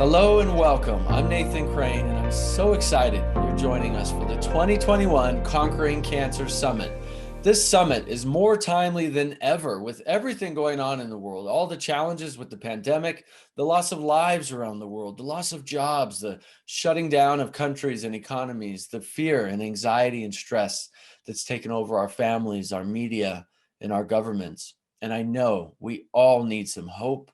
Hello and welcome. I'm Nathan Crane, and I'm so excited you're joining us for the 2021 Conquering Cancer Summit. This summit is more timely than ever with everything going on in the world, all the challenges with the pandemic, the loss of lives around the world, the loss of jobs, the shutting down of countries and economies, the fear and anxiety and stress that's taken over our families, our media, and our governments. And I know we all need some hope,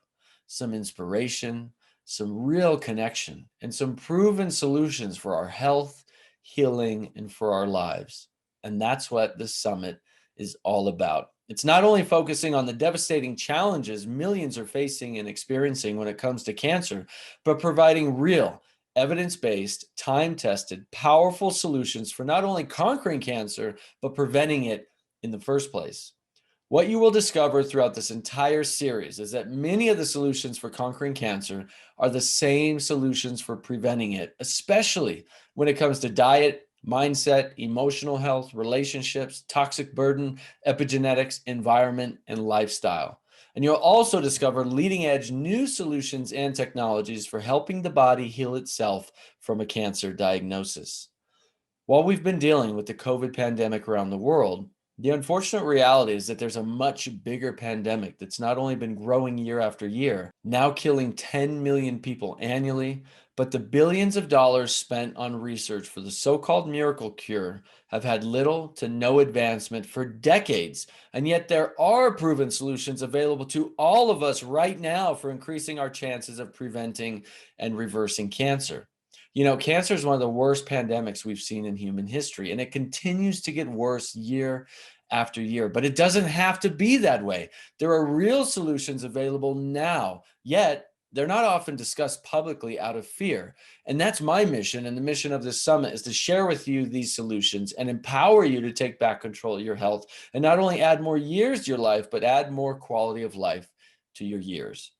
some inspiration, some real connection, and some proven solutions for our health, healing, and for our lives. And that's what this summit is all about. It's not only focusing on the devastating challenges millions are facing and experiencing when it comes to cancer, but providing real, evidence-based, time-tested, powerful solutions for not only conquering cancer, but preventing it in the first place. What you will discover throughout this entire series is that many of the solutions for conquering cancer are the same solutions for preventing it, especially when it comes to diet, mindset, emotional health, relationships, toxic burden, epigenetics, environment, and lifestyle. And you'll also discover leading edge new solutions and technologies for helping the body heal itself from a cancer diagnosis. While we've been dealing with the COVID pandemic around the world, the unfortunate reality is that there's a much bigger pandemic that's not only been growing year after year, now killing 10 million people annually, but the billions of dollars spent on research for the so-called miracle cure have had little to no advancement for decades. And yet there are proven solutions available to all of us right now for increasing our chances of preventing and reversing cancer. You know, cancer is one of the worst pandemics we've seen in human history, and it continues to get worse year after year. But it doesn't have to be that way. There are real solutions available now, yet they're not often discussed publicly out of fear. And that's my mission. And the mission of this summit is to share with you these solutions and empower you to take back control of your health and not only add more years to your life, but add more quality of life to your years.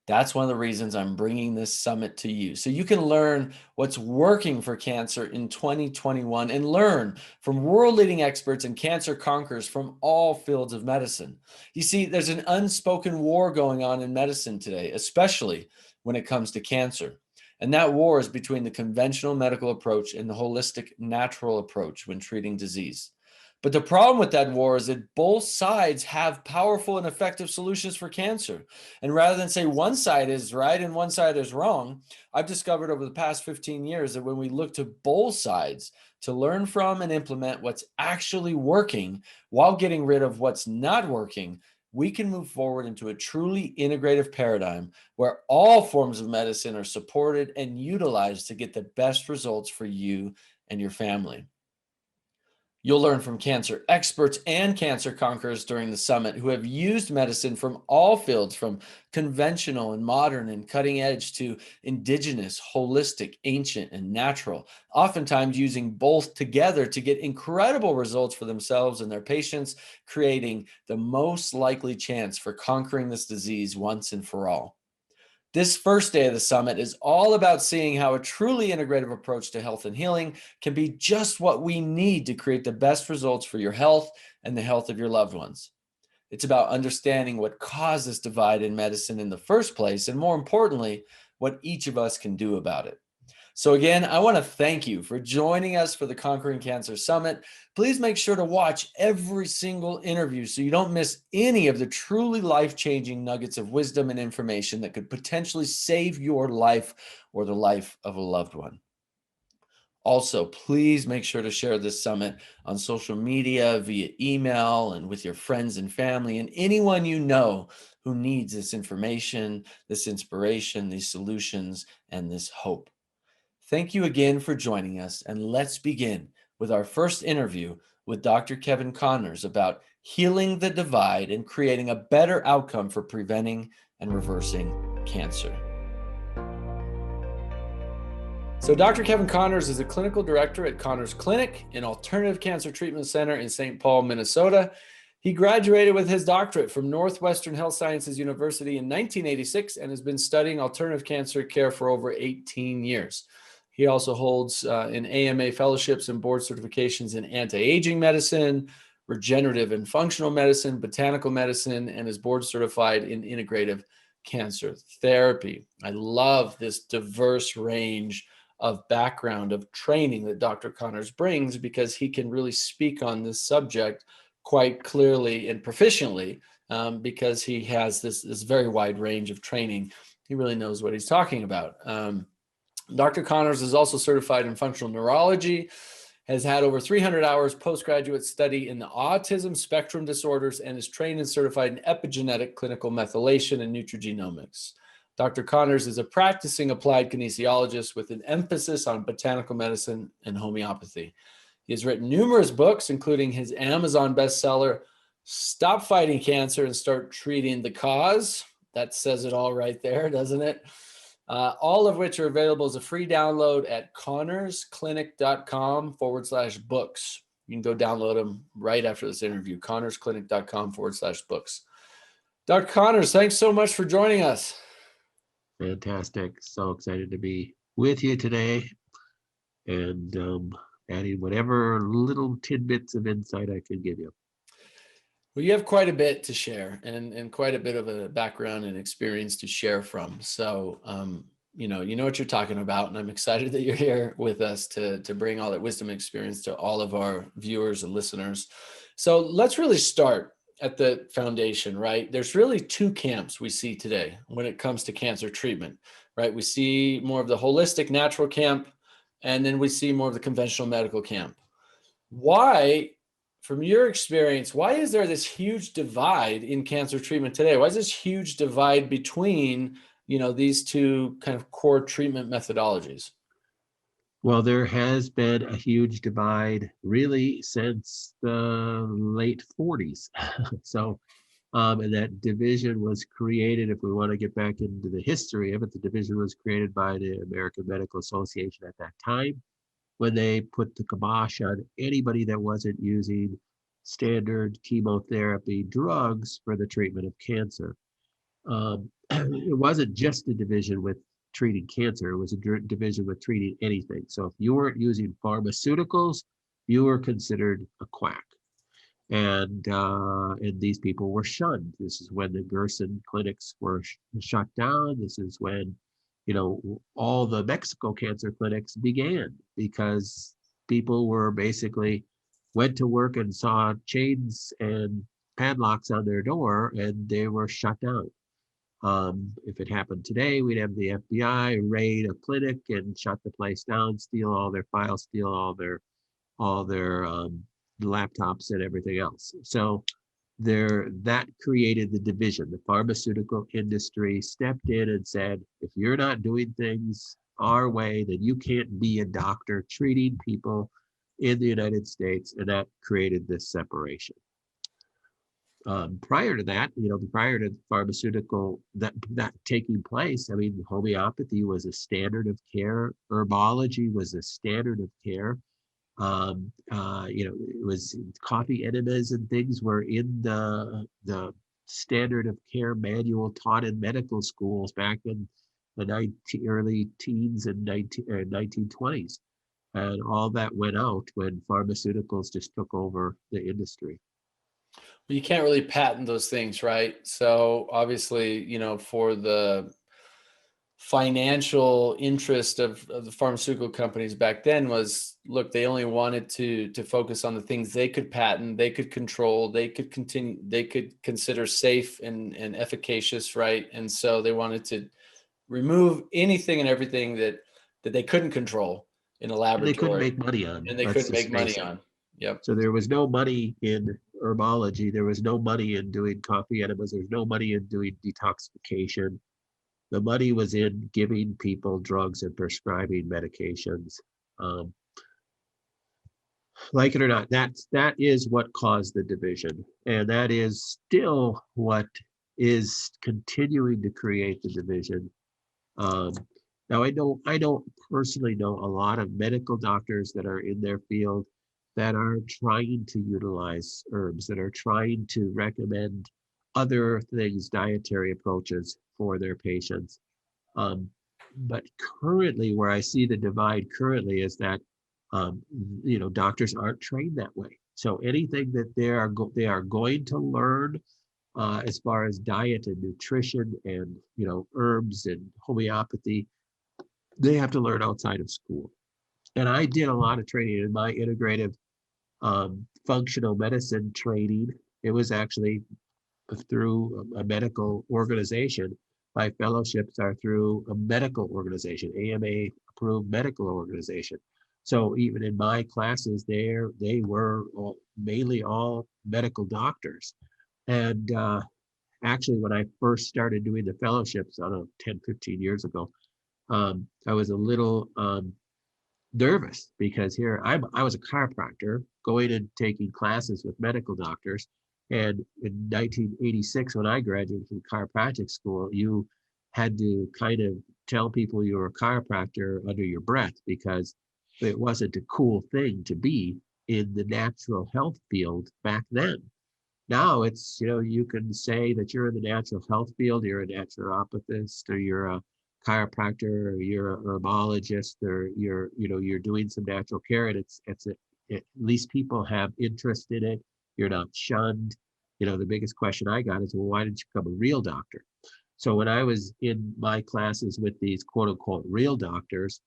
That's one of the reasons I'm bringing this summit to you. So you can learn what's working for cancer in 2021 and learn from world-leading experts and cancer conquerors from all fields of medicine. You see, there's an unspoken war going on in medicine today, especially when it comes to cancer. And that war is between the conventional medical approach and the holistic natural approach when treating disease. But the problem with that war is that both sides have powerful and effective solutions for cancer. And rather than say one side is right and one side is wrong, I've discovered over the past 15 years that when we look to both sides to learn from and implement what's actually working while getting rid of what's not working, we can move forward into a truly integrative paradigm where all forms of medicine are supported and utilized to get the best results for you and your family. You'll learn from cancer experts and cancer conquerors during the summit who have used medicine from all fields, from conventional and modern and cutting edge to indigenous, holistic, ancient, and natural, oftentimes using both together to get incredible results for themselves and their patients, creating the most likely chance for conquering this disease once and for all. This first day of the summit is all about seeing how a truly integrative approach to health and healing can be just what we need to create the best results for your health and the health of your loved ones. It's about understanding what caused this divide in medicine in the first place, and more importantly, what each of us can do about it. So again, I want to thank you for joining us for the Conquering Cancer Summit. Please make sure to watch every single interview so you don't miss any of the truly life-changing nuggets of wisdom and information that could potentially save your life or the life of a loved one. Also, please make sure to share this summit on social media, via email, and with your friends and family, and anyone you know who needs this information, this inspiration, these solutions, and this hope. Thank you again for joining us, and let's begin with our first interview with Dr. Kevin Connors about healing the divide and creating a better outcome for preventing and reversing cancer. So Dr. Kevin Connors is a clinical director at Connors Clinic, an alternative cancer treatment center in St. Paul, Minnesota. He graduated with his doctorate from Northwestern Health Sciences University in 1986 and has been studying alternative cancer care for over 18 years. He also holds an AMA fellowships and board certifications in anti-aging medicine, regenerative and functional medicine, botanical medicine, and is board certified in integrative cancer therapy. I love this diverse range of background of training that Dr. Connors brings, because he can really speak on this subject quite clearly and proficiently, because he has this very wide range of training. He really knows what he's talking about. Dr. Connors is also certified in functional neurology, has had over 300 hours postgraduate study in the autism spectrum disorders, and is trained and certified in epigenetic clinical methylation and nutrigenomics. Dr. Connors is a practicing applied kinesiologist with an emphasis on botanical medicine and homeopathy. He has written numerous books, including his Amazon bestseller, Stop Fighting Cancer and Start Treating the Cause. That says it all right there, doesn't it? All of which are available as a free download at connorsclinic.com/books. You can go download them right after this interview, connorsclinic.com/books. Dr. Connors, thanks so much for joining us. Fantastic. So excited to be with you today, and adding whatever little tidbits of insight I can give you. Well, you have quite a bit to share, and quite a bit of a background and experience to share from. So, you know what you're talking about, and I'm excited that you're here with us to bring all that wisdom and experience to all of our viewers and listeners. So let's really start at the foundation, right? There's really two camps we see today when it comes to cancer treatment, right? We see more of the holistic natural camp, and then we see more of the conventional medical camp. Why, from your experience, why is there this huge divide in cancer treatment today? Why is this huge divide between, these two kind of core treatment methodologies? Well, there has been a huge divide really since the late 40s. So, and that division was created, if we want to get back into the history of it, the division was created by the American Medical Association at that time, when they put the kibosh on anybody that wasn't using standard chemotherapy drugs for the treatment of cancer. It wasn't just a division with treating cancer, it was a division with treating anything. So if you weren't using pharmaceuticals, you were considered a quack. And these people were shunned. This is when the Gerson clinics were shut down. This is when all the Mexico cancer clinics began, because people were basically went to work and saw chains and padlocks on their door, and they were shut down. If it happened today, we'd have the FBI raid a clinic and shut the place down, steal all their files, steal all their laptops and everything else. So that created the division. The pharmaceutical industry stepped in and said, if you're not doing things our way, then you can't be a doctor treating people in the United States. And that created this separation. Prior to that, prior to pharmaceutical that taking place, I mean, homeopathy was a standard of care. Herbology was a standard of care. It was coffee enemas and things were in the standard of care manual taught in medical schools back in the early teens and 1920s. And all that went out when pharmaceuticals just took over the industry. You can't really patent those things, right? So obviously, for the financial interest of the pharmaceutical companies back then was, look, they only wanted to focus on the things they could patent, they could control, they could consider safe and efficacious, right? And so they wanted to remove anything and everything that they couldn't control in a laboratory. And they couldn't make money on. And they couldn't make money on. Yep. So there was no money in herbology. There was no money in doing coffee enemas. There's no money in doing detoxification. The money was in giving people drugs and prescribing medications. Like it or not, that is what caused the division. And that is still what is continuing to create the division. Now, I don't personally know a lot of medical doctors that are in their field that are trying to utilize herbs, that are trying to recommend other things, dietary approaches for their patients. But currently, where I see the divide currently is that, doctors aren't trained that way. So anything that they are going to learn as far as diet and nutrition and, herbs and homeopathy, they have to learn outside of school. And I did a lot of training in my integrative functional medicine training. It was actually through a medical organization. My fellowships are through a medical organization, AMA approved medical organization. So even in my classes there, they were mainly all medical doctors. And actually, when I first started doing the fellowships, I don't know, 10, 15 years ago, I was a little nervous because here I was a chiropractor going and taking classes with medical doctors. And in 1986, when I graduated from chiropractic school, you had to kind of tell people you were a chiropractor under your breath because it wasn't a cool thing to be in the natural health field back then. Now it's, you can say that you're in the natural health field, you're a naturopathist, or you're a chiropractor, or you're a herbologist, or you're doing some natural care, and at least people have interest in it. You're not shunned. The biggest question I got is, well, why didn't you become a real doctor? So when I was in my classes with these quote unquote real doctors,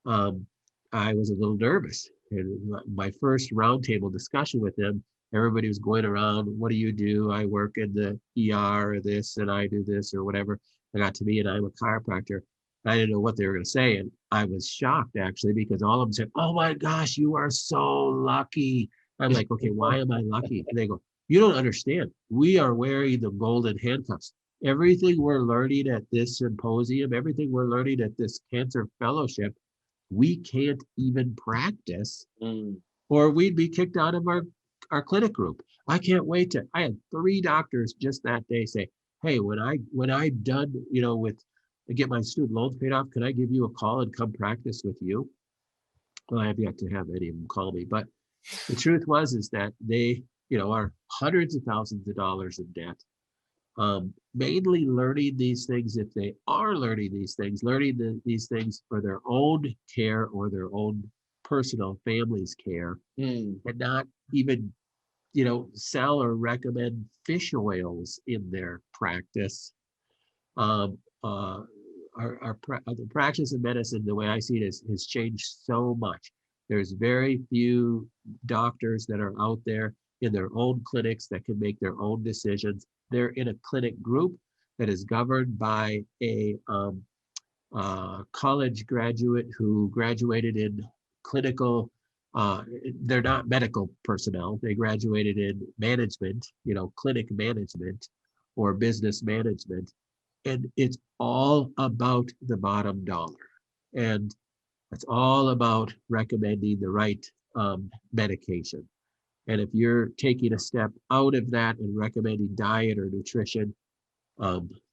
I was a little nervous. And my first roundtable discussion with them, everybody was going around, what do you do? I work in the ER or this, and I do this or whatever. They got to me and I'm a chiropractor. I didn't know what they were going to say. And I was shocked actually, because all of them said, oh my gosh, you are so lucky. I'm like, okay, why am I lucky? And they go, you don't understand. We are wearing the golden handcuffs. Everything we're learning at this symposium, everything we're learning at this cancer fellowship, we can't even practice or we'd be kicked out of our clinic group. I can't wait I had 3 doctors just that day say, hey, when I'm done, with I get my student loans paid off, can I give you a call and come practice with you? Well, I have yet to have any of them call me, but the truth is that they, are hundreds of thousands of dollars in debt. Mainly learning these things, if they are learning these things, these things for their own care or their own personal family's care, and not even, sell or recommend fish oils in their practice. The practice of medicine, the way I see it, has changed so much. There's very few doctors that are out there in their own clinics that can make their own decisions. They're in a clinic group that is governed by a college graduate who graduated in clinical, they're not medical personnel. They graduated in management, clinic management or business management. And it's all about the bottom dollar. And it's all about recommending the right medication. And if you're taking a step out of that and recommending diet or nutrition,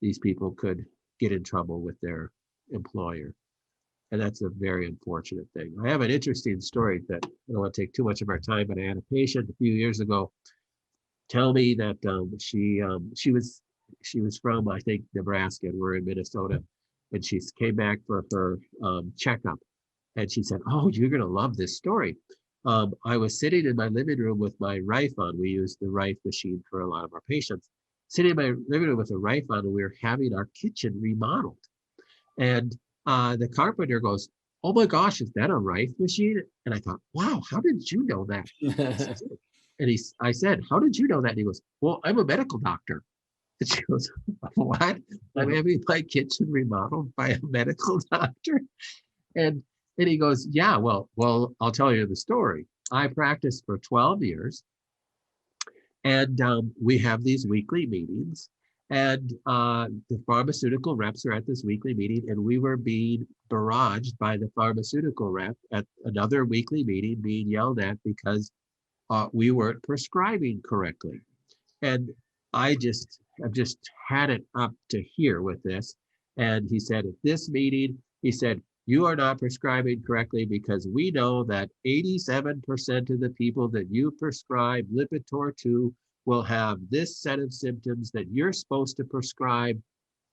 these people could get in trouble with their employer. And that's a very unfortunate thing. I have an interesting story that I don't want to take too much of our time, but I had a patient a few years ago tell me that she was from, I think, Nebraska, and we're in Minnesota, and she came back for her checkup, and she said, "Oh, you're gonna love this story." I was sitting in my living room with my Rife on. We use the Rife machine for a lot of our patients. Sitting in my living room with a Rife on, and we were having our kitchen remodeled. And the carpenter goes, "Oh my gosh, is that a Rife machine?" And I thought, "Wow, how did you know that?" And I said, "How did you know that?" And he goes, "Well, I'm a medical doctor." And she goes, "What? I'm having my kitchen remodeled by a medical doctor?" And he goes, "Yeah, well, I'll tell you the story. I practiced for 12 years, and we have these weekly meetings, and the pharmaceutical reps are at this weekly meeting, and we were being barraged by the pharmaceutical rep at another weekly meeting, being yelled at because we weren't prescribing correctly." And I've just had it up to here with this. And he said, at this meeting, he said, "You are not prescribing correctly because we know that 87% of the people that you prescribe Lipitor to will have this set of symptoms that you're supposed to prescribe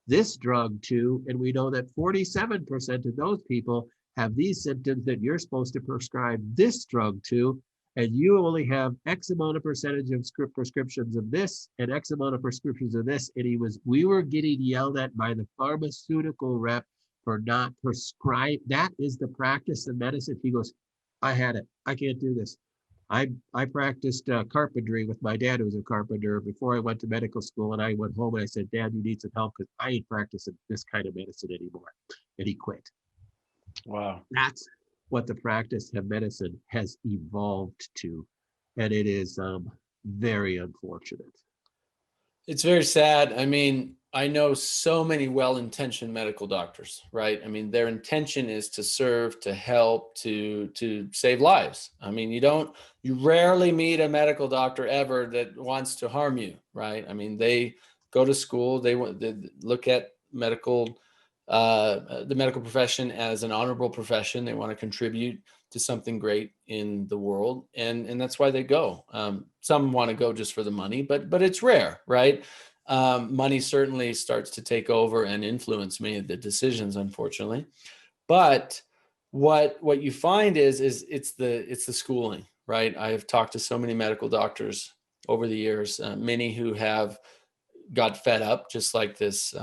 this drug to. And we know that 47% of those people have these symptoms that you're supposed to prescribe this drug to. and you only have X amount of percentage of script prescriptions of this and X amount of prescriptions of this. And we were getting yelled at by the pharmaceutical rep for not prescribe. That is the practice of medicine. He goes, I had it. I can't do this. I practiced carpentry with my dad, who was a carpenter, before I went to medical school. And I went home and I said, Dad, you need some help because I ain't practicing this kind of medicine anymore. And he quit. Wow. That's what the practice of medicine has evolved to. And it is very unfortunate. It's very sad. I mean, I know so many well-intentioned medical doctors, right? I mean, their intention is to serve, to help, to save lives. I mean, you rarely meet a medical doctor ever that wants to harm you, right? I mean, they go to school, they look at the medical profession as an honorable profession. They want to contribute to something great in the world, and that's why they go. Some want to go just for the money, but it's rare, right? Money certainly starts to take over and influence many of the decisions, unfortunately. But what you find is it's the schooling, right? I have talked to so many medical doctors over the years, many who have got fed up, just like this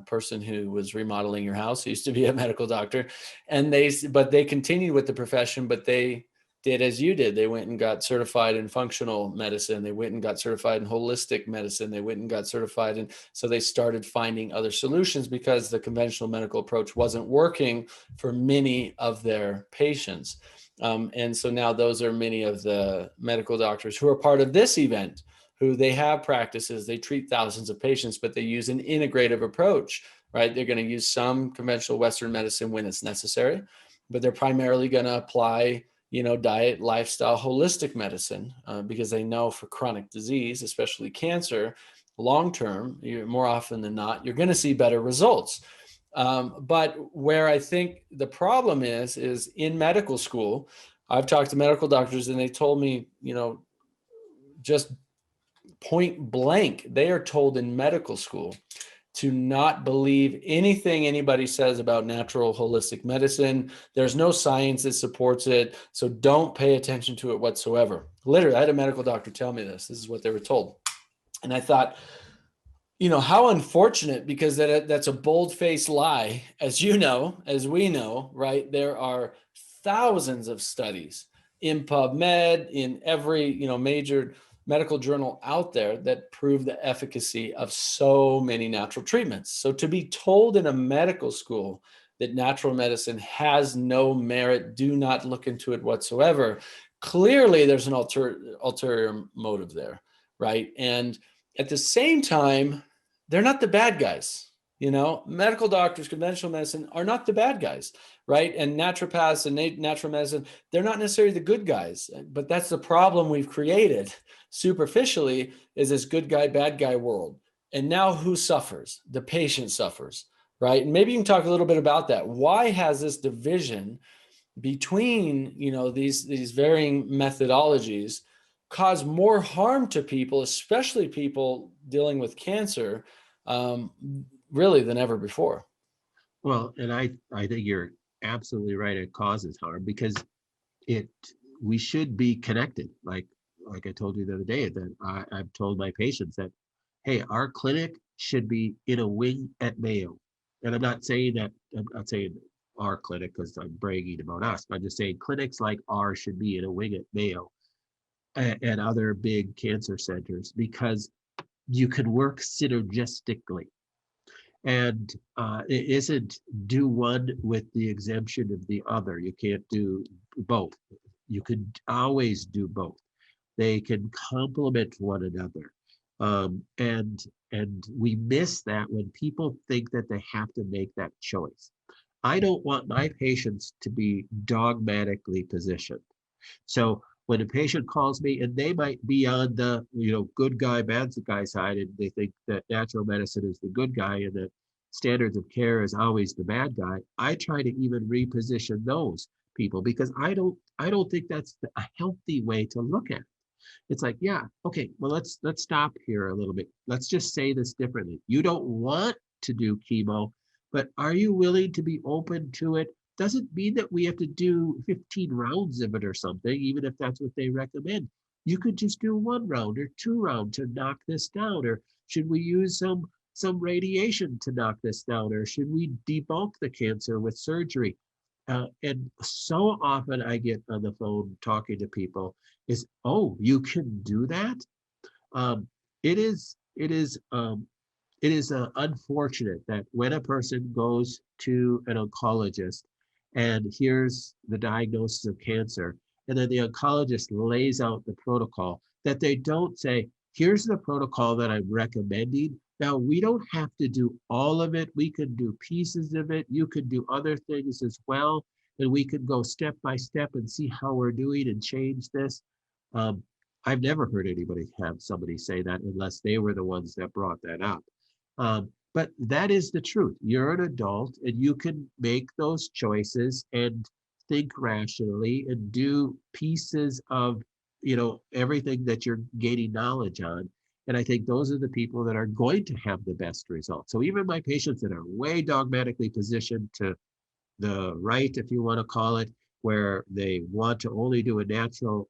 person who was remodeling your house, who used to be a medical doctor, and they continued with the profession, but they did as you did. They went and got certified in functional medicine. They went and got certified in holistic medicine. They went and got certified. And so they started finding other solutions because the conventional medical approach wasn't working for many of their patients. And so now those are many of the medical doctors who are part of this event, who they have practices, they treat thousands of patients, but they use an integrative approach, right? They're going to use some conventional Western medicine when it's necessary, but they're primarily going to apply, diet, lifestyle, holistic medicine, because they know for chronic disease, especially cancer, long-term, more often than not, you're going to see better results. But where I think the problem is in medical school, I've talked to medical doctors and they told me, just point blank, they are told in medical school to not believe anything anybody says about natural holistic medicine. There's no science that supports it, so don't pay attention to it whatsoever. Literally, I had a medical doctor tell me this. This is what they were told. And I thought, how unfortunate, because that's a bold-faced lie, as we know, right? There are thousands of studies in PubMed, in every, major medical journal out there that prove the efficacy of so many natural treatments. So to be told in a medical school that natural medicine has no merit, do not look into it whatsoever, clearly there's an ulterior motive there, right? And at the same time, they're not the bad guys. Medical doctors, conventional medicine are not the bad guys, right? And naturopaths and natural medicine, they're not necessarily the good guys. But that's the problem we've created superficially, is this good guy, bad guy world. And now who suffers? The patient suffers, right? And maybe you can talk a little bit about that. Why has this division between, these varying methodologies cause more harm to people, especially people dealing with cancer, really than ever before? Well, and I think you're absolutely right. It causes harm because we should be connected. Like I told you the other day, that I've told my patients that, hey, our clinic should be in a wing at Mayo. And I'm not saying our clinic because I'm bragging about us, but I'm just saying clinics like ours should be in a wing at Mayo and other big cancer centers, because you can work synergistically. And it isn't do one with the exemption of the other. You can't do both. You could always do both. They can complement one another. And we miss that when people think that they have to make that choice. I don't want my patients to be dogmatically positioned. So when a patient calls me and they might be on the good guy, bad guy side, and they think that natural medicine is the good guy and that standards of care is always the bad guy, I try to even reposition those people, because I don't think that's a healthy way to look at it. It's like, yeah, okay, well, let's stop here a little bit. Let's just say this differently. You don't want to do chemo, but are you willing to be open to it doesn't mean that we have to do 15 rounds of it or something, even if that's what they recommend. You could just do 1 round or 2 rounds to knock this down. Or should we use some radiation to knock this down? Or should we debulk the cancer with surgery? And so often I get on the phone talking to people is, oh, you can do that? Um, it is, it is, it is unfortunate that when a person goes to an oncologist and hears the diagnosis of cancer, and then the oncologist lays out the protocol, that they don't say, here's the protocol that I'm recommending. Now, we don't have to do all of it. We can do pieces of it. You can do other things as well. And we can go step by step and see how we're doing and change this. Um, I've never heard anybody have somebody say that unless they were the ones that brought that up. But that is the truth. You're an adult and you can make those choices and think rationally and do pieces of, everything that you're gaining knowledge on. And I think those are the people that are going to have the best results. So even my patients that are way dogmatically positioned to the right, if you want to call it, where they want to only do a natural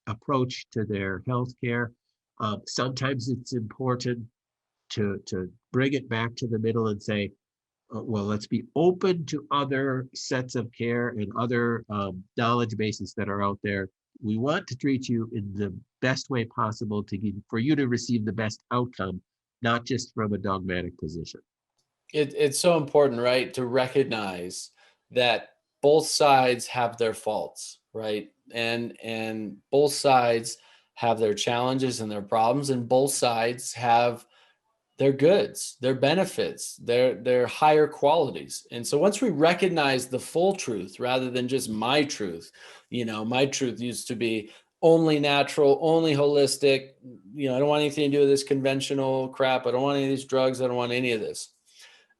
approach to their health care, sometimes it's important to bring it back to the middle and say, well, let's be open to other sets of care and other knowledge bases that are out there. We want to treat you in the best way possible for you to receive the best outcome, not just from a dogmatic position. It's so important, right, to recognize that both sides have their faults, right? And both sides have their challenges and their problems, and both sides have their goods, their benefits, their higher qualities. And so once we recognize the full truth rather than just my truth, my truth used to be only natural, only holistic. I don't want anything to do with this conventional crap. I don't want any of these drugs. I don't want any of this.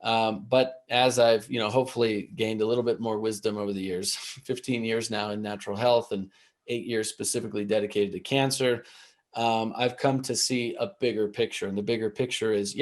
But as I've, hopefully gained a little bit more wisdom over the years, 15 years now in natural health and 8 years specifically dedicated to cancer, I've come to see a bigger picture. And the bigger picture is,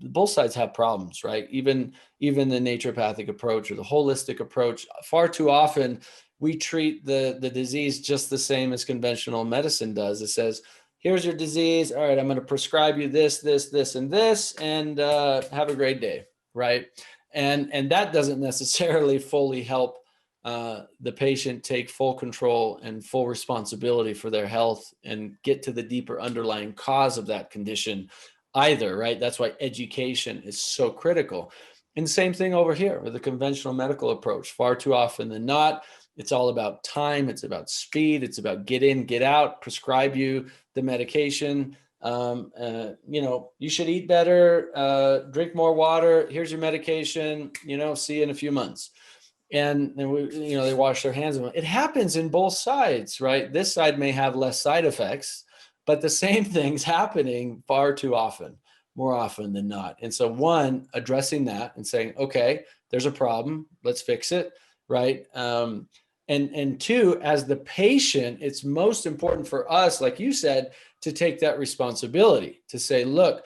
both sides have problems, right? Even the naturopathic approach or the holistic approach, far too often we treat the disease just the same as conventional medicine does. It says, here's your disease. All right, I'm going to prescribe you this, this, this, and this, and have a great day, right? And that doesn't necessarily fully help the patient take full control and full responsibility for their health and get to the deeper underlying cause of that condition either, right? That's why education is so critical. And same thing over here with the conventional medical approach. Far too often than not, it's all about time. It's about speed. It's about get in, get out, prescribe you the medication. You should eat better, drink more water. Here's your medication, see you in a few months. And they wash their hands. It happens in both sides, right? This side may have less side effects, but the same thing's happening far too often, more often than not. And so one, addressing that and saying, okay, there's a problem, let's fix it, right? And two, as the patient, it's most important for us, like you said, to take that responsibility to say, look,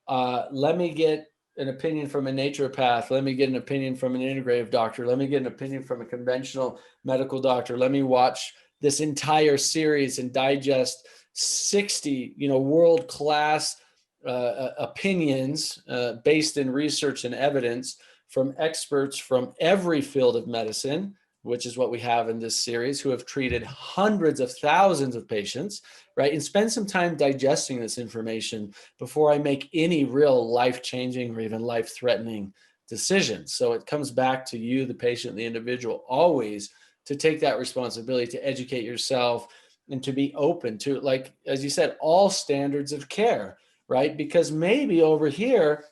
let me get an opinion from a naturopath. Let me get an opinion from an integrative doctor. Let me get an opinion from a conventional medical doctor. Let me watch this entire series and digest 60, world-class opinions based in research and evidence from experts from every field of medicine, which is what we have in this series, who have treated hundreds of thousands of patients, right? And spend some time digesting this information before I make any real life-changing or even life-threatening decisions. So it comes back to you, the patient, the individual, always to take that responsibility to educate yourself and to be open to, like, as you said, all standards of care, right? Because maybe over here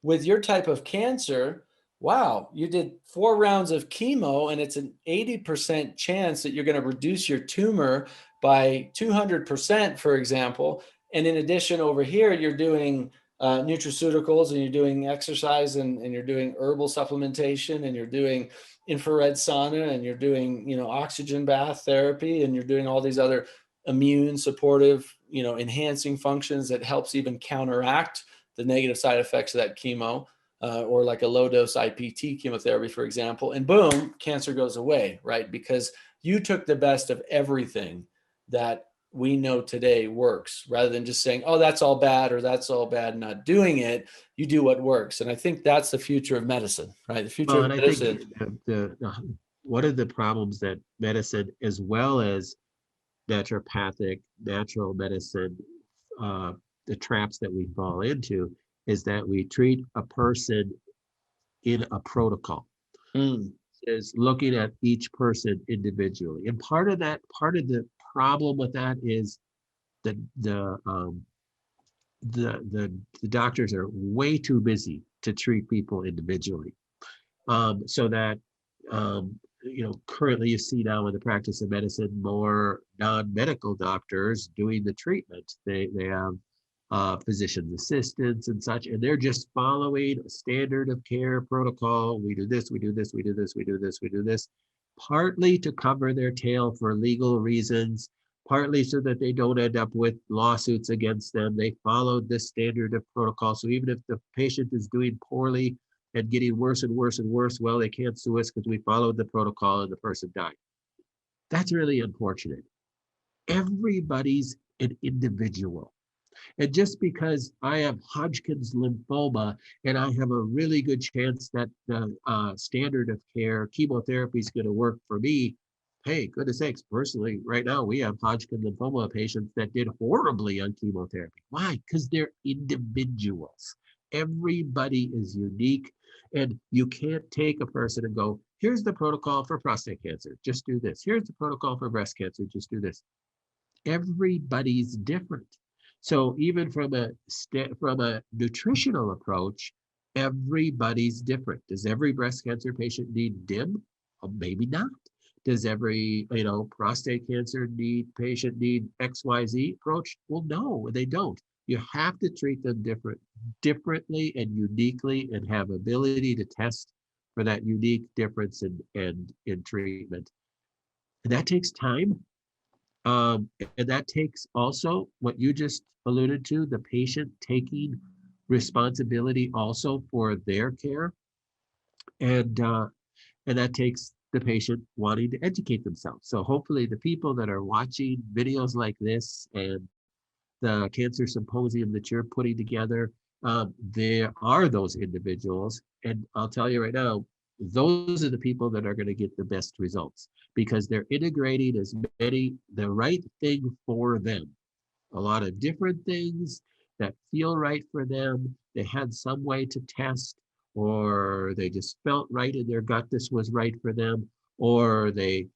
with your type of cancer, wow, you did 4 rounds of chemo and it's an 80% chance that you're going to reduce your tumor by 200%, for example. And in addition, over here, you're doing nutraceuticals and you're doing exercise and you're doing herbal supplementation and you're doing infrared sauna and you're doing, oxygen bath therapy and you're doing all these other immune supportive, enhancing functions that helps even counteract the negative side effects of that chemo. or like a low dose IPT chemotherapy, for example, and boom, cancer goes away, right? Because you took the best of everything that we know today works, rather than just saying, oh, that's all bad, or that's all bad, not doing it. You do what works. And I think that's the future of medicine, right? The future Well, of and I think medicine. one of the problems that medicine, as well as naturopathic, natural medicine, uh, the traps that we fall into, is that we treat a person in a protocol, Mm, is looking at each person individually. And part of the problem with that is that the doctors are way too busy to treat people individually. So that currently you see now in the practice of medicine more non-medical doctors doing the treatment. They have physician assistants and such, and they're just following a standard of care protocol. We do this, we do this, we do this, we do this, we do this, partly to cover their tail for legal reasons, partly so that they don't end up with lawsuits against them. They followed this standard of protocol. So even if the patient is doing poorly and getting worse and worse and worse, well, they can't sue us because we followed the protocol and the person died. That's really unfortunate. Everybody's an individual. And just because I have Hodgkin's lymphoma and I have a really good chance that the standard of care chemotherapy is going to work for me, hey, goodness sakes, personally, right now we have Hodgkin lymphoma patients that did horribly on chemotherapy. Why? Because they're individuals. Everybody is unique, and you can't take a person and go, here's the protocol for prostate cancer, just do this. Here's the protocol for breast cancer, just do this. Everybody's different. So even from a nutritional approach, everybody's different. Does every breast cancer patient need DIM? Maybe not. Does every prostate cancer patient need XYZ approach? Well, no, they don't. You have to treat them differently and uniquely, and have ability to test for that unique difference in treatment. And that takes time. And that takes also what you just alluded to, the patient taking responsibility also for their care. And that takes the patient wanting to educate themselves. So hopefully the people that are watching videos like this and the cancer symposium that you're putting together, there are those individuals. And I'll tell you right now, those are the people that are going to get the best results, because they're integrating the right thing for them. A lot of different things that feel right for them. They had some way to test, or they just felt right in their gut this was right for them, or they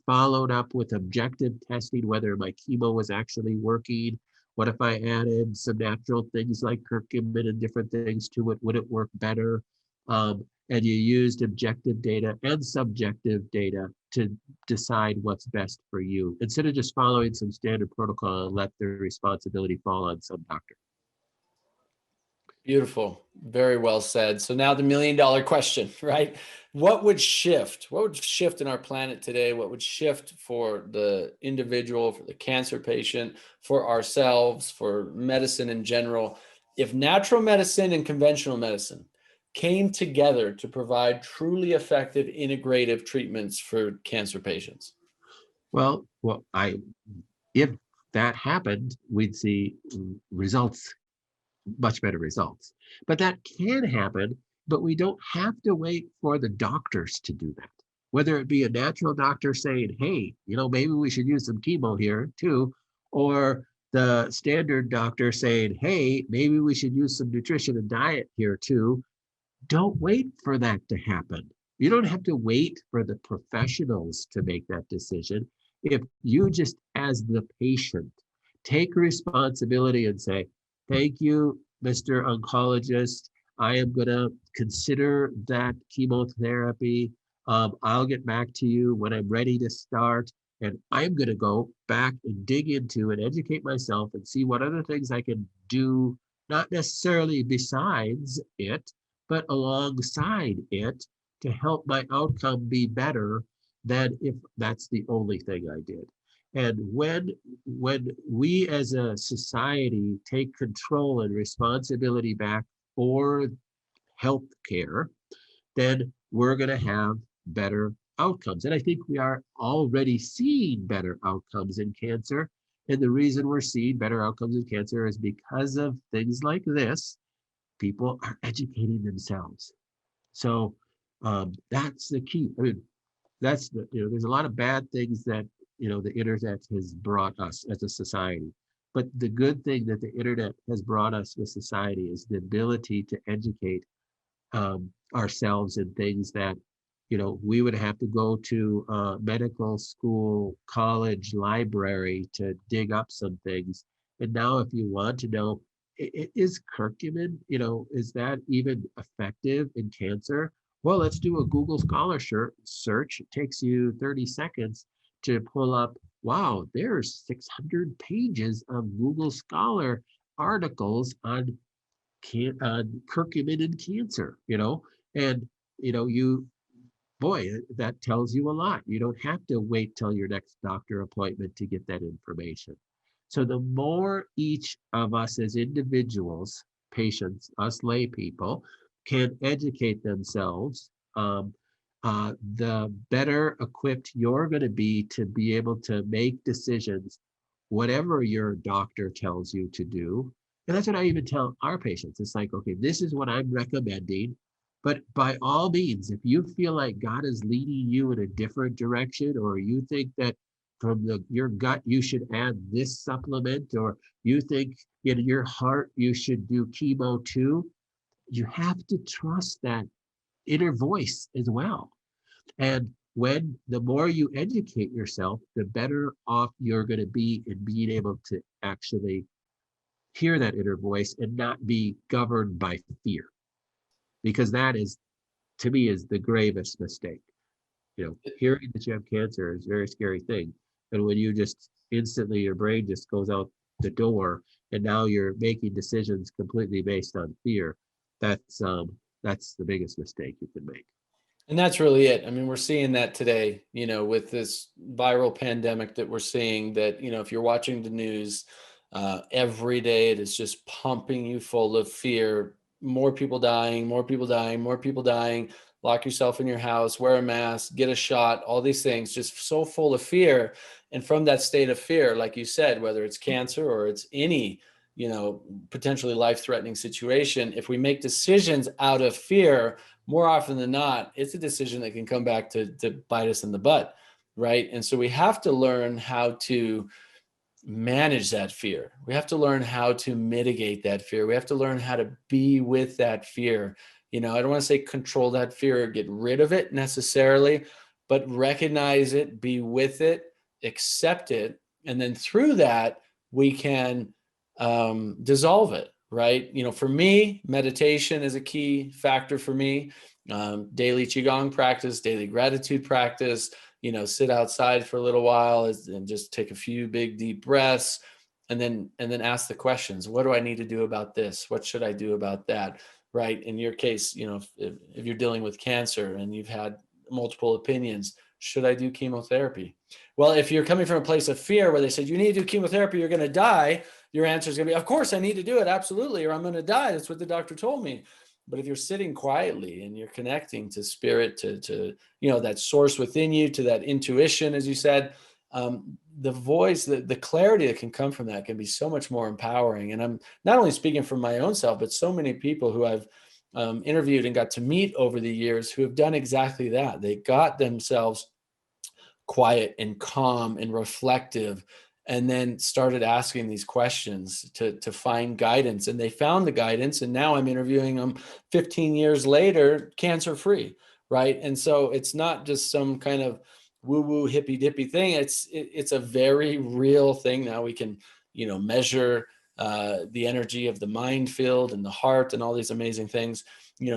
followed up with objective testing whether my chemo was actually working. What if I added some natural things like curcumin and different things to it? Would it work better? And you used objective data and subjective data to decide what's best for you, instead of just following some standard protocol and let the responsibility fall on some doctor. beautiful. Very well said. So now the $1,000,000 question, right? What would shift? What would shift in our planet today? What would shift for the individual, for the cancer patient, for ourselves, for medicine in general, if natural medicine and conventional medicine came together to provide truly effective integrative treatments for cancer patients? Well, if that happened, we'd see results, much better results. But that can happen, but we don't have to wait for the doctors to do that. Whether it be a natural doctor saying, hey, maybe we should use some chemo here too, or the standard doctor saying, hey, maybe we should use some nutrition and diet here too. Don't wait for that to happen. You don't have to wait for the professionals to make that decision. If you just, as the patient, take responsibility and say, thank you, Mr. Oncologist, I am going to consider that chemotherapy. I'll get back to you when I'm ready to start. And I'm going to go back and dig into and educate myself and see what other things I can do, not necessarily besides it, but alongside it, to help my outcome be better than if that's the only thing I did. And when we as a society take control and responsibility back for health care, then we're going to have better outcomes. And I think we are already seeing better outcomes in cancer. And the reason we're seeing better outcomes in cancer is because of things like this. People are educating themselves. So that's the key. I mean, there's a lot of bad things that, the internet has brought us as a society. But the good thing that the internet has brought us with society is the ability to educate ourselves in things that, we would have to go to medical school, college, library to dig up some things. And now if you want to know, is curcumin, is that even effective in cancer? Well, let's do a Google Scholar search. It takes you 30 seconds to pull up, wow, there's 600 pages of Google Scholar articles on curcumin and cancer, and you, boy, that tells you a lot. You don't have to wait till your next doctor appointment to get that information. So the more each of us as individuals, patients, us lay people, can educate themselves, the better equipped you're going to be able to make decisions, whatever your doctor tells you to do. And that's what I even tell our patients. It's like, okay, this is what I'm recommending. But by all means, if you feel like God is leading you in a different direction, or you think that from your gut you should add this supplement, or you think in your heart you should do chemo too, you have to trust that inner voice as well. And when the more you educate yourself, the better off you're going to be in being able to actually hear that inner voice and not be governed by fear, because that is, to me, is the gravest mistake. Hearing that you have cancer is a very scary thing. And when you just instantly, your brain just goes out the door, and now you're making decisions completely based on fear, that's the biggest mistake you can make. And that's really it. I mean, we're seeing that today, with this viral pandemic that we're seeing, that, if you're watching the news, every day it is just pumping you full of fear. More people dying, more people dying, more people dying. Lock yourself in your house, wear a mask, get a shot, all these things, just so full of fear. And from that state of fear, like you said, whether it's cancer or it's any, potentially life-threatening situation, if we make decisions out of fear, more often than not, it's a decision that can come back to bite us in the butt, right? And so we have to learn how to manage that fear. We have to learn how to mitigate that fear. We have to learn how to be with that fear. I don't want to say control that fear or get rid of it necessarily, but recognize it, be with it, accept it. And then through that, we can dissolve it, right? For me, meditation is a key factor for me. Daily Qigong practice, daily gratitude practice, sit outside for a little while and just take a few big deep breaths, and then ask the questions. What do I need to do about this? What should I do about that? Right. In your case, if you're dealing with cancer and you've had multiple opinions, should I do chemotherapy? Well, if you're coming from a place of fear where they said you need to do chemotherapy, you're going to die, your answer is going to be, of course I need to do it. Absolutely. Or I'm going to die. That's what the doctor told me. But if you're sitting quietly and you're connecting to spirit, to that source within you, to that intuition, as you said, the voice, the clarity that can come from that can be so much more empowering. And I'm not only speaking from my own self, but so many people who I've interviewed and got to meet over the years who have done exactly that. They got themselves quiet and calm and reflective, and then started asking these questions to find guidance. And they found the guidance. And now I'm interviewing them 15 years later, cancer free. Right. And so it's not just some kind of woo woo hippy dippy thing. It's a very real thing. Now we can, measure the energy of the mind field and the heart and all these amazing things,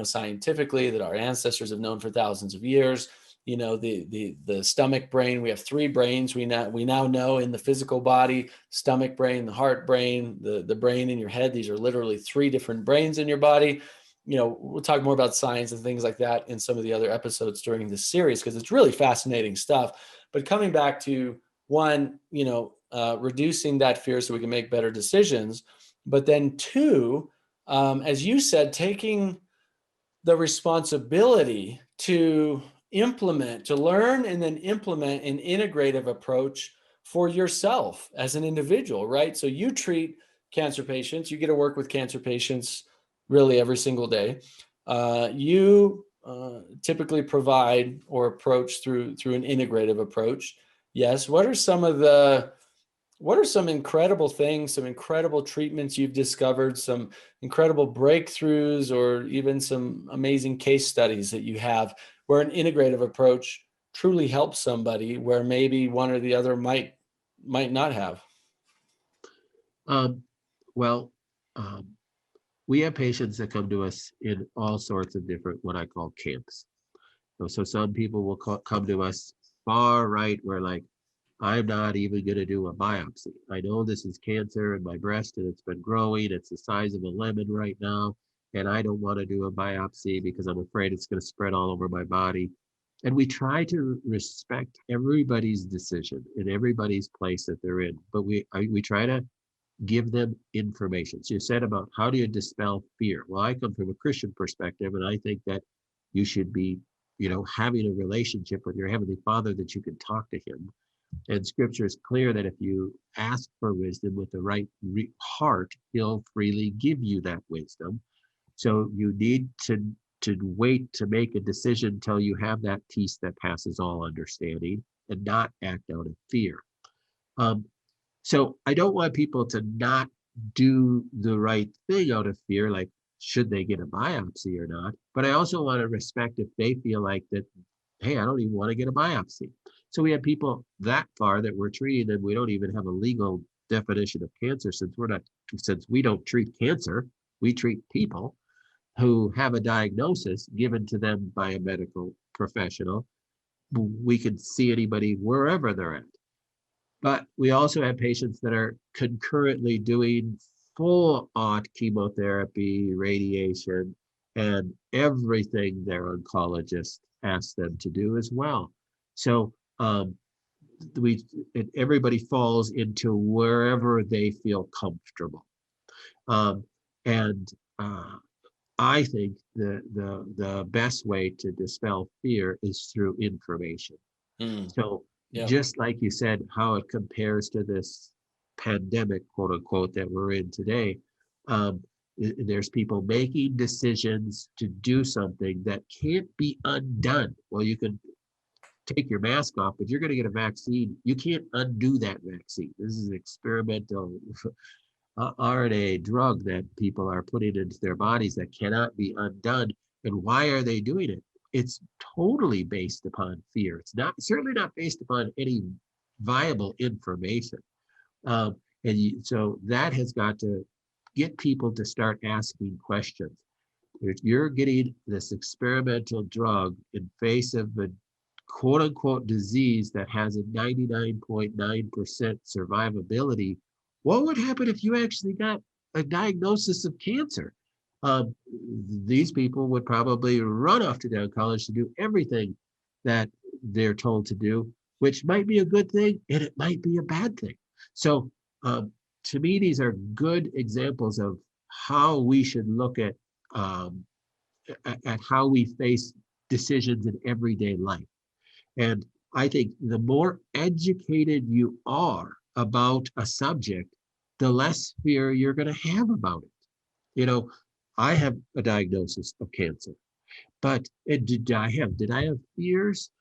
scientifically, that our ancestors have known for thousands of years. The stomach brain, we have three brains we now know in the physical body: stomach brain, the heart brain, the brain in your head. These are literally three different brains in your body. We'll talk more about science and things like that in some of the other episodes during this series, because it's really fascinating stuff. But coming back to one, reducing that fear so we can make better decisions. But then two, as you said, taking the responsibility to implement, to learn and then implement an integrative approach for yourself as an individual, right? So you treat cancer patients, you get to work with cancer patients really every single day. You typically provide or approach through an integrative approach. Yes. What are some incredible things, some incredible treatments you've discovered, some incredible breakthroughs, or even some amazing case studies that you have where an integrative approach truly helps somebody where maybe one or the other might not have? Um, well, um, we have patients that come to us in all sorts of different, what I call camps. So some people will come to us far right, where like, I'm not even going to do a biopsy. I know this is cancer in my breast and it's been growing. It's the size of a lemon right now. And I don't want to do a biopsy because I'm afraid it's going to spread all over my body. And we try to respect everybody's decision and everybody's place that they're in. But we try to give them information. So you said about how do you dispel fear? Well, I come from a Christian perspective, and I think that you should be, having a relationship with your Heavenly Father that you can talk to Him. And Scripture is clear that if you ask for wisdom with the right heart, He'll freely give you that wisdom. So you need to wait to make a decision until you have that peace that passes all understanding, and not act out of fear. Um, so I don't want people to not do the right thing out of fear, like should they get a biopsy or not. But I also want to respect if they feel like that, hey, I don't even want to get a biopsy. So we have people that far that we're treating, and we don't even have a legal definition of cancer, since we don't treat cancer, we treat people who have a diagnosis given to them by a medical professional. We can see anybody wherever they're at. But we also have patients that are concurrently doing full on chemotherapy, radiation, and everything their oncologist asks them to do as well. So we everybody falls into wherever they feel comfortable. Um, and I think the best way to dispel fear is through information. Mm, So yeah. just like you said, how it compares to this pandemic, quote unquote, that we're in today, there's people making decisions to do something that can't be undone. Well, you can take your mask off, but you're going to get a vaccine. You can't undo that vaccine. This is an experimental RNA drug that people are putting into their bodies that cannot be undone. And why are they doing it? It's totally based upon fear. It's not certainly not based upon any viable information. So that has got to get people to start asking questions. If you're getting this experimental drug in face of a quote unquote disease that has a 99.9% survivability, what would happen if you actually got a diagnosis of cancer? Um, these people would probably run off to down college to do everything that they're told to do, which might be a good thing and it might be a bad thing. So um, to me, these are good examples of how we should look um, at how we face decisions in everyday life. And I think the more educated you are about a subject, the less fear you're going to have about it. You know, I have a diagnosis of cancer, but did I have fears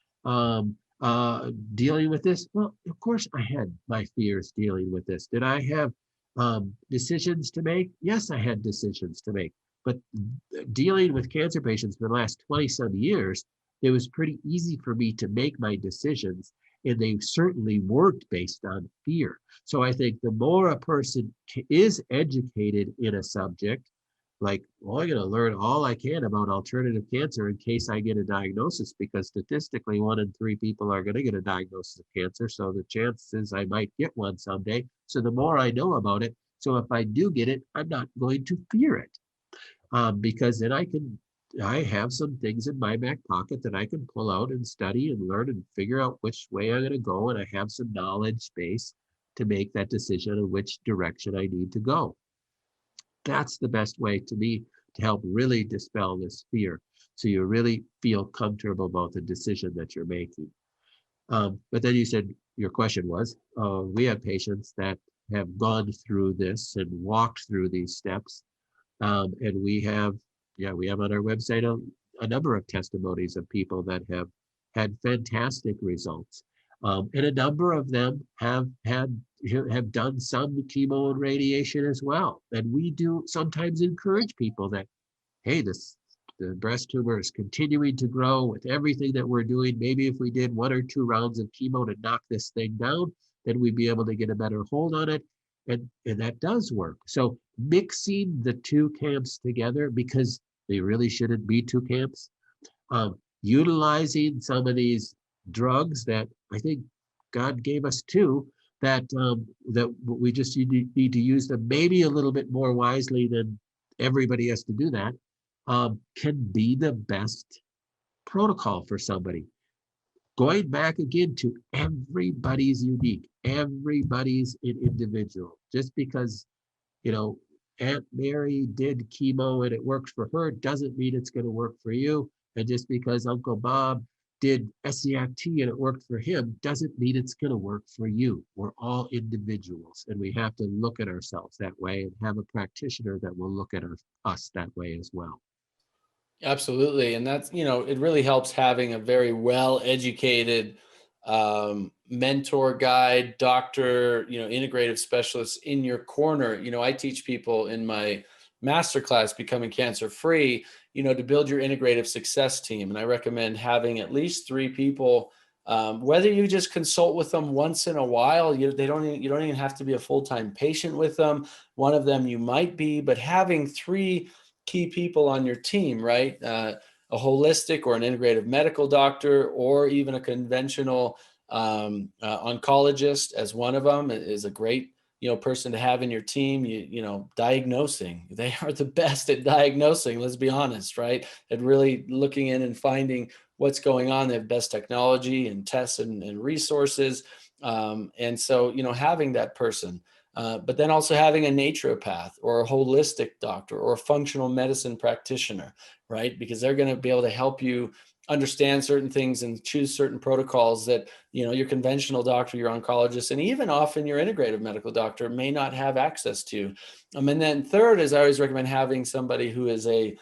dealing with this? Well, of course I had my fears dealing with this. Did I have decisions to make? Yes, I had decisions to make. But dealing with cancer patients for the last 20 some years, it was pretty easy for me to make my decisions, and they certainly weren't based on fear. So I think the more a person is educated in a subject, like, well, I'm going to learn all I can about alternative cancer in case I get a diagnosis, because statistically 1 in 3 people are going to get a diagnosis of cancer. So the chances I might get one someday. So the more I know about it, so if I do get it, I'm not going to fear it, because then I have some things in my back pocket that I can pull out and study and learn and figure out which way I'm going to go. And I have some knowledge base to make that decision in which direction I need to go. That's the best way to me to help really dispel this fear. so you really feel comfortable about the decision that you're making. But then you said your question was, we have patients that have gone through this and walked through these steps. And we have on our website a number of testimonies of people that have had fantastic results. And a number of them have done some chemo and radiation as well. And we do sometimes encourage people that, hey, the breast tumor is continuing to grow with everything that we're doing. Maybe if we did 1 or 2 rounds of chemo to knock this thing down, then we'd be able to get a better hold on it. And that does work. So mixing the two camps together, because they really shouldn't be two camps, utilizing some of these drugs that I think God gave us too, that we just need to use them maybe a little bit more wisely than everybody has to do that, can be the best protocol for somebody. Going back again to everybody's unique, everybody's an individual. Just because, Aunt Mary did chemo and it worked for her doesn't mean it's going to work for you. And just because Uncle Bob did SCIT and it worked for him doesn't mean it's going to work for you. We're all individuals, and we have to look at ourselves that way and have a practitioner that will look at us that way as well. Absolutely. And that's, it really helps having a very well-educated mentor, guide, doctor, integrative specialist in your corner. I teach people in my masterclass, Becoming Cancer Free, to build your integrative success team. And I recommend having at least 3 people, whether you just consult with them once in a while. You don't even have to be a full-time patient with them. One of them you might be, but having 3 key people on your team, right? A holistic or an integrative medical doctor, or even a conventional oncologist as one of them is a great, person to have in your team. Diagnosing. They are the best at diagnosing. Let's be honest, right? At really looking in and finding what's going on. They have best technology and tests and resources. And so, having that person. But then also having a naturopath or a holistic doctor or a functional medicine practitioner, right? Because they're going to be able to help you understand certain things and choose certain protocols that, your conventional doctor, your oncologist, and even often your integrative medical doctor may not have access to. And then third is I always recommend having somebody who is a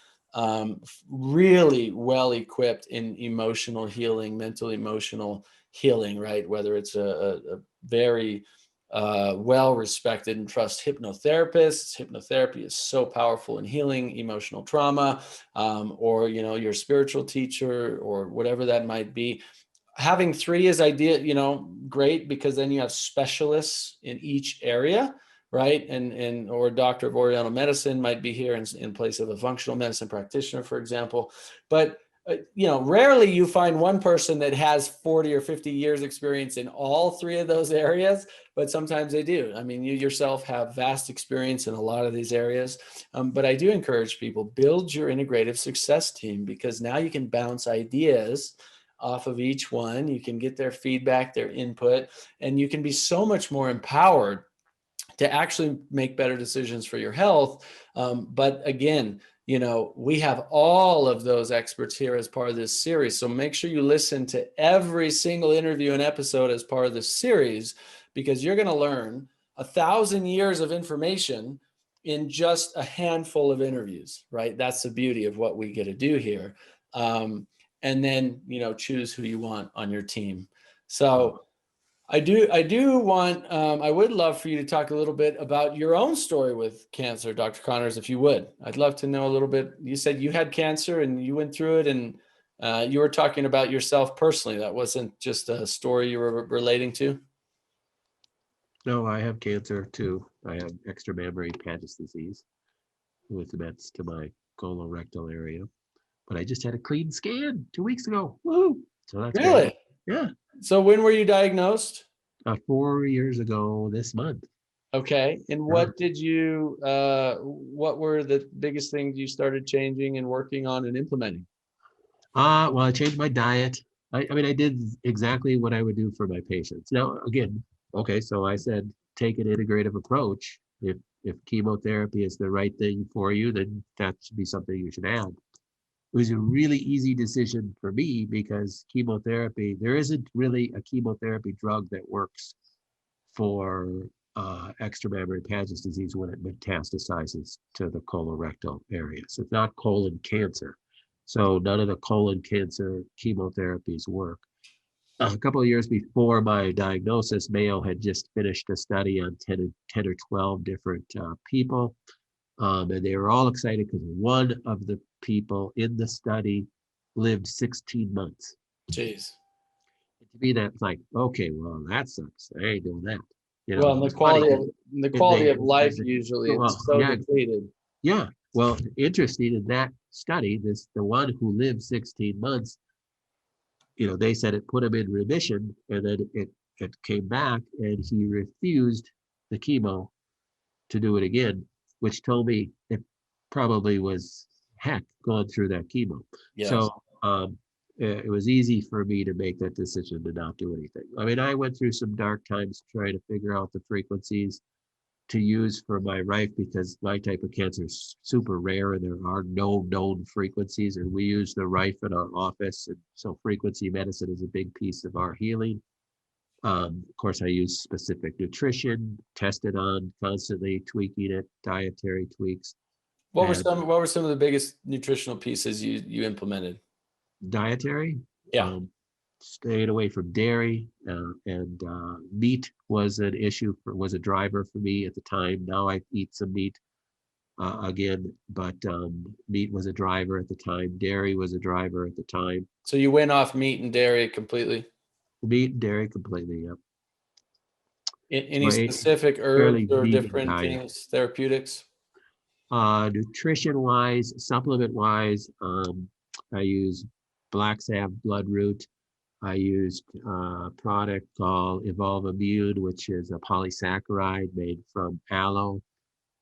really well equipped in emotional healing, mental emotional healing, right? Whether it's a very well-respected and trust hypnotherapists. Hypnotherapy is so powerful in healing emotional trauma, or, your spiritual teacher or whatever that might be. Having 3 is ideal, great, because then you have specialists in each area, right? Or a doctor of Oriental medicine might be here in place of a functional medicine practitioner, for example. But rarely you find one person that has 40 or 50 years experience in all 3 of those areas, but sometimes they do. I mean, you yourself have vast experience in a lot of these areas. But I do encourage people, build your integrative success team, because now you can bounce ideas off of each one. You can get their feedback, their input, and you can be so much more empowered to actually make better decisions for your health. But again, we have all of those experts here as part of this series. So make sure you listen to every single interview and episode as part of this series, because you're going to learn 1,000 years of information in just a handful of interviews, right? That's the beauty of what we get to do here. And then, choose who you want on your team. So I would love for you to talk a little bit about your own story with cancer, Dr. Connors, if you would. I'd love to know a little bit. You said you had cancer and you went through it, and you were talking about yourself personally. That wasn't just a story you were relating to. No, I have cancer too. I have extramammary metastases with mets to my colorectal area. But I just had a clean scan 2 weeks ago. Woohoo! So that's Really? great. Yeah. So when were you diagnosed? 4 years ago this month. Okay. And what were the biggest things you started changing and working on and implementing? Well, I changed my diet. I did exactly what I would do for my patients. Now, again, okay, so I said take an integrative approach. If chemotherapy is the right thing for you, then that should be something you should add. was a really easy decision for me because chemotherapy, there isn't really a chemotherapy drug that works for extramammary Paget's disease when it metastasizes to the colorectal area. So it's not colon cancer. So none of the colon cancer chemotherapies work. A couple of years before my diagnosis, Mayo had just finished a study on 10 or 12 different people. And they were all excited because one of the people in the study lived 16 months. Jeez. To me, that's like, okay, well, that sucks. I ain't doing that. You know, Well, and it was funny because the quality of life they, usually well, it's so yeah, depleted. yeah. Well, interesting in that study, the one who lived 16 months, they said it put him in remission, and then it came back, and he refused the chemo to do it again, which told me it probably was heck going through that chemo. Yes. So it was easy for me to make that decision to not do anything. I mean, I went through some dark times trying to figure out the frequencies to use for my Rife because my type of cancer is super rare and there are no known frequencies. And we use the Rife in our office. And so frequency medicine is a big piece of our healing. Of course, I use specific nutrition, tested on constantly, tweaking it, dietary tweaks. And What were some of the biggest nutritional pieces you implemented? dietary, Yeah. staying away from dairy, and meat was an issue, was a driver for me at the time. Now I eat some meat again, but meat was a driver at the time. Dairy was a driver at the time. So you went off meat and dairy completely. Meat and dairy completely, yeah. Any My specific herbs fairly or vegan different diet. things, therapeutics? Nutrition wise, supplement wise, I use black salve bloodroot. I used a product called Evolve Immune, which is a polysaccharide made from aloe.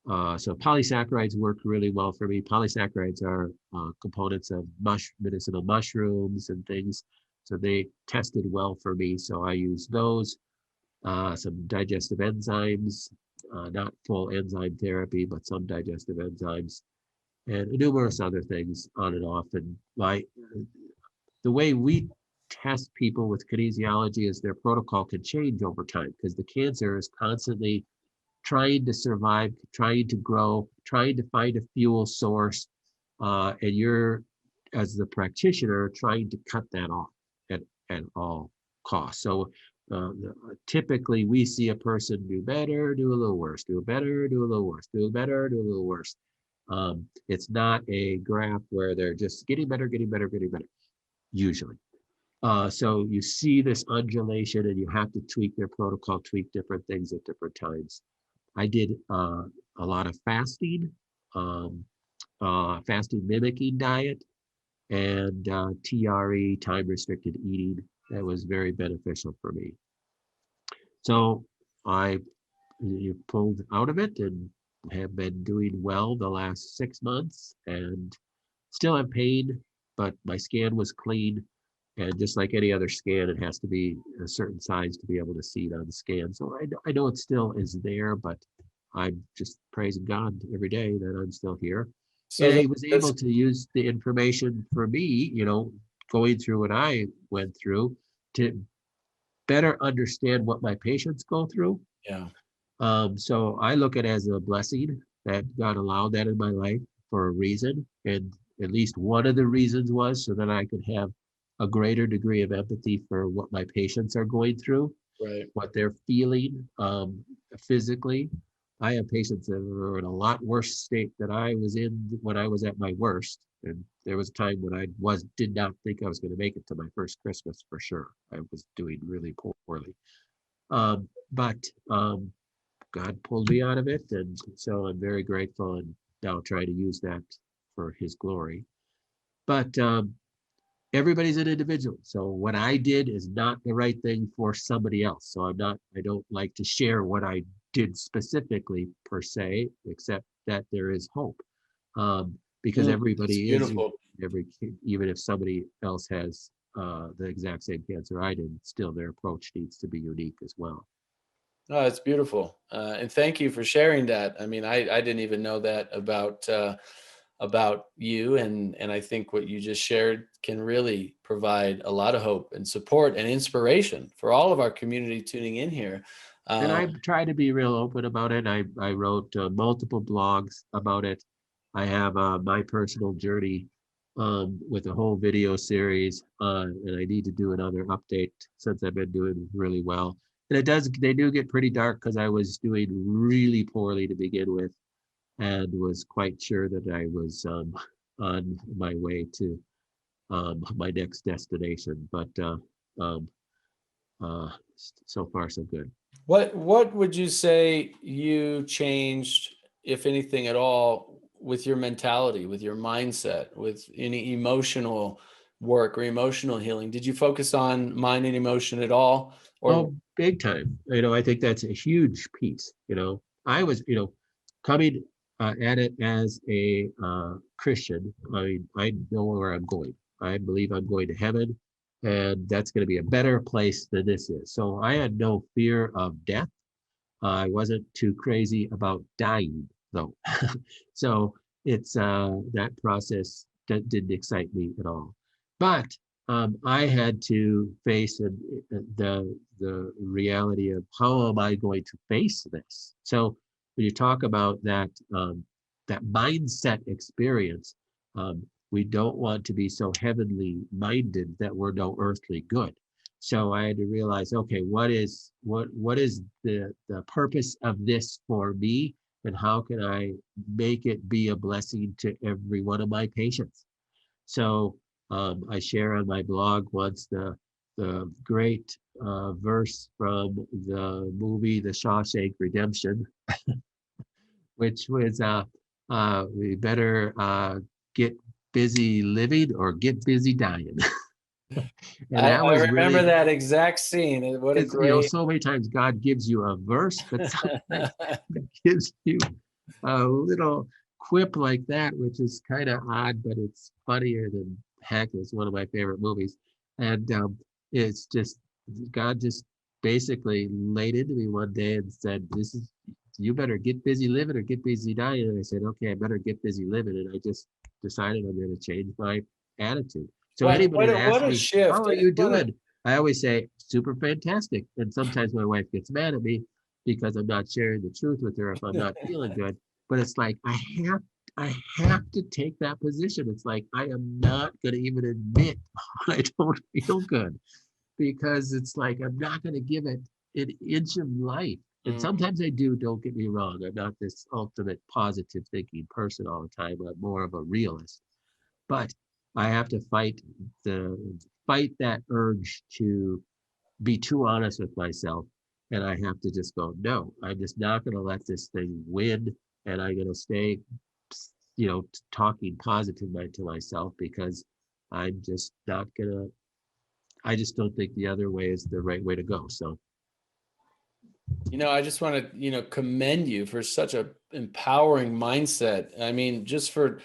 So polysaccharides work really well for me. Polysaccharides are components of medicinal mushrooms and things. So they tested well for me. So I use those. Some digestive enzymes, not full enzyme therapy, but some digestive enzymes, and numerous other things on and off. And the way we test people with kinesiology is their protocol can change over time because the cancer is constantly trying to survive, trying to grow, trying to find a fuel source, and you're, as the practitioner, trying to cut that off at all costs. So typically we see a person do better, do a little worse, do better, do a little worse, do better, do a little worse. It's not a graph where they're just getting better, getting better, getting better, usually. So you see this undulation and you have to tweak their protocol, tweak different things at different times. I did a lot of fasting, fasting mimicking diet, and TRE, time restricted eating. That was very beneficial for me. So you pulled out of it and have been doing well the last 6 months and still have pain, but my scan was clean. And just like any other scan, it has to be a certain size to be able to see it on the scan. So I know it still is there, but I'm just praising God every day that I'm still here. So And he was able to use the information for me, going through what I went through to better understand what my patients go through. yeah. So I look at it as a blessing that God allowed that in my life for a reason. And at least one of the reasons was so that I could have a greater degree of empathy for what my patients are going through, Right. what they're feeling physically. I have patients that are in a lot worse state than I was in when I was at my worst. And there was a time when I did not think I was going to make it to my first Christmas for sure. I was doing really poorly. But God pulled me out of it. And so I'm very grateful and now try to use that for his glory. But everybody's an individual. So what I did is not the right thing for somebody else. So I don't like to share what I did specifically per se, except that there is hope. Because everybody is, beautiful. even if somebody else has the exact same cancer I did, still their approach needs to be unique as well. No, it's beautiful. And thank you for sharing that. I mean, I didn't even know that about about you. And I think what you just shared can really provide a lot of hope and support and inspiration for all of our community tuning in here. And Uh, I try to be real open about it. I wrote multiple blogs about it. I have my personal journey with a whole video series, and I need to do another update since I've been doing really well. And they do get pretty dark because I was doing really poorly to begin with, and was quite sure that I was on my way to my next destination. But um, so far, so good. what would you say you changed, if anything at all, with your mentality, with your mindset, with any emotional work or emotional healing? Did you focus on mind and emotion at all? Or Oh, big time. I think that's a huge piece. I was, coming at it as a Christian. I mean, I know where I'm going. I believe I'm going to heaven, and that's going to be a better place than this is. So I had no fear of death. I wasn't too crazy about dying, though. So it's that process that didn't excite me at all. But I had to face the reality of how am I going to face this. So when you talk about that mindset experience, we don't want to be so heavenly minded that we're no earthly good. So I had to realize, okay, what is the purpose of this for me, and how can I make it be a blessing to every one of my patients? So I share on my blog once the great verse from the movie The Shawshank Redemption, which was we better get busy living or get busy dying. And that I was remember really, that exact scene. What a it's great. so many times God gives you a verse, but sometimes he gives you a little quip like that, which is kind of odd, but it's funnier than heck. It's one of my favorite movies. And it's just, God just basically laid into me one day and said, this is, you better get busy living or get busy dying. And I said, okay, I better get busy living. And I just decided I'm going to change my attitude. So anybody that What asks a me, how shift. are you doing? I always say, super fantastic. And sometimes my wife gets mad at me because I'm not sharing the truth with her if I'm not feeling good. But it's like have I have to take that position. It's like I am not going to even admit I don't feel good, because it's like I'm not going to give it an inch of life. And Mm. sometimes I do, don't get me wrong. I'm not this ultimate positive thinking person all the time. I'm more of a realist. But I have to the fight that urge to be too honest with myself. And I have to just go, no, I'm just not going to let this thing win. And I'm going to stay, talking positive to myself, because I'm just not going to, I just don't think the other way is the right way to go. So, I just want to, commend you for such a empowering mindset. I mean, just for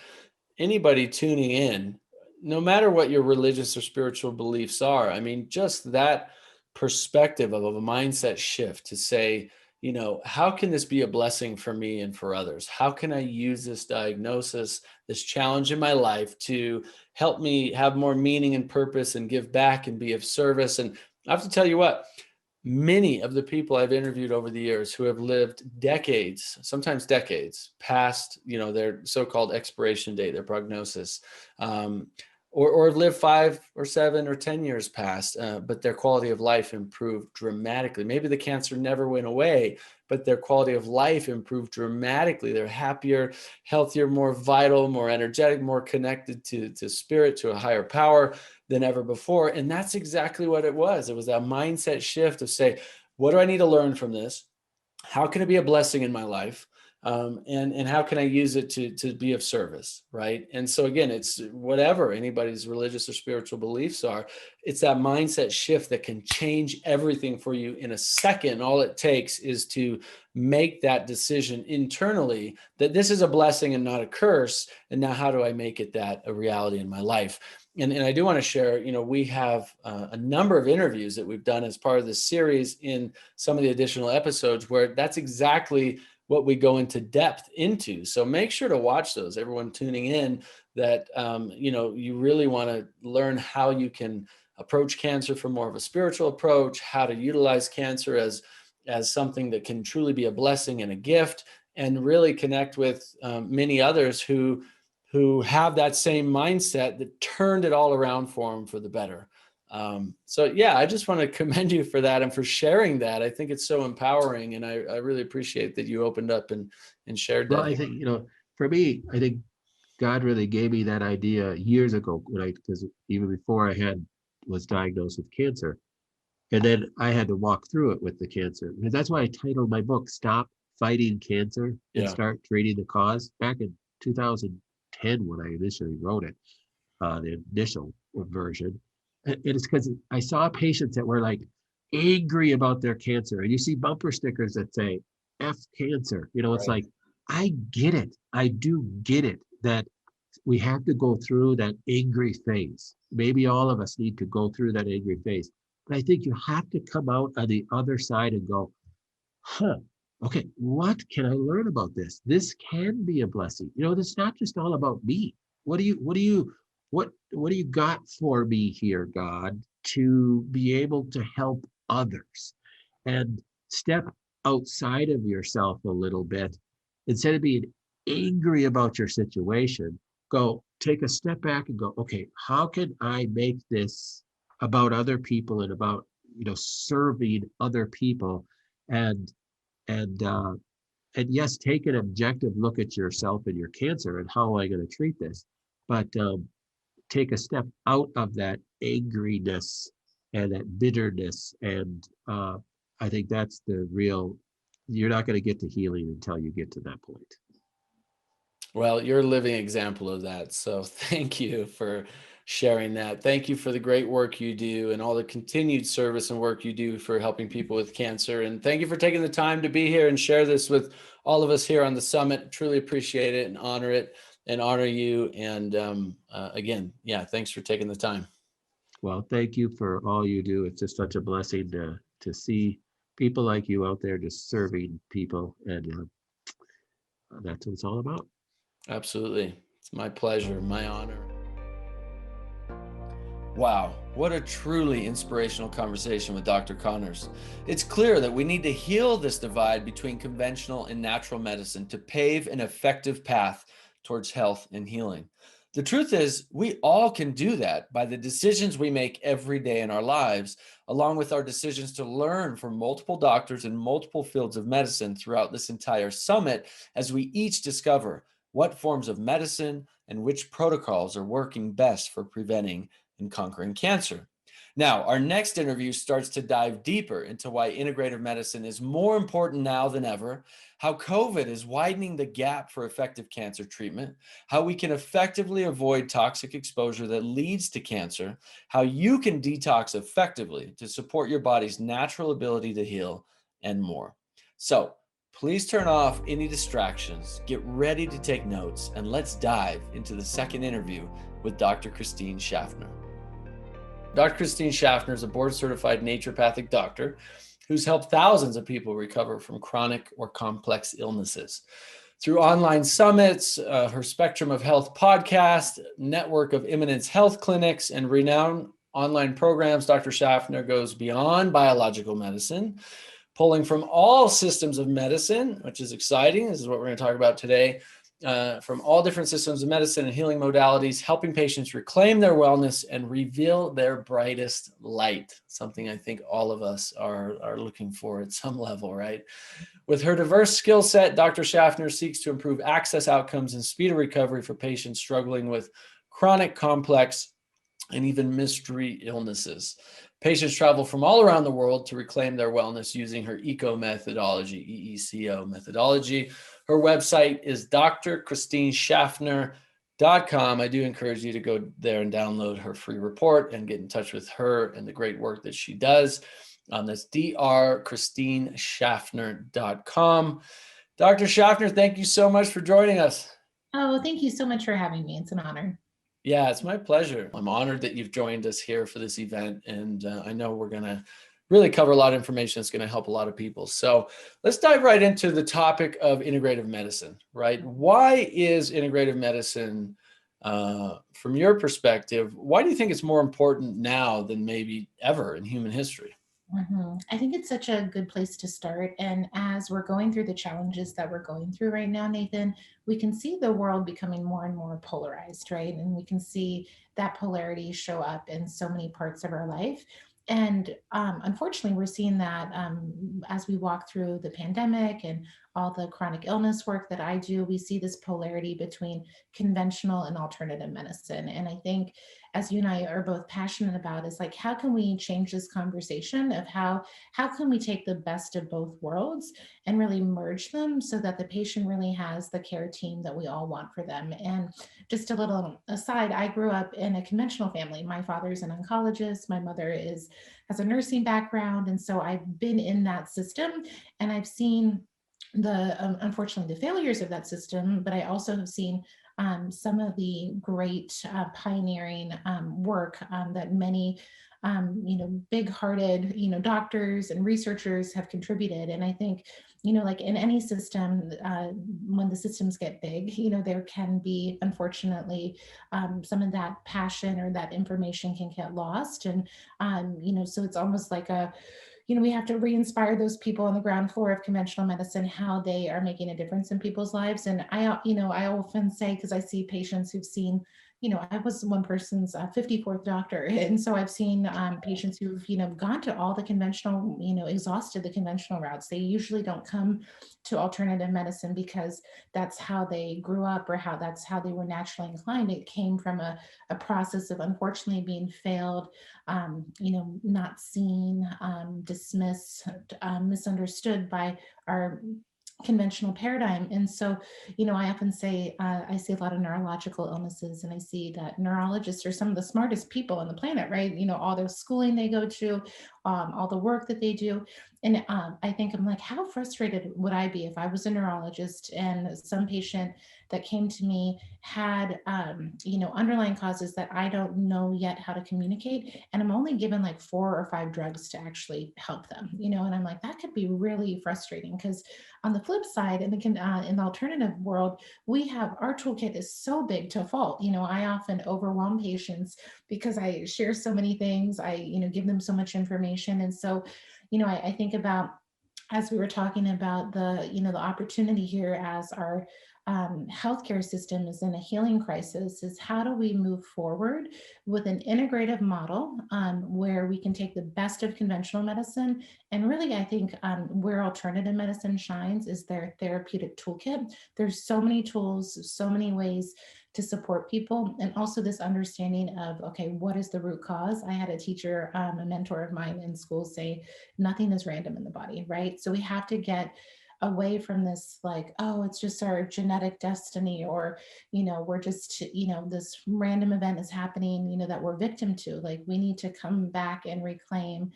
anybody tuning in, no matter what your religious or spiritual beliefs are, I mean, just that perspective of a mindset shift to say, how can this be a blessing for me and for others? How can I use this diagnosis, this challenge in my life to help me have more meaning and purpose and give back and be of service? And I have to tell you what, many of the people I've interviewed over the years who have lived decades, sometimes decades, past their so-called expiration date, their prognosis, um, or lived 5 or 7 or 10 years past, but their quality of life improved dramatically. Maybe the cancer never went away, but their quality of life improved dramatically. They're happier, healthier, more vital, more energetic, more connected to spirit, to a higher power than ever before. And that's exactly what it was. It was that mindset shift of say, what do I need to learn from this? How can it be a blessing in my life? And how can I use it to be of service, right? And so again, it's whatever anybody's religious or spiritual beliefs are, it's that mindset shift that can change everything for you in a second. All it takes is to make that decision internally that this is a blessing and not a curse. And now how do I make it that a reality in my life? And I do want to share, we have a number of interviews that we've done as part of this series in some of the additional episodes where that's exactly what we go into depth into. So make sure to watch those. Everyone tuning in, that you really want to learn how you can approach cancer from more of a spiritual approach, how to utilize cancer as something that can truly be a blessing and a gift, and really connect with many others who have that same mindset that turned it all around for them for the better. So yeah, I just want to commend you for that and for sharing that. I think it's so empowering, and I really appreciate that you opened up and shared Well, that. I think, for me, I think God really gave me that idea years ago because even before was diagnosed with cancer. And then I had to walk through it with the cancer. Because that's why I titled my book, Stop Fighting Cancer and Yeah. Start Treating the Cause, back in 2010 when I initially wrote it, the initial version. And it's because I saw patients that were like angry about their cancer. And you see bumper stickers that say, F cancer. It's Right. like, I get it. I do get it that we have to go through that angry phase. Maybe all of us need to go through that angry phase. But I think you have to come out on the other side and go, okay, what can I learn about this? This can be a blessing. It's not just all about me. What do you got for me here, God, to be able to help others and step outside of yourself a little bit instead of being angry about your situation? Go take a step back and go, okay, how can I make this about other people and about serving other people, and and uh, and yes, take an objective look at yourself and your cancer and how am I going to treat this, but take a step out of that angriness and that bitterness, and I think that's the real. You're not going to get to healing until you get to that point. Well, you're a living example of that. So thank you for sharing that. Thank you for the great work you do and all the continued service and work you do for helping people with cancer. And thank you for taking the time to be here and share this with all of us here on the summit. Truly appreciate it and honor you. And again, yeah, thanks for taking the time. Well, thank you for all you do. It's just such a blessing to see people like you out there just serving people, and that's what it's all about. Absolutely. It's my pleasure, my honor. Wow, what a truly inspirational conversation with Dr. Connors. It's clear that we need to heal this divide between conventional and natural medicine to pave an effective path towards health and healing. The truth is, we all can do that by the decisions we make every day in our lives, along with our decisions to learn from multiple doctors in multiple fields of medicine throughout this entire summit, as we each discover what forms of medicine and which protocols are working best for preventing and conquering cancer. Now, our next interview starts to dive deeper into why integrative medicine is more important now than ever, how COVID is widening the gap for effective cancer treatment, how we can effectively avoid toxic exposure that leads to cancer, how you can detox effectively to support your body's natural ability to heal, and more. So, please turn off any distractions, get ready to take notes, and let's dive into the second interview with Dr. Christine Schaffner. Dr. Christine Schaffner is a board-certified naturopathic doctor who's helped thousands of people recover from chronic or complex illnesses. Through online summits, her Spectrum of Health podcast, network of Eminence Health clinics, and renowned online programs, Dr. Schaffner goes beyond biological medicine, pulling from all systems of medicine, which is exciting. This is what we're going to talk about today. From all different systems of medicine and healing modalities, helping patients reclaim their wellness and reveal their brightest light, something I think all of us are looking for at some level, right? With her diverse skill set, Dr. Schaffner seeks to improve access outcomes and speed of recovery for patients struggling with chronic, complex, and even mystery illnesses. Patients travel from all around the world to reclaim their wellness using her ECO methodology, EECO methodology. Her website is drchristineschaffner.com. I do encourage you to go there and download her free report and get in touch with her and the great work that she does. That's drchristineschaffner.com. Dr. Schaffner, thank you so much for joining us. Oh, thank you so much for having me. It's an honor. Yeah, it's my pleasure. I'm honored that you've joined us here for this event, and I know we're going to really cover a lot of information that's going to help a lot of people. So let's dive right into the topic of integrative medicine, right? Why is integrative medicine, from your perspective, why do you think it's more important now than maybe ever in human history? I think it's such a good place to start. And as we're going through the challenges that we're going through right now, Nathan, we can see the world becoming more and more polarized, right? And we can see that polarity show up in so many parts of our life. And unfortunately, we're seeing that as we walk through the pandemic and all the chronic illness work that I do, we see this polarity between conventional and alternative medicine. And I think, as you and I are both passionate about, is like, how can we change this conversation of how can we take the best of both worlds and really merge them so that the patient really has the care team that we all want for them. And just a little aside, I grew up in a conventional family. My father's an oncologist, my mother has a nursing background, and so I've been in that system, and I've seen the unfortunately the failures of that system, but I also have seen some of the great pioneering work that many big-hearted doctors and researchers have contributed. And I think like in any system, when the systems get big, there can be, unfortunately, some of that passion or that information can get lost. And so it's almost like we have to re-inspire those people on the ground floor of conventional medicine, how they are making a difference in people's lives. And I often say, because I see patients who've seen, I was one person's 54th doctor. And so I've seen patients who've, gone to all the conventional, exhausted the conventional routes. They usually don't come to alternative medicine because that's how they grew up or that's how they were naturally inclined. It came from a process of, unfortunately, being failed, not seen, dismissed, misunderstood by our conventional paradigm. And so, I often say, I see a lot of neurological illnesses, and I see that neurologists are some of the smartest people on the planet, right? All the schooling they go to, all the work that they do. And I think I'm like, how frustrated would I be if I was a neurologist and some patient that came to me had, underlying causes that I don't know yet how to communicate, and I'm only given like 4 or 5 drugs to actually help them, and I'm like, that could be really frustrating. Because on the flip side, in the alternative world, we have our toolkit is so big to fault. I often overwhelm patients because I share so many things. I, give them so much information. And so, I think about, as we were talking about the opportunity here as our healthcare system is in a healing crisis, is how do we move forward with an integrative model where we can take the best of conventional medicine, and really, I think where alternative medicine shines is their therapeutic toolkit. There's so many tools, so many ways to support people, and also this understanding of, okay, what is the root cause? I had a teacher, a mentor of mine in school, say nothing is random in the body, right? So we have to get away from this, like, oh, it's just our genetic destiny, or we're just this random event is happening that we're victim to. Like, we need to come back and reclaim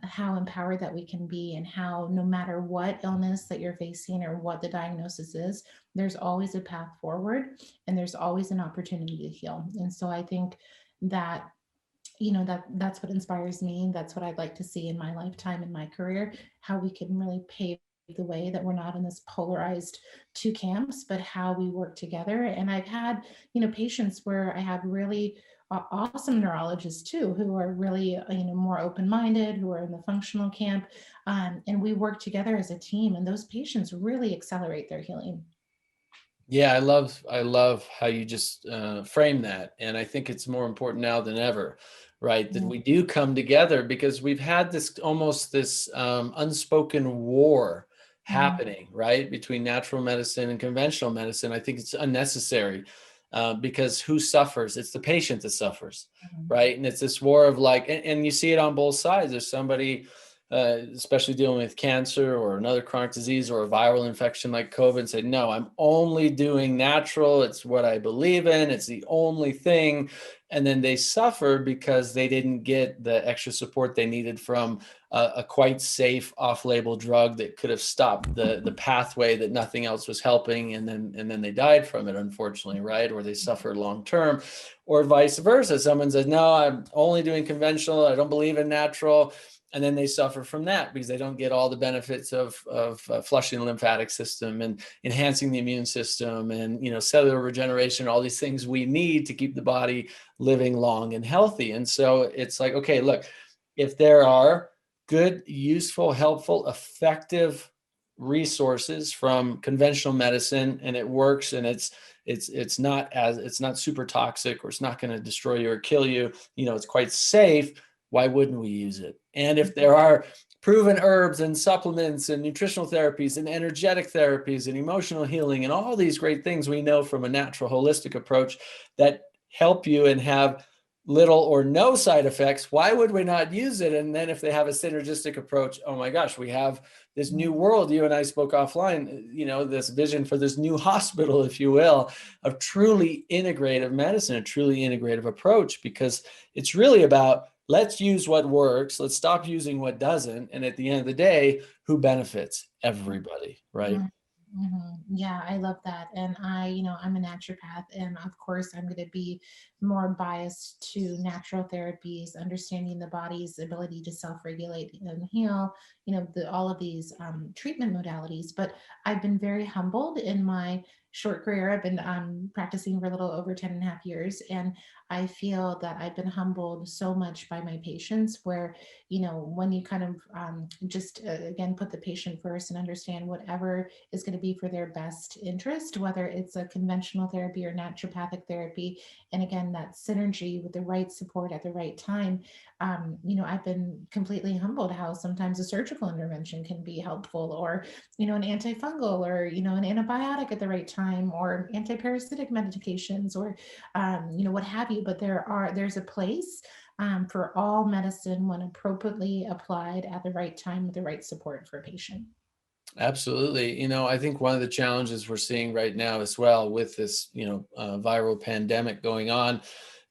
how empowered that we can be, and how no matter what illness that you're facing or what the diagnosis is, there's always a path forward, and there's always an opportunity to heal. And so I think that that's what inspires me. That's what I'd like to see in my lifetime, in my career, how we can really pave the way that we're not in this polarized 2 camps, but how we work together. And I've had, patients where I have really awesome neurologists too, who are really, more open-minded, who are in the functional camp. And we work together as a team, and those patients really accelerate their healing. Yeah, I love how you just frame that, and I think it's more important now than ever, right? That Yeah. we do come together, because we've had this unspoken war Mhm. happening, right, between natural medicine and conventional medicine. I think it's unnecessary, because who suffers? It's the patient that suffers, Mhm. right? And it's this war of like, and you see it on both sides. There's somebody, especially dealing with cancer or another chronic disease or a viral infection like COVID, and say, no, I'm only doing natural. It's what I believe in. It's the only thing. And then they suffer because they didn't get the extra support they needed from a quite safe off-label drug that could have stopped the pathway that nothing else was helping. And then they died from it, unfortunately, right? Or they suffered long-term, or vice versa. Someone says, no, I'm only doing conventional. I don't believe in natural. and then they suffer from that because they don't get all the benefits of flushing the lymphatic system and enhancing the immune system and, cellular regeneration, all these things we need to keep the body living long and healthy. And so it's like, okay, look, if there are good, useful, helpful, effective resources from conventional medicine and it works and it's not super toxic or it's not going to destroy you or kill you, it's quite safe, why wouldn't we use it? And if there are proven herbs and supplements and nutritional therapies and energetic therapies and emotional healing and all these great things we know from a natural holistic approach that help you and have little or no side effects, why would we not use it? And then if they have a synergistic approach, oh my gosh, we have this new world. You and I spoke offline, this vision for this new hospital, if you will, of truly integrative medicine, a truly integrative approach, because it's really about let's use what works, let's stop using what doesn't. And at the end of the day, who benefits? Everybody, right? Yeah, I love that. And I'm a naturopath, and of course, I'm going to be more biased to natural therapies, understanding the body's ability to self-regulate and heal, all of these treatment modalities. But I've been very humbled in my short career. I've been practicing for a little over 10 and a half years. And I feel that I've been humbled so much by my patients where, when you kind of again, put the patient first and understand whatever is going to be for their best interest, whether it's a conventional therapy or naturopathic therapy. And again, that synergy with the right support at the right time. I've been completely humbled how sometimes a surgical intervention can be helpful, or, an antifungal, or, an antibiotic at the right time, or antiparasitic medications, or, what have you. But there's a place for all medicine when appropriately applied at the right time with the right support for a patient. Absolutely. I think one of the challenges we're seeing right now as well with this, viral pandemic going on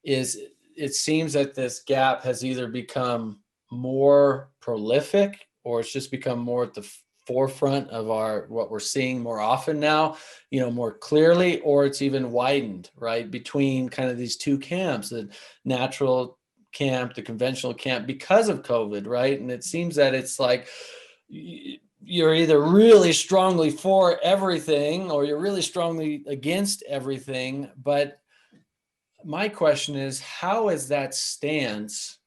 is it seems that this gap has either become more prolific or it's just become more at the forefront of what we're seeing more often now, more clearly, or it's even widened, right, between kind of these two camps, the natural camp, the conventional camp, because of COVID, right? And it seems that it's like you're either really strongly for everything or you're really strongly against everything. But my question is, how is that stance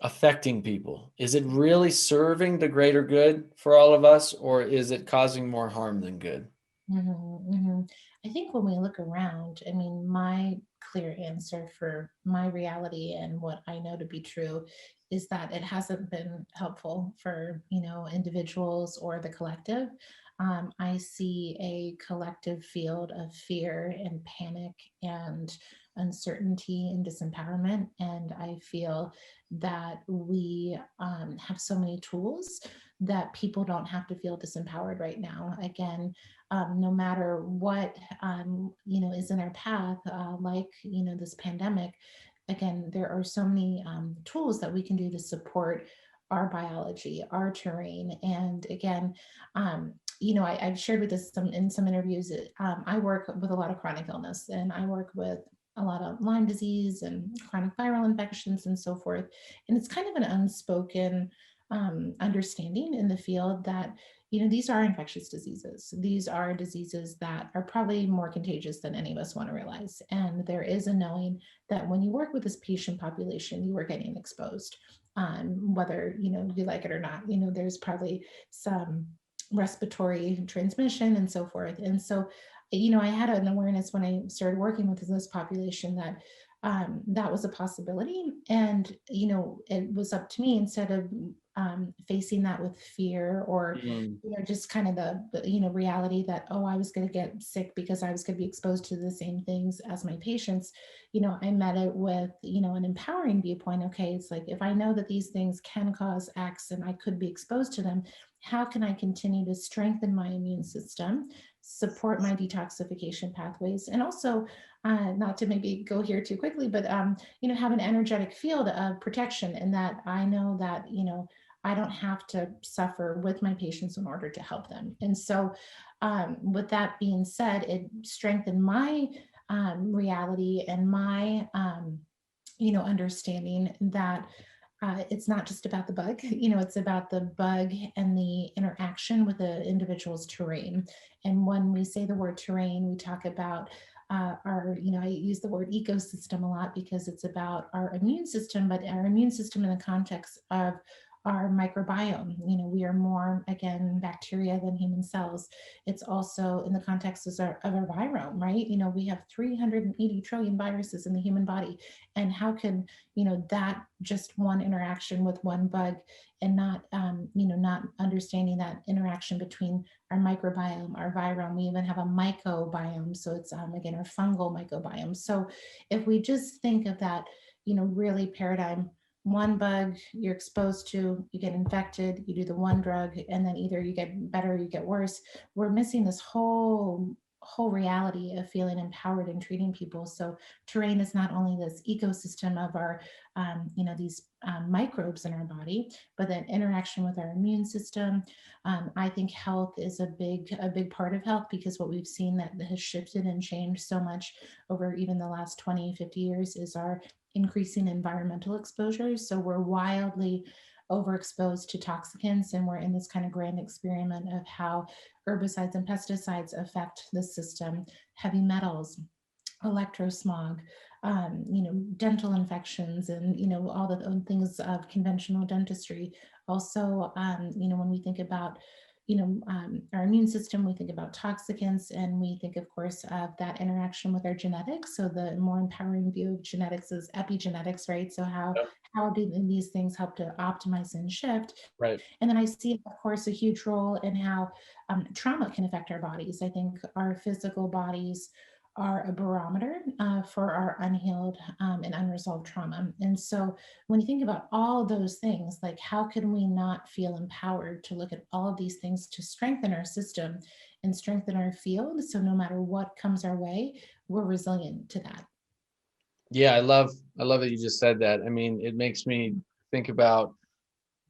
affecting people? Is it really serving the greater good for all of us, or is it causing more harm than good? I think when we look around, I mean, my clear answer for my reality and what I know to be true is that it hasn't been helpful for, individuals or the collective. I see a collective field of fear and panic and uncertainty and disempowerment. And I feel that we have so many tools that people don't have to feel disempowered right now. Again, no matter what is in our path, like this pandemic. Again, there are so many tools that we can do to support our biology, our terrain, and again, I've shared with this in some interviews. I work with a lot of chronic illness, and I work with a lot of Lyme disease and chronic viral infections and so forth. And it's kind of an unspoken understanding in the field that these are infectious diseases. These are diseases that are probably more contagious than any of us want to realize. And there is a knowing that when you work with this patient population, you are getting exposed, whether you like it or not. There's probably some respiratory transmission and so forth. And so, I had an awareness when I started working with this population that that was a possibility. And, it was up to me, instead of facing that with fear or, just kind of the reality that, oh, I was going to get sick because I was going to be exposed to the same things as my patients. I met it with, an empowering viewpoint. Okay, it's like, if I know that these things can cause X and I could be exposed to them, how can I continue to strengthen my immune system, support my detoxification pathways, and also not to maybe go here too quickly, but have an energetic field of protection, and that I know that I don't have to suffer with my patients in order to help them. And so, with that being said, it strengthened my reality and my understanding that it's not just about the bug, it's about the bug and the interaction with the individual's terrain. And when we say the word terrain, we talk about I use the word ecosystem a lot because it's about our immune system, but our immune system in the context of our microbiome. We are more, again, bacteria than human cells. It's also in the context of our virome, right? We have 380 trillion viruses in the human body. And how can, that just one interaction with one bug and not understanding that interaction between our microbiome, our virome. We even have a mycobiome. So it's, again, our fungal microbiome. So if we just think of that, really paradigm, one bug you're exposed to, you get infected, you do the one drug, and then either you get better or you get worse. We're missing this whole reality of feeling empowered and treating people. So terrain is not only this ecosystem of our these microbes in our body, but then interaction with our immune system. I think health is a big part of health, because what we've seen that has shifted and changed so much over even the last 20, 50 years is our increasing environmental exposures. So we're wildly overexposed to toxicants, and we're in this kind of grand experiment of how herbicides and pesticides affect the system, heavy metals, electrosmog, dental infections, and all the things of conventional dentistry. Also, when we think about our immune system, we think about toxicants, and we think, of course, of that interaction with our genetics. So the more empowering view of genetics is epigenetics, right? So how do these things help to optimize and shift? Right. And then I see, of course, a huge role in how trauma can affect our bodies. I think our physical bodies are a barometer for our unhealed and unresolved trauma. And so when you think about all those things, like, how can we not feel empowered to look at all of these things to strengthen our system and strengthen our field? So no matter what comes our way, we're resilient to that. Yeah, I love that you just said that. I mean, it makes me think about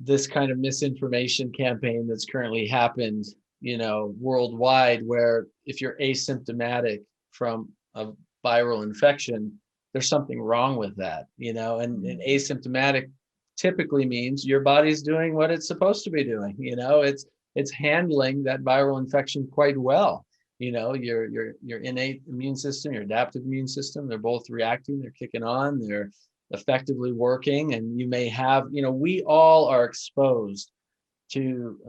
this kind of misinformation campaign that's currently happened, worldwide, where if you're asymptomatic from a viral infection, there's something wrong with that, and asymptomatic typically means your body's doing what it's supposed to be doing. It's handling that viral infection quite well. Your innate immune system, your adaptive immune system, they're both reacting, they're kicking on, they're effectively working. And you may have, we all are exposed to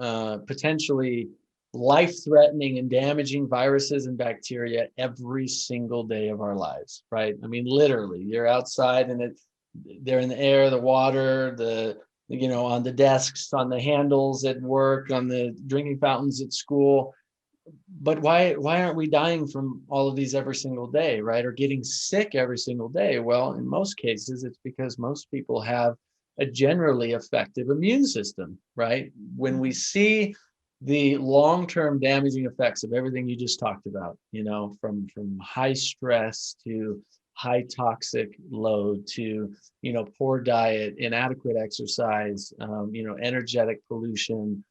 potentially life-threatening and damaging viruses and bacteria every single day of our lives, right? I mean, literally, you're outside and they're in the air, the water, on the desks, on the handles at work, on the drinking fountains at school. But why aren't we dying from all of these every single day, right? Or getting sick every single day? Well, in most cases, it's because most people have a generally effective immune system, right? When we see the long-term damaging effects of everything you just talked about, from high stress to high toxic load to, poor diet, inadequate exercise, energetic pollution,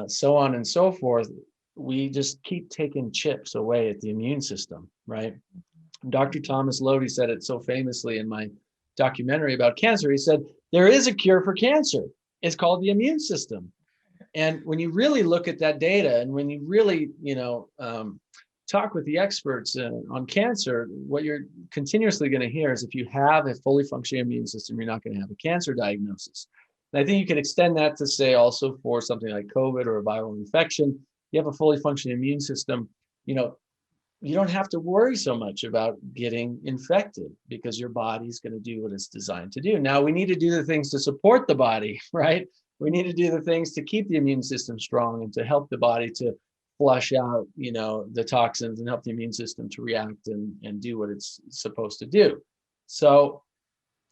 so on and so forth, we just keep taking chips away at the immune system, right? Dr. Thomas Lodey said it so famously in my documentary about cancer. He said, there is a cure for cancer. It's called the immune system. And when you really look at that data, and when you really, talk with the experts on cancer, what you're continuously going to hear is, if you have a fully functioning immune system, you're not going to have a cancer diagnosis. And I think you can extend that to say also for something like COVID or a viral infection. You have a fully functioning immune system, you don't have to worry so much about getting infected, because your body's going to do what it's designed to do. Now, we need to do the things to support the body, right? We need to do the things to keep the immune system strong and to help the body to flush out, the toxins, and help the immune system to react and do what it's supposed to do. So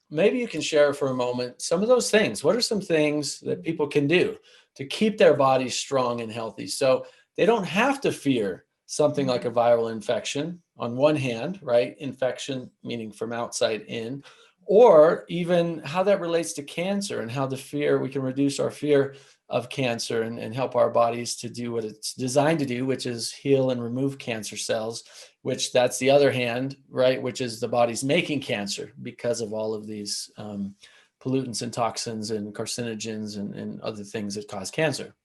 maybe you can share for a moment some of those things. What are some things that people can do to keep their bodies strong and healthy, so they don't have to fear something like a viral infection on one hand, right? Infection meaning from outside in, or even how that relates to cancer, and how we can reduce our fear of cancer and help our bodies to do what it's designed to do, which is heal and remove cancer cells, which that's the other hand, right? Which is the body's making cancer because of all of these pollutants and toxins and carcinogens and other things that cause cancer?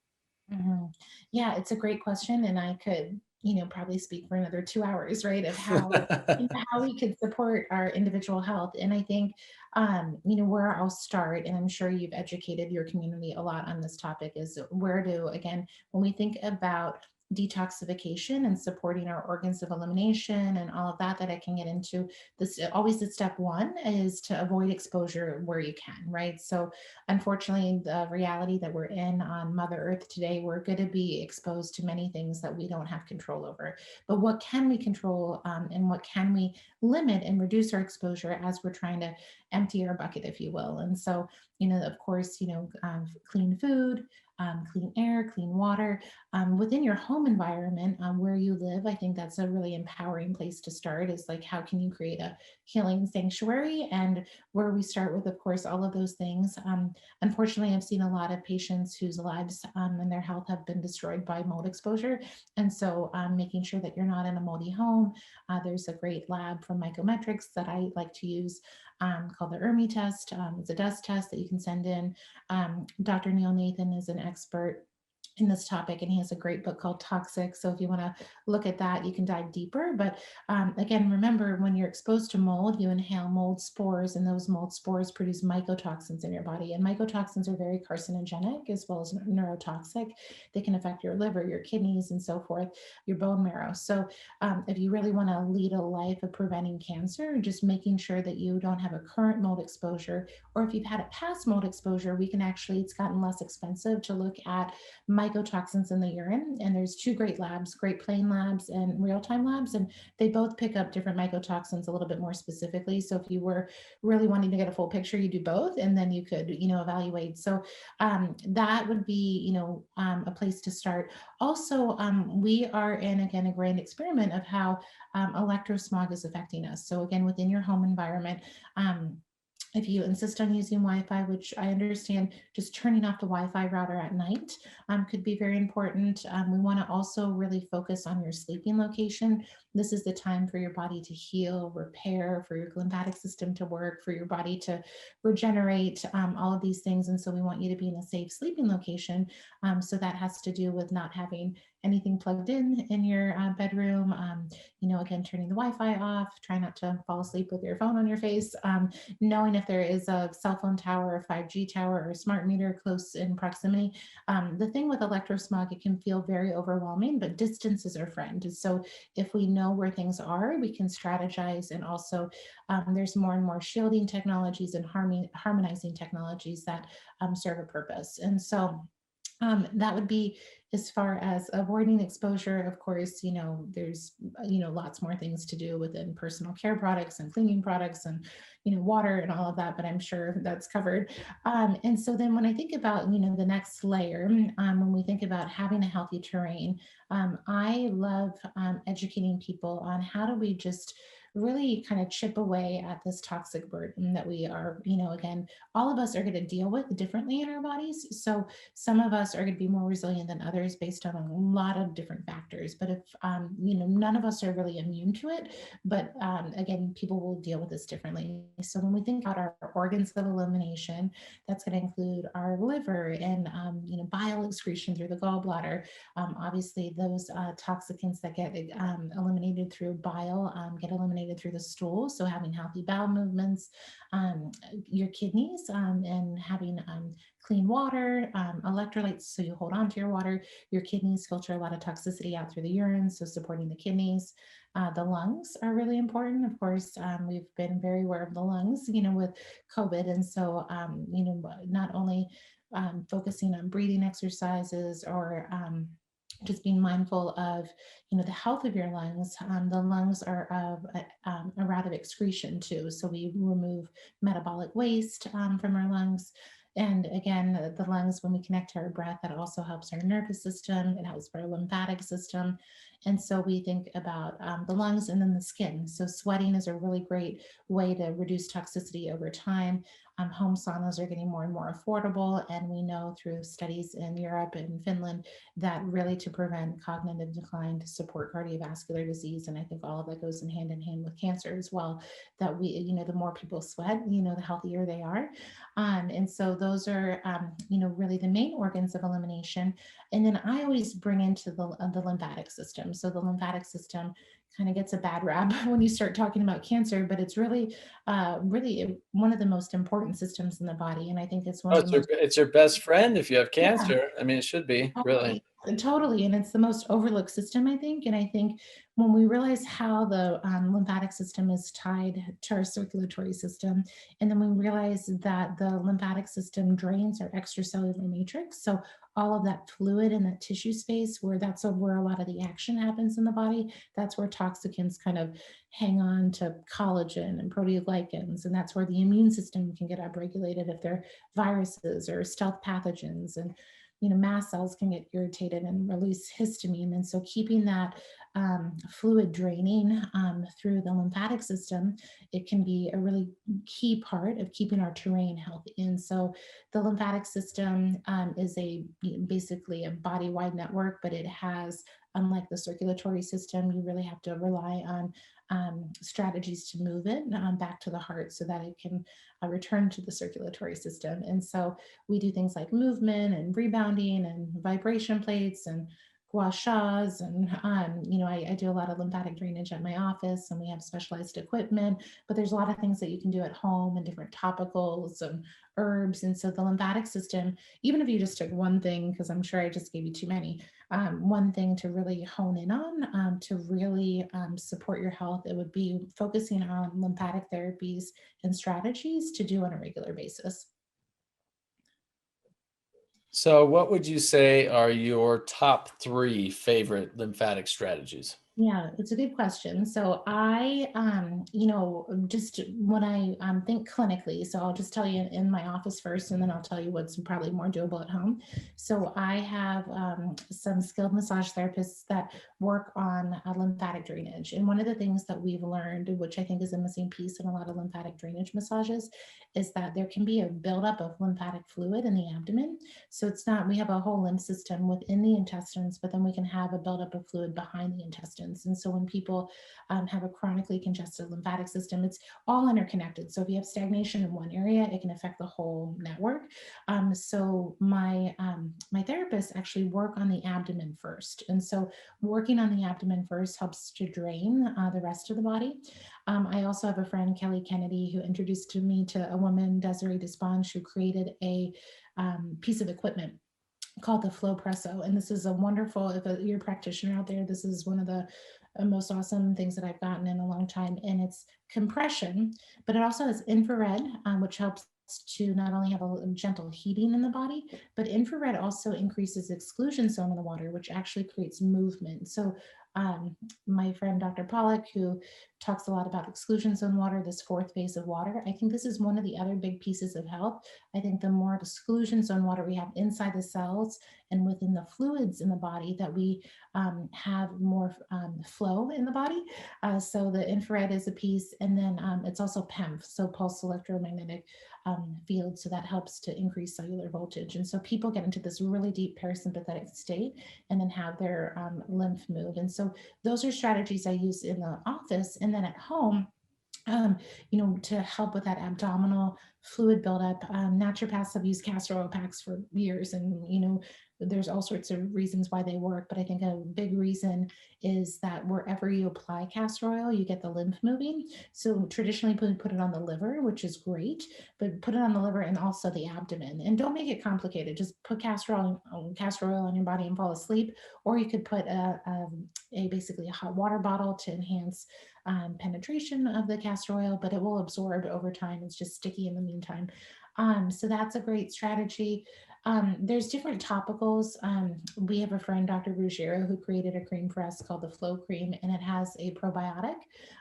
Mhm. Yeah, it's a great question, and I could, probably speak for another 2 hours, right, of how how we could support our individual health. And I think, where I'll start, and I'm sure you've educated your community a lot on this topic, is where to, again, when we think about detoxification and supporting our organs of elimination and all of that, that I can get into, this always the step one is to avoid exposure where you can, right? So unfortunately, the reality that we're in on Mother Earth today, we're going to be exposed to many things that we don't have control over. But what can we control, and what can we limit and reduce our exposure as we're trying to empty our bucket, if you will? And so, of course, clean food, clean air, clean water, within your home environment, where you live. I think that's a really empowering place to start, is like, how can you create a healing sanctuary? And where we start with, of course, all of those things. Unfortunately, I've seen a lot of patients whose lives, and their health have been destroyed by mold exposure. And so making sure that you're not in a moldy home. There's a great lab from Mycometrics that I like to use, called the ERMI test. It's a dust test that you can send in. Dr. Neil Nathan is an expert in this topic, and he has a great book called Toxic. So if you want to look at that, you can dive deeper. But again, remember, when you're exposed to mold, you inhale mold spores, and those mold spores produce mycotoxins in your body. And mycotoxins are very carcinogenic as well as neurotoxic. They can affect your liver, your kidneys, and so forth, your bone marrow. So if you really want to lead a life of preventing cancer, just making sure that you don't have a current mold exposure, or if you've had a past mold exposure, we can actually, it's gotten less expensive to look at mycotoxins in the urine. And there's two great labs, Great Plain Labs and Real Time Labs, and they both pick up different mycotoxins a little bit more specifically. So if you were really wanting to get a full picture, you do both, and then you could, evaluate. So that would be, a place to start. Also, we are in, again, a grand experiment of how electrosmog is affecting us. So again, within your home environment, if you insist on using Wi-Fi, which I understand, just turning off the Wi-Fi router at night could be very important. We want to also really focus on your sleeping location. This is the time for your body to heal, repair, for your lymphatic system to work, for your body to regenerate, all of these things. And so we want you to be in a safe sleeping location. So that has to do with not having anything plugged in your bedroom. Again, turning the Wi-Fi off, try not to fall asleep with your phone on your face. Knowing if there is a cell phone tower, a 5G tower, or a smart meter close in proximity. The thing with electrosmog, it can feel very overwhelming, but distance is our friend. So if we know where things are, we can strategize. And also there's more and more shielding technologies and harmonizing technologies that serve a purpose. And so that would be as far as avoiding exposure. Of course, there's, lots more things to do within personal care products and cleaning products and, water and all of that, but I'm sure that's covered. And so then when I think about, the next layer, when we think about having a healthy terrain, I love educating people on how do we just really kind of chip away at this toxic burden that we are, again, all of us are going to deal with differently in our bodies. So some of us are going to be more resilient than others based on a lot of different factors. But if, none of us are really immune to it, but again, people will deal with this differently. So when we think about our organs of elimination, that's going to include our liver and, bile excretion through the gallbladder. Obviously, those toxicants that get eliminated through bile get eliminated through the stool. So having healthy bowel movements, your kidneys, and having clean water, electrolytes, so you hold on to your water. Your kidneys filter a lot of toxicity out through the urine, so supporting the kidneys. The lungs are really important. Of course, we've been very aware of the lungs, with COVID. And so, not only focusing on breathing exercises or just being mindful of, the health of your lungs. The lungs are a route of excretion too. So we remove metabolic waste from our lungs. And again, the lungs, when we connect to our breath, that also helps our nervous system. It helps our lymphatic system. And so we think about the lungs and then the skin. So sweating is a really great way to reduce toxicity over time. Home saunas are getting more and more affordable. And we know through studies in Europe and Finland that really to prevent cognitive decline, to support cardiovascular disease. And I think all of that goes in hand with cancer as well, that we, the more people sweat, the healthier they are. And so those are, really the main organs of elimination. And then I always bring into the lymphatic system. So the lymphatic system kind of gets a bad rap when you start talking about cancer, but it's really, really one of the most important systems in the body. And I think it's one Oh, of the most, it's your best friend if you have yeah, cancer. I mean, it should be, really. totally. And it's the most overlooked system, I think. And I think when we realize how the lymphatic system is tied to our circulatory system, and then we realize that the lymphatic system drains our extracellular matrix. So all of that fluid in that tissue space, that's where a lot of the action happens in the body. That's where toxicants kind of hang on to collagen and proteoglycans. And that's where the immune system can get upregulated if they're viruses or stealth pathogens. And mast cells can get irritated and release histamine. And so keeping that fluid draining through the lymphatic system, it can be a really key part of keeping our terrain healthy. And so the lymphatic system is basically a body-wide network, but it has, unlike the circulatory system, you really have to rely on strategies to move it back to the heart so that it can return to the circulatory system. And so we do things like movement and rebounding and vibration plates and gua shas. And, I do a lot of lymphatic drainage at my office, and we have specialized equipment, but there's a lot of things that you can do at home and different topicals and herbs. And so the lymphatic system, even if you just took one thing, because I'm sure I just gave you too many, one thing to really hone in on to really support your health, it would be focusing on lymphatic therapies and strategies to do on a regular basis. So what would you say are your top 3 favorite lymphatic strategies? Yeah, it's a good question. So I, just when I think clinically, so I'll just tell you in my office first, and then I'll tell you what's probably more doable at home. So I have some skilled massage therapists that work on lymphatic drainage. And one of the things that we've learned, which I think is a missing piece in a lot of lymphatic drainage massages, is that there can be a buildup of lymphatic fluid in the abdomen. So it's not, we have a whole lymph system within the intestines, but then we can have a buildup of fluid behind the intestines. And so when people have a chronically congested lymphatic system, it's all interconnected. So if you have stagnation in one area, it can affect the whole network. So my therapists actually work on the abdomen first. And so working on the abdomen first helps to drain the rest of the body. I also have a friend, Kelly Kennedy, who introduced me to a woman, Desiree Desponge, who created a piece of equipment called the Flow Presso. And this is a wonderful, if you're a practitioner out there, this is one of the most awesome things that I've gotten in a long time. And it's compression, but it also has infrared, which helps to not only have a gentle heating in the body, but infrared also increases exclusion zone in the water, which actually creates movement. So my friend, Dr. Pollack, who talks a lot about exclusion zone water, this 4th phase of water, I think this is one of the other big pieces of health. I think the more exclusion zone water we have inside the cells and within the fluids in the body, that we have more flow in the body. So the infrared is a piece, and then it's also PEMF, so pulse electromagnetic field. So that helps to increase cellular voltage. And so people get into this really deep parasympathetic state and then have their lymph move. And so those are strategies I use in the office. And then at home, to help with that abdominal fluid buildup. Naturopaths have used castor oil packs for years, and there's all sorts of reasons why they work, but I think a big reason is that wherever you apply castor oil, you get the lymph moving. So traditionally put it on the liver, which is great, but put it on the liver and also the abdomen. And don't make it complicated. Just put castor oil on your body and fall asleep, or you could put basically a hot water bottle to enhance penetration of the castor oil, but it will absorb over time. It's just sticky in the meantime. So that's a great strategy. There's different topicals. We have a friend, Dr. Ruggiero, who created a cream for us called the Flow Cream, and it has a probiotic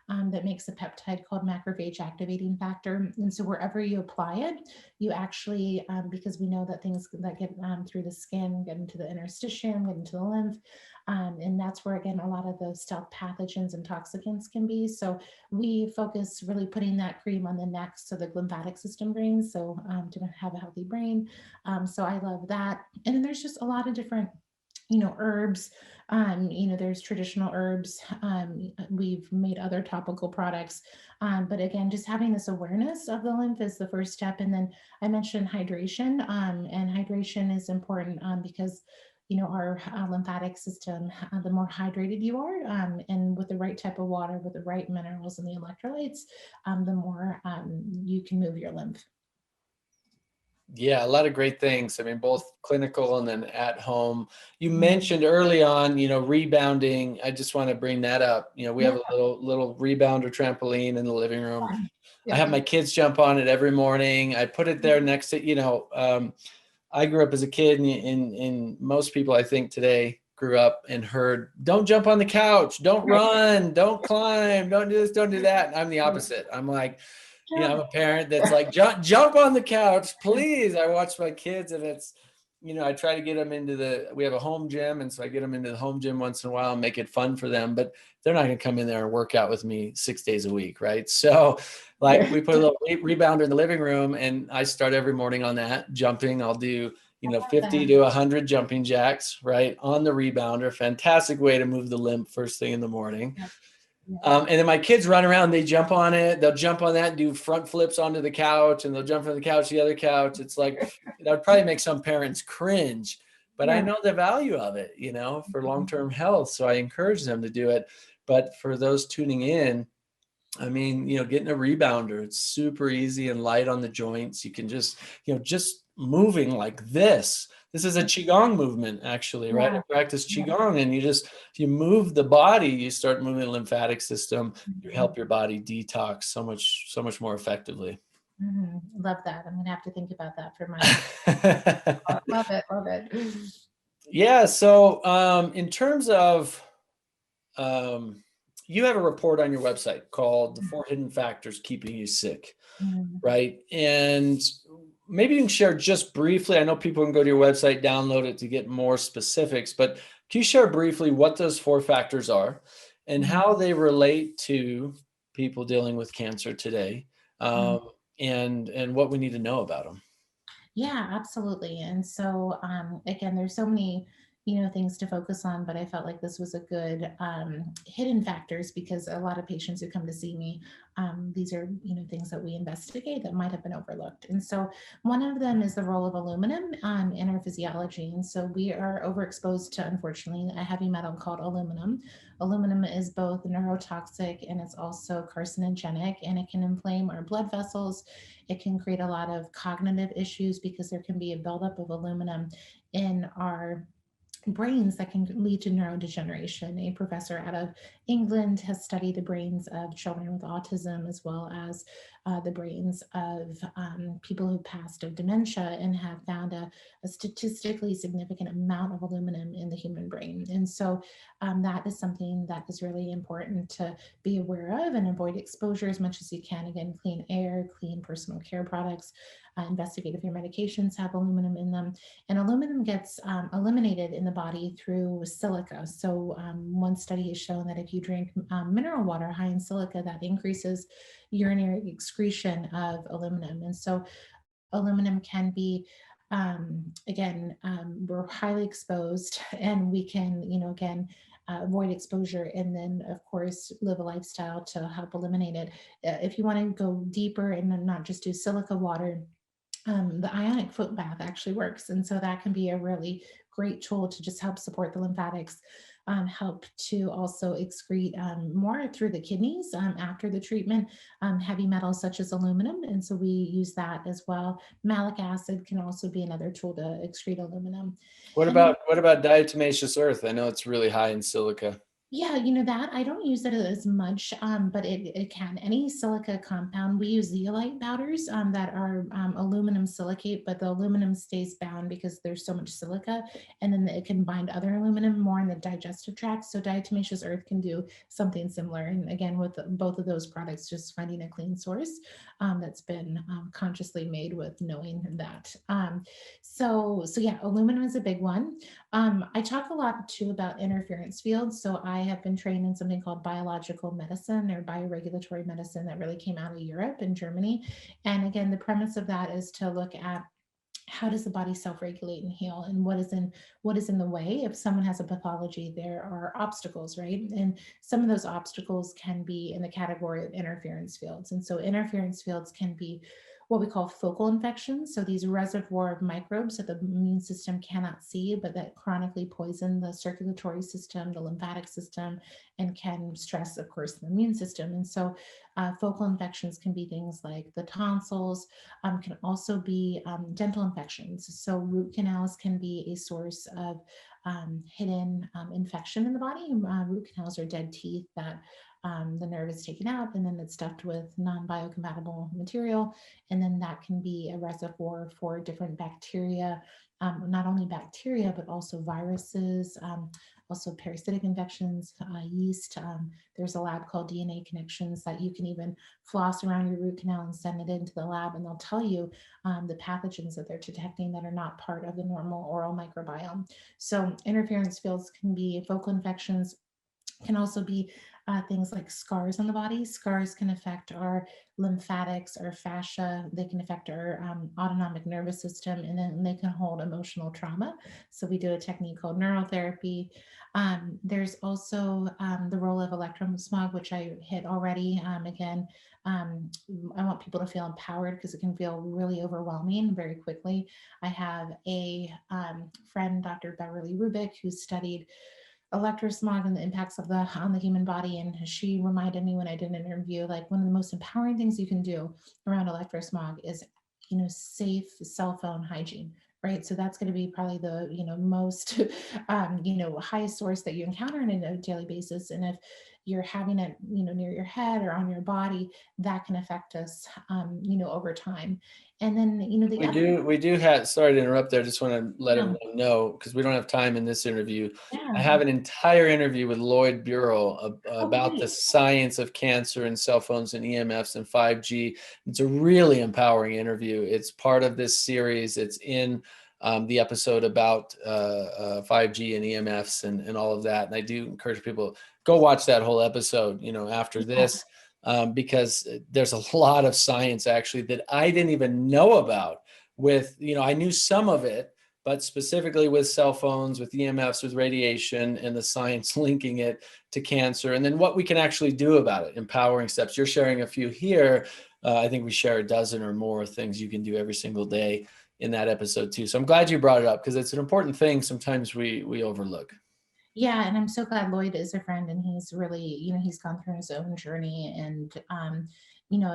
that makes a peptide called macrophage activating factor. And so wherever you apply it, you actually, because we know that things that get through the skin, get into the interstitium, get into the lymph, And that's where, again, a lot of those stealth pathogens and toxicants can be. So we focus really putting that cream on the neck so the lymphatic system drains, so to have a healthy brain. So I love that. And then there's just a lot of different, herbs. There's traditional herbs. We've made other topical products. But again, just having this awareness of the lymph is the first step. And then I mentioned hydration, and hydration is important because our lymphatic system, the more hydrated you are, and with the right type of water, with the right minerals and the electrolytes, the more you can move your lymph. Yeah, a lot of great things. I mean, both clinical and then at home. You mentioned early on, rebounding. I just want to bring that up. We have a little rebounder trampoline in the living room. I have my kids jump on it every morning. I put it there next to, I grew up as a kid, and most people I think today grew up and heard, don't jump on the couch, don't run, don't climb, don't do this, don't do that. And I'm the opposite. I'm like, I'm a parent that's like, jump on the couch, please. I watch my kids, and it's, I try to get them we have a home gym. And so I get them into the home gym once in a while and make it fun for them, but they're not going to come in there and work out with me 6 days a week. Right. So like we put a little rebounder in the living room, and I start every morning on that jumping. I'll do, 50 to 100 jumping jacks, right, on the rebounder. Fantastic way to move the lymph first thing in the morning. And then my kids run around, they jump on it. They'll jump on that and do front flips onto the couch, and they'll jump from the couch to the other couch. It's like, that would probably make some parents cringe, but I know the value of it, for long-term health. So I encourage them to do it. But for those tuning in, I mean, getting a rebounder, it's super easy and light on the joints. You can just moving like this. This is a Qigong movement, actually, right? I practice Qigong, and you move the body, you start moving the lymphatic system, you help your body detox so much more effectively. Love that. I'm going to have to think about that for my love it. Yeah. So in terms of, you have a report on your website called The 4 Hidden Factors Keeping You Sick, right? And maybe you can share just briefly, I know people can go to your website, download it to get more specifics, but can you share briefly what those 4 factors are and how they relate to people dealing with cancer today, and what we need to know about them? Yeah, absolutely. And so, again, there's so many, things to focus on, but I felt like this was a good hidden factors, because a lot of patients who come to see me, these are, things that we investigate that might have been overlooked. And so one of them is the role of aluminum in our physiology. And so we are overexposed to, unfortunately, a heavy metal called aluminum. Aluminum is both neurotoxic and it's also carcinogenic, and it can inflame our blood vessels. It can create a lot of cognitive issues because there can be a buildup of aluminum in our brains that can lead to neurodegeneration. A professor out of England has studied the brains of children with autism, as well as the brains of people who passed of dementia, and have found a statistically significant amount of aluminum in the human brain. And so that is something that is really important to be aware of and avoid exposure as much as you can. Again, clean air, clean personal care products, investigate if your medications have aluminum in them. And aluminum gets eliminated in the body through silica. So one study has shown that if you drink mineral water high in silica, that increases urinary excretion of aluminum. And so aluminum can be, we're highly exposed, and we can, avoid exposure, and then of course live a lifestyle to help eliminate it. If you want to go deeper and not just do silica water, the ionic foot bath actually works. And so that can be a really great tool to just help support the lymphatics, help to also excrete more through the kidneys after the treatment, heavy metals such as aluminum. And so we use that as well. Malic acid can also be another tool to excrete aluminum. What about diatomaceous earth? I know it's really high in silica. Yeah, that I don't use it as much, but it can. Any silica compound, we use zeolite powders that are aluminum silicate, but the aluminum stays bound because there's so much silica, and then it can bind other aluminum more in the digestive tract. So diatomaceous earth can do something similar. And again, with both of those products, just finding a clean source that's been consciously made with knowing that. So yeah, aluminum is a big one. I talk a lot too about interference fields. So I have been trained in something called biological medicine or bioregulatory medicine that really came out of Europe and Germany. And again, the premise of that is to look at how does the body self-regulate and heal, and what is in the way. If someone has a pathology, there are obstacles, right? And some of those obstacles can be in the category of interference fields. And so interference fields can be what we call focal infections. So these reservoir of microbes that the immune system cannot see, but that chronically poison the circulatory system, the lymphatic system, and can stress, of course, the immune system. And so focal infections can be things like the tonsils, can also be dental infections. So root canals can be a source of hidden infection in the body. Root canals are dead teeth that the nerve is taken out and then it's stuffed with non-biocompatible material. And then that can be a reservoir for different bacteria, not only bacteria, but also viruses, also parasitic infections, yeast. There's a lab called DNA Connections that you can even floss around your root canal and send it into the lab, and they'll tell you the pathogens that they're detecting that are not part of the normal oral microbiome. So interference fields can be focal infections, can also be things like scars on the body. Scars can affect our lymphatics, our fascia. They can affect our autonomic nervous system, and then they can hold emotional trauma. So we do a technique called neurotherapy. There's also the role of electrosmog, which I hit already. Again, I want people to feel empowered because it can feel really overwhelming very quickly. I have a friend, Dr. Beverly Rubik, who studied electrosmog and the impacts of the on the human body, and she reminded me when I did an interview, like one of the most empowering things you can do around electrosmog is safe cell phone hygiene, right? So that's going to be probably the most highest source that you encounter on a daily basis. And if you're having it near your head or on your body, that can affect us over time. And then the We do have, sorry to interrupt there, just want to let no, everyone know, because we don't have time in this interview. I yeah. have an entire interview with Lloyd Burrell Oh, about the great. science of cancer and cell phones and EMFs and 5G. It's a really empowering interview. It's part of this series. It's in the episode about 5G and EMFs and all of that. And I do encourage people, go watch that whole episode, after Yeah. this, because there's a lot of science actually that I didn't even know about. I knew some of it, but specifically with cell phones, with EMFs, with radiation, and the science linking it to cancer, and then what we can actually do about it, empowering steps. You're sharing a few here. I think we share a dozen or more things you can do every single day in that episode too. So I'm glad you brought it up because it's an important thing sometimes we overlook. Yeah, and I'm so glad Lloyd is a friend, and he's really, he's gone through his own journey. And,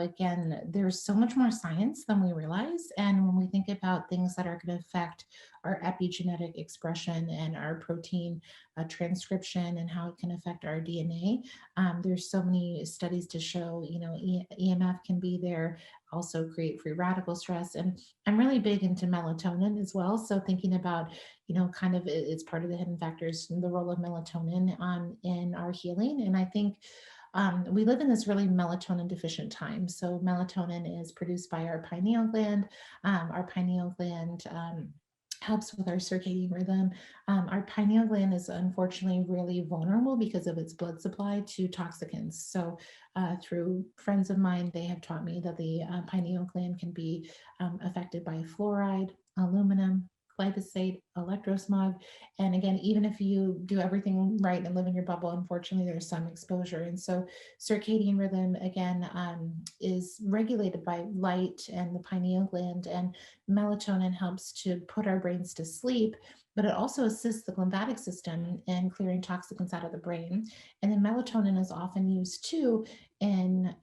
again, there's so much more science than we realize. And when we think about things that are going to affect our epigenetic expression and our protein transcription and how it can affect our DNA, there's so many studies to show, EMF can be there, also create free radical stress. And I'm really big into melatonin as well. So thinking about kind of it's part of the hidden factors, the role of melatonin in our healing. And I think we live in this really melatonin deficient time. So melatonin is produced by our pineal gland. Our pineal gland helps with our circadian rhythm. Our pineal gland is unfortunately really vulnerable because of its blood supply to toxicants. So through friends of mine, they have taught me that the pineal gland can be affected by fluoride, aluminum, glyphosate, electrosmog. And again, even if you do everything right and live in your bubble, unfortunately, there's some exposure. And so circadian rhythm, again, is regulated by light and the pineal gland. And melatonin helps to put our brains to sleep, but it also assists the lymphatic system in clearing toxicants out of the brain. And then melatonin is often used too in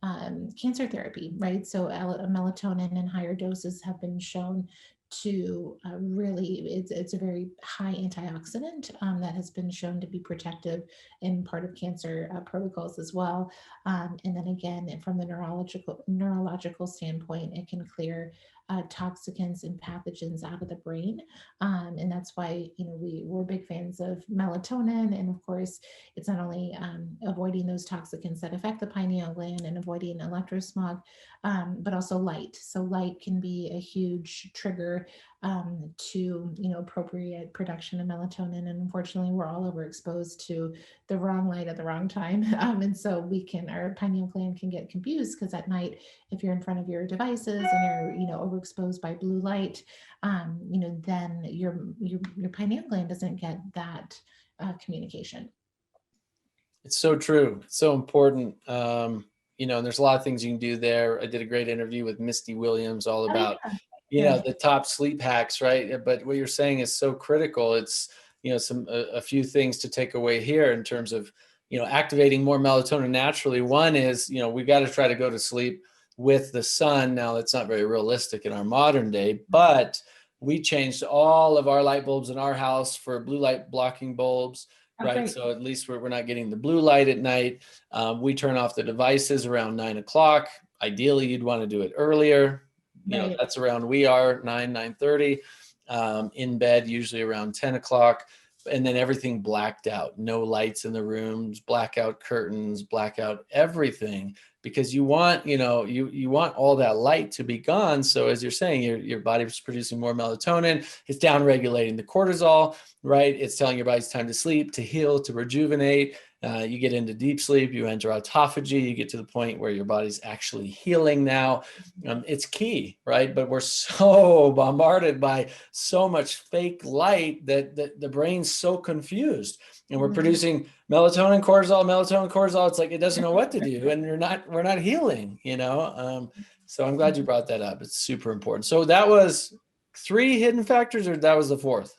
cancer therapy, right? So melatonin in higher doses have been shown to really, it's a very high antioxidant that has been shown to be protective in part of cancer protocols as well. And then again, from the neurological standpoint, it can clear toxicants and pathogens out of the brain. And that's why, we're big fans of melatonin. And of course, it's not only avoiding those toxicants that affect the pineal gland and avoiding electrosmog, but also light. So light can be a huge trigger to, appropriate production of melatonin. And unfortunately, we're all overexposed to the wrong light at the wrong time. And so our pineal gland can get confused, because at night, if you're in front of your devices and you're, overexposed by blue light, then your pineal gland doesn't get that communication. It's so true. It's so important. And there's a lot of things you can do there. I did a great interview with Misty Williams all Oh, about, yeah. the top sleep hacks, right? But what you're saying is so critical. It's, a few things to take away here in terms of, activating more melatonin naturally. One is, we got to try to go to sleep with the sun. Now, that's not very realistic in our modern day, but we changed all of our light bulbs in our house for blue light blocking bulbs. Oh, Right. great. So at least we're not getting the blue light at night. We turn off the devices around 9 o'clock. Ideally, you'd want to do it earlier. Right. That's around we are 9:30, in bed, usually around 10 o'clock. And then everything blacked out, no lights in the rooms, blackout curtains, blackout everything, because you want, you want all that light to be gone. So as you're saying, your body's producing more melatonin, it's down regulating the cortisol, right? It's telling your body it's time to sleep, to heal, to rejuvenate. You get into deep sleep, you enter autophagy, you get to the point where your body's actually healing now. It's key, right? But we're so bombarded by so much fake light that the brain's so confused, and we're producing melatonin, cortisol. It's like it doesn't know what to do, and we're not healing, So I'm glad you brought that up. It's super important. So that was 3 hidden factors, or that was the 4th?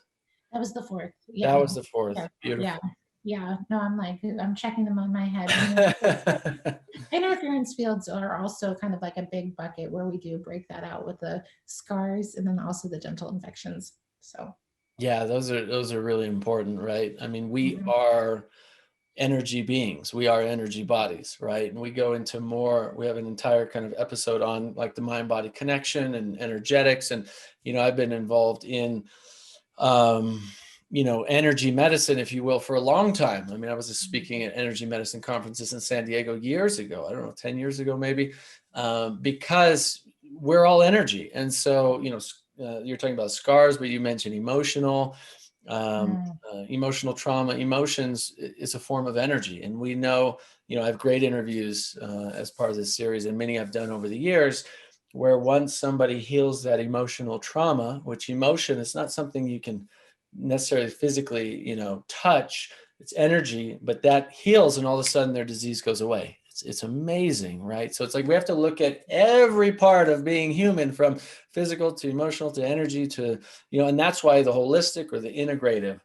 That was the 4th. Yeah. That was the 4th. Yeah. Beautiful. Yeah. Yeah. No, I'm checking them on my head. Interference fields are also kind of like a big bucket where we do break that out with the scars and then also the dental infections. So yeah, those are really important, right? I mean, we are energy beings. We are energy bodies, right? And we go into we have an entire kind of episode on like the mind body connection and energetics. And, I've been involved in, energy medicine, if you will, for a long time. I mean, I was speaking at energy medicine conferences in San Diego years ago, I don't know, 10 years ago, maybe, because we're all energy. And so, you're talking about scars, but you mentioned emotional trauma. Emotions is a form of energy. And we know, I have great interviews as part of this series, and many I've done over the years, where once somebody heals that emotional trauma, which emotion is not something you can necessarily physically, touch, it's energy, but that heals, and all of a sudden their disease goes away. It's amazing, right? So it's like we have to look at every part of being human, from physical to emotional to energy to, and that's why the holistic or the integrative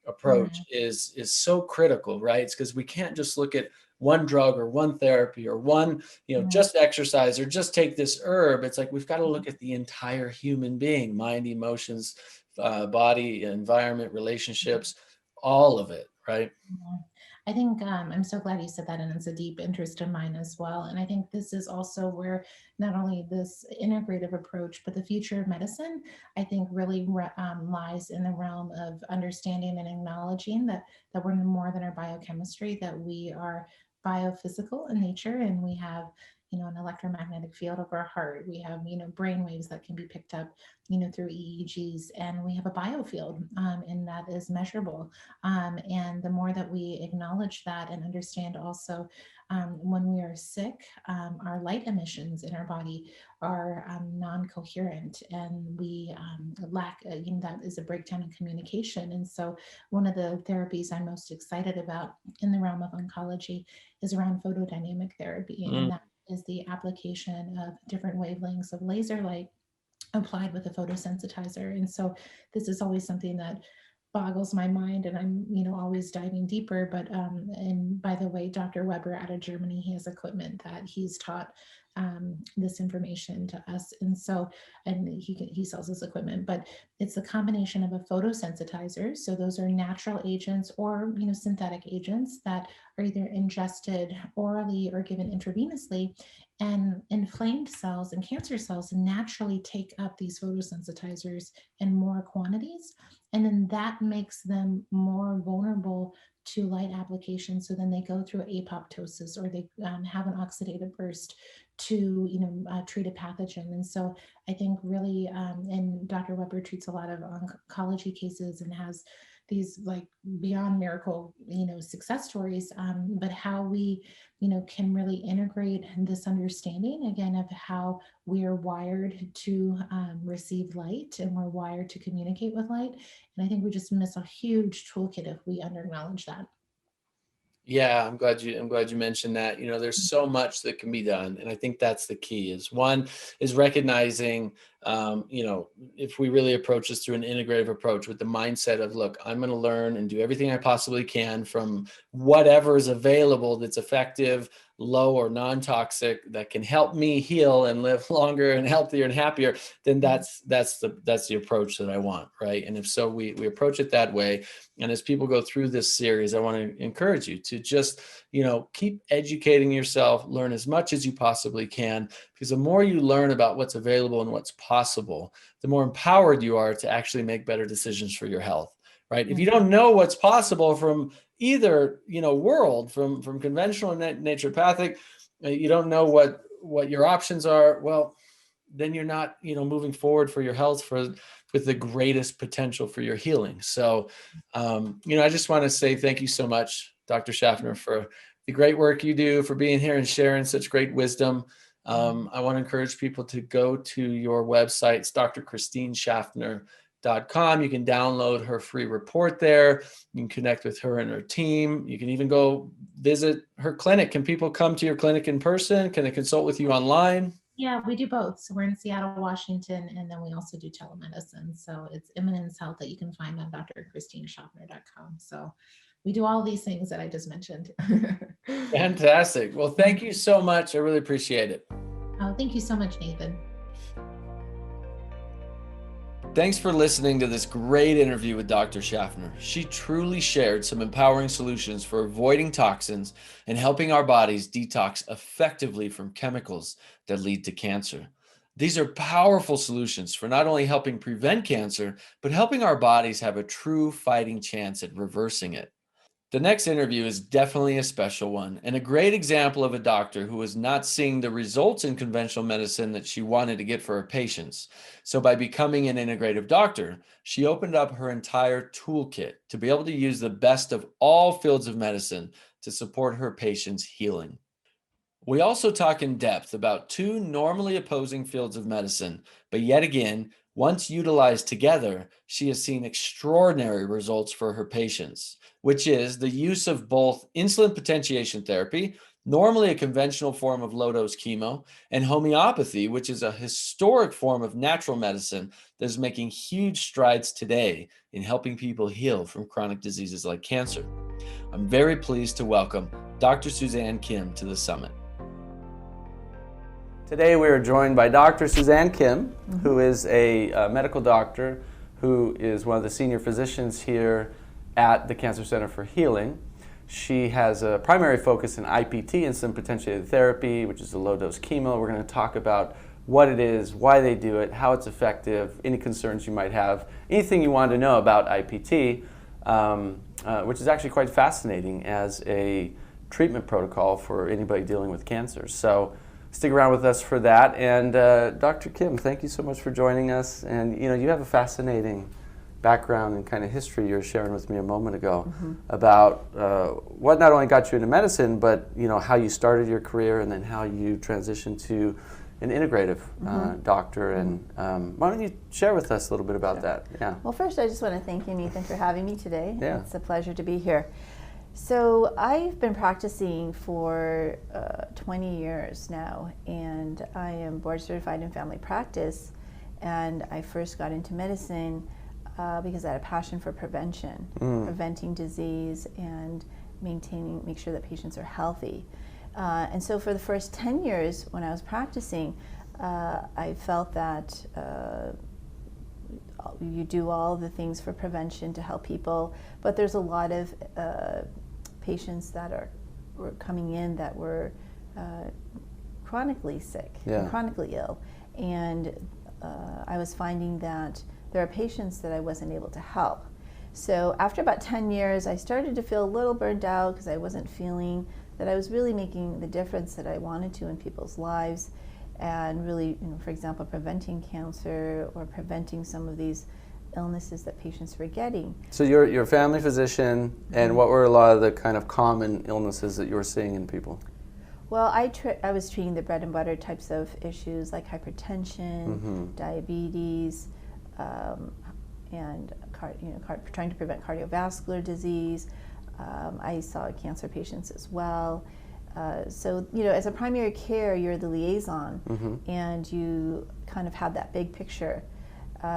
approach is so critical, right? It's because we can't just look at one drug or one therapy or one, just exercise or just take this herb. It's like we've got to look at the entire human being: mind, emotions, body, environment, relationships, all of it, right? I think I'm so glad you said that, and it's a deep interest of mine as well. And I think this is also where not only this integrative approach, but the future of medicine, I think really lies in the realm of understanding and acknowledging that we're more than our biochemistry, that we are biophysical in nature, and we have an electromagnetic field of our heart. We have brain waves that can be picked up through EEGs, and we have a biofield, and that is measurable. And the more that we acknowledge that and understand also when we are sick, our light emissions in our body are non-coherent, and we lack, that is a breakdown in communication. And so one of the therapies I'm most excited about in the realm of oncology is around photodynamic therapy. And that is the application of different wavelengths of laser light applied with a photosensitizer. And so this is always something that boggles my mind, and I'm always diving deeper. But and by the way, Dr. Weber out of Germany, he has equipment that he's taught this information to us, and so he sells this equipment. But it's a combination of a photosensitizer, so those are natural agents or synthetic agents that are either ingested orally or given intravenously, and inflamed cells and cancer cells naturally take up these photosensitizers in more quantities, and then that makes them more vulnerable to light application. So then they go through apoptosis, or they have an oxidative burst to, treat a pathogen. And so I think really, and Dr. Weber treats a lot of oncology cases and has these like beyond miracle, success stories, but how we, can really integrate this understanding again of how we are wired to receive light, and we're wired to communicate with light. And I think we just miss a huge toolkit if we underacknowledge that. Yeah, I'm glad you mentioned that. There's so much that can be done, and I think that's the key. Is one is recognizing, if we really approach this through an integrative approach with the mindset of, look, I'm going to learn and do everything I possibly can from whatever is available that's effective, low or non-toxic, that can help me heal and live longer and healthier and happier. Then that's the approach that I want, right? And if so, we approach it that way. And as people go through this series, I want to encourage you to just, keep educating yourself, learn as much as you possibly can, because the more you learn about what's available and what's possible, the more empowered you are to actually make better decisions for your health, right? If you don't know what's possible from either, world, from conventional and naturopathic, you don't know what your options are, well, then you're not, moving forward for your health with the greatest potential for your healing. So, I just want to say thank you so much, Dr. Schaffner, for the great work you do, for being here and sharing such great wisdom. I want to encourage people to go to your website. It's drchristineschaffner.com. You can download her free report there. You can connect with her and her team. You can even go visit her clinic. Can people come to your clinic in person? Can they consult with you online? Yeah, we do both. So we're in Seattle, Washington, and then we also do telemedicine. So it's Imminence Health that you can find on drchristineschaffner.com. So we do all these things that I just mentioned. Fantastic. Well, thank you so much. I really appreciate it. Oh, thank you so much, Nathan. Thanks for listening to this great interview with Dr. Schaffner. She truly shared some empowering solutions for avoiding toxins and helping our bodies detox effectively from chemicals that lead to cancer. These are powerful solutions for not only helping prevent cancer, but helping our bodies have a true fighting chance at reversing it. The next interview is definitely a special one, and a great example of a doctor who was not seeing the results in conventional medicine that she wanted to get for her patients. So by becoming an integrative doctor, she opened up her entire toolkit to be able to use the best of all fields of medicine to support her patients' healing. We also talk in depth about two normally opposing fields of medicine, but yet again, once utilized together, she has seen extraordinary results for her patients, which is the use of both insulin potentiation therapy, normally a conventional form of low-dose chemo, and homeopathy, which is a historic form of natural medicine that is making huge strides today in helping people heal from chronic diseases like cancer. I'm very pleased to welcome Dr. Suzanne Kim to the summit. Today we are joined by Dr. Suzanne Kim, who is a medical doctor who is one of the senior physicians here at the Cancer Center for Healing. She has a primary focus in IPT, insulin potentiated therapy, which is a low-dose chemo. We're going to talk about what it is, why they do it, how it's effective, any concerns you might have, anything you want to know about IPT, which is actually quite fascinating as a treatment protocol for anybody dealing with cancer. So stick around with us for that. And Dr. Kim, thank you so much for joining us. And you have a fascinating background and kind of history you were sharing with me a moment ago about what not only got you into medicine, but how you started your career and then how you transitioned to an integrative doctor. And why don't you share with us a little bit about that? Yeah. Well, first, I just want to thank you, Nathan, for having me today. Yeah. It's a pleasure to be here. So I've been practicing for 20 years now, and I am board certified in family practice. And I first got into medicine because I had a passion for prevention, preventing disease and make sure that patients are healthy. And so for the first 10 years when I was practicing, I felt that you do all the things for prevention to help people, but there's a lot of patients that were coming in that were chronically sick, and chronically ill. And I was finding that there are patients that I wasn't able to help. So after about 10 years, I started to feel a little burned out because I wasn't feeling that I was really making the difference that I wanted to in people's lives, and really, for example, preventing cancer or preventing some of these illnesses that patients were getting. So you're a family physician, and what were a lot of the kind of common illnesses that you were seeing in people? Well, I was treating the bread and butter types of issues like hypertension, diabetes, and trying to prevent cardiovascular disease. I saw cancer patients as well. So, as a primary care, you're the liaison, and you kind of have that big picture.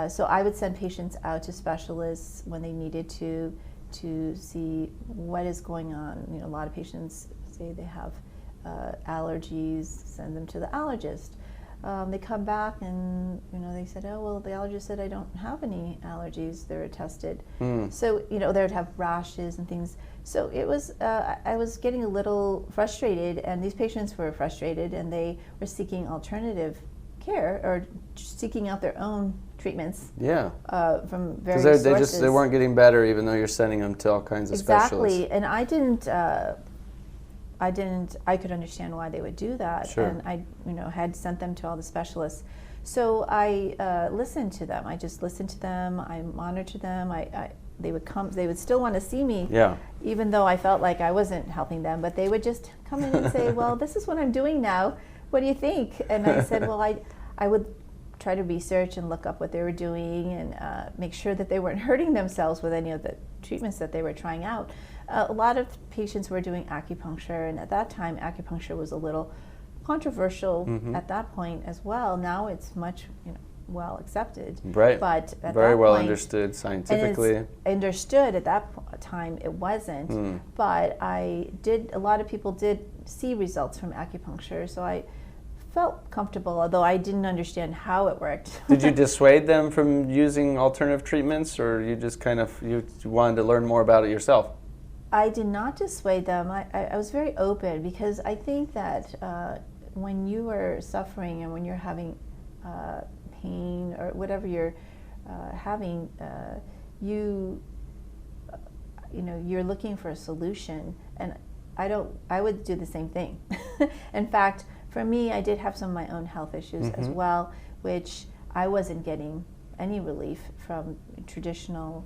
So I would send patients out to specialists when they needed to see what is going on. A lot of patients say they have allergies, send them to the allergist. They come back and they said, oh well, the allergist said I don't have any allergies. They were tested, so they would have rashes and things. So it was I was getting a little frustrated, and these patients were frustrated, and they were seeking alternative care or seeking out their own treatments. Yeah, from various sources. They weren't getting better, even though you're sending them to all kinds of specialists. Exactly, and I could understand why they would do that. Sure. And I, had sent them to all the specialists. So I listened to them. I just listened to them. I monitored them. They would come. They would still want to see me, even though I felt like I wasn't helping them. But they would just come in and say, "Well, this is what I'm doing now. What do you think?" And I said, "Well, I would try to research and look up what they were doing and make sure that they weren't hurting themselves with any of the treatments that they were trying out." A lot of patients were doing acupuncture, and at that time, acupuncture was a little controversial at that point as well. Now it's much, well accepted. Right. But at very that well point, understood scientifically. And it's understood at that time it wasn't. But a lot of people did see results from acupuncture, so I felt comfortable, although I didn't understand how it worked. Did you dissuade them from using alternative treatments, or you just you wanted to learn more about it yourself? I did not dissuade them. I was very open, because I think that when you are suffering and when you're having pain or whatever you're having, you're looking for a solution, and I would do the same thing. In fact, for me, I did have some of my own health issues as well, which I wasn't getting any relief from traditional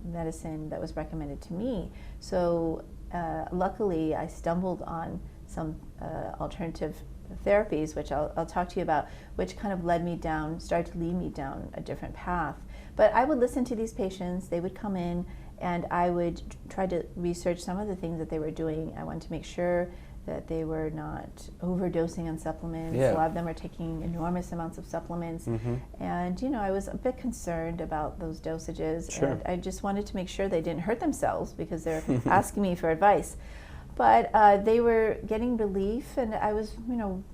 medicine that was recommended to me. So luckily, I stumbled on some alternative therapies, which I'll talk to you about, which kind of started to lead me down a different path. But I would listen to these patients. They would come in, and I would try to research some of the things that they were doing. I wanted to make sure that they were not overdosing on supplements. A lot of them are taking enormous amounts of supplements. And, I was a bit concerned about those dosages. Sure. And I just wanted to make sure they didn't hurt themselves, because they're asking me for advice. But they were getting relief, and I was,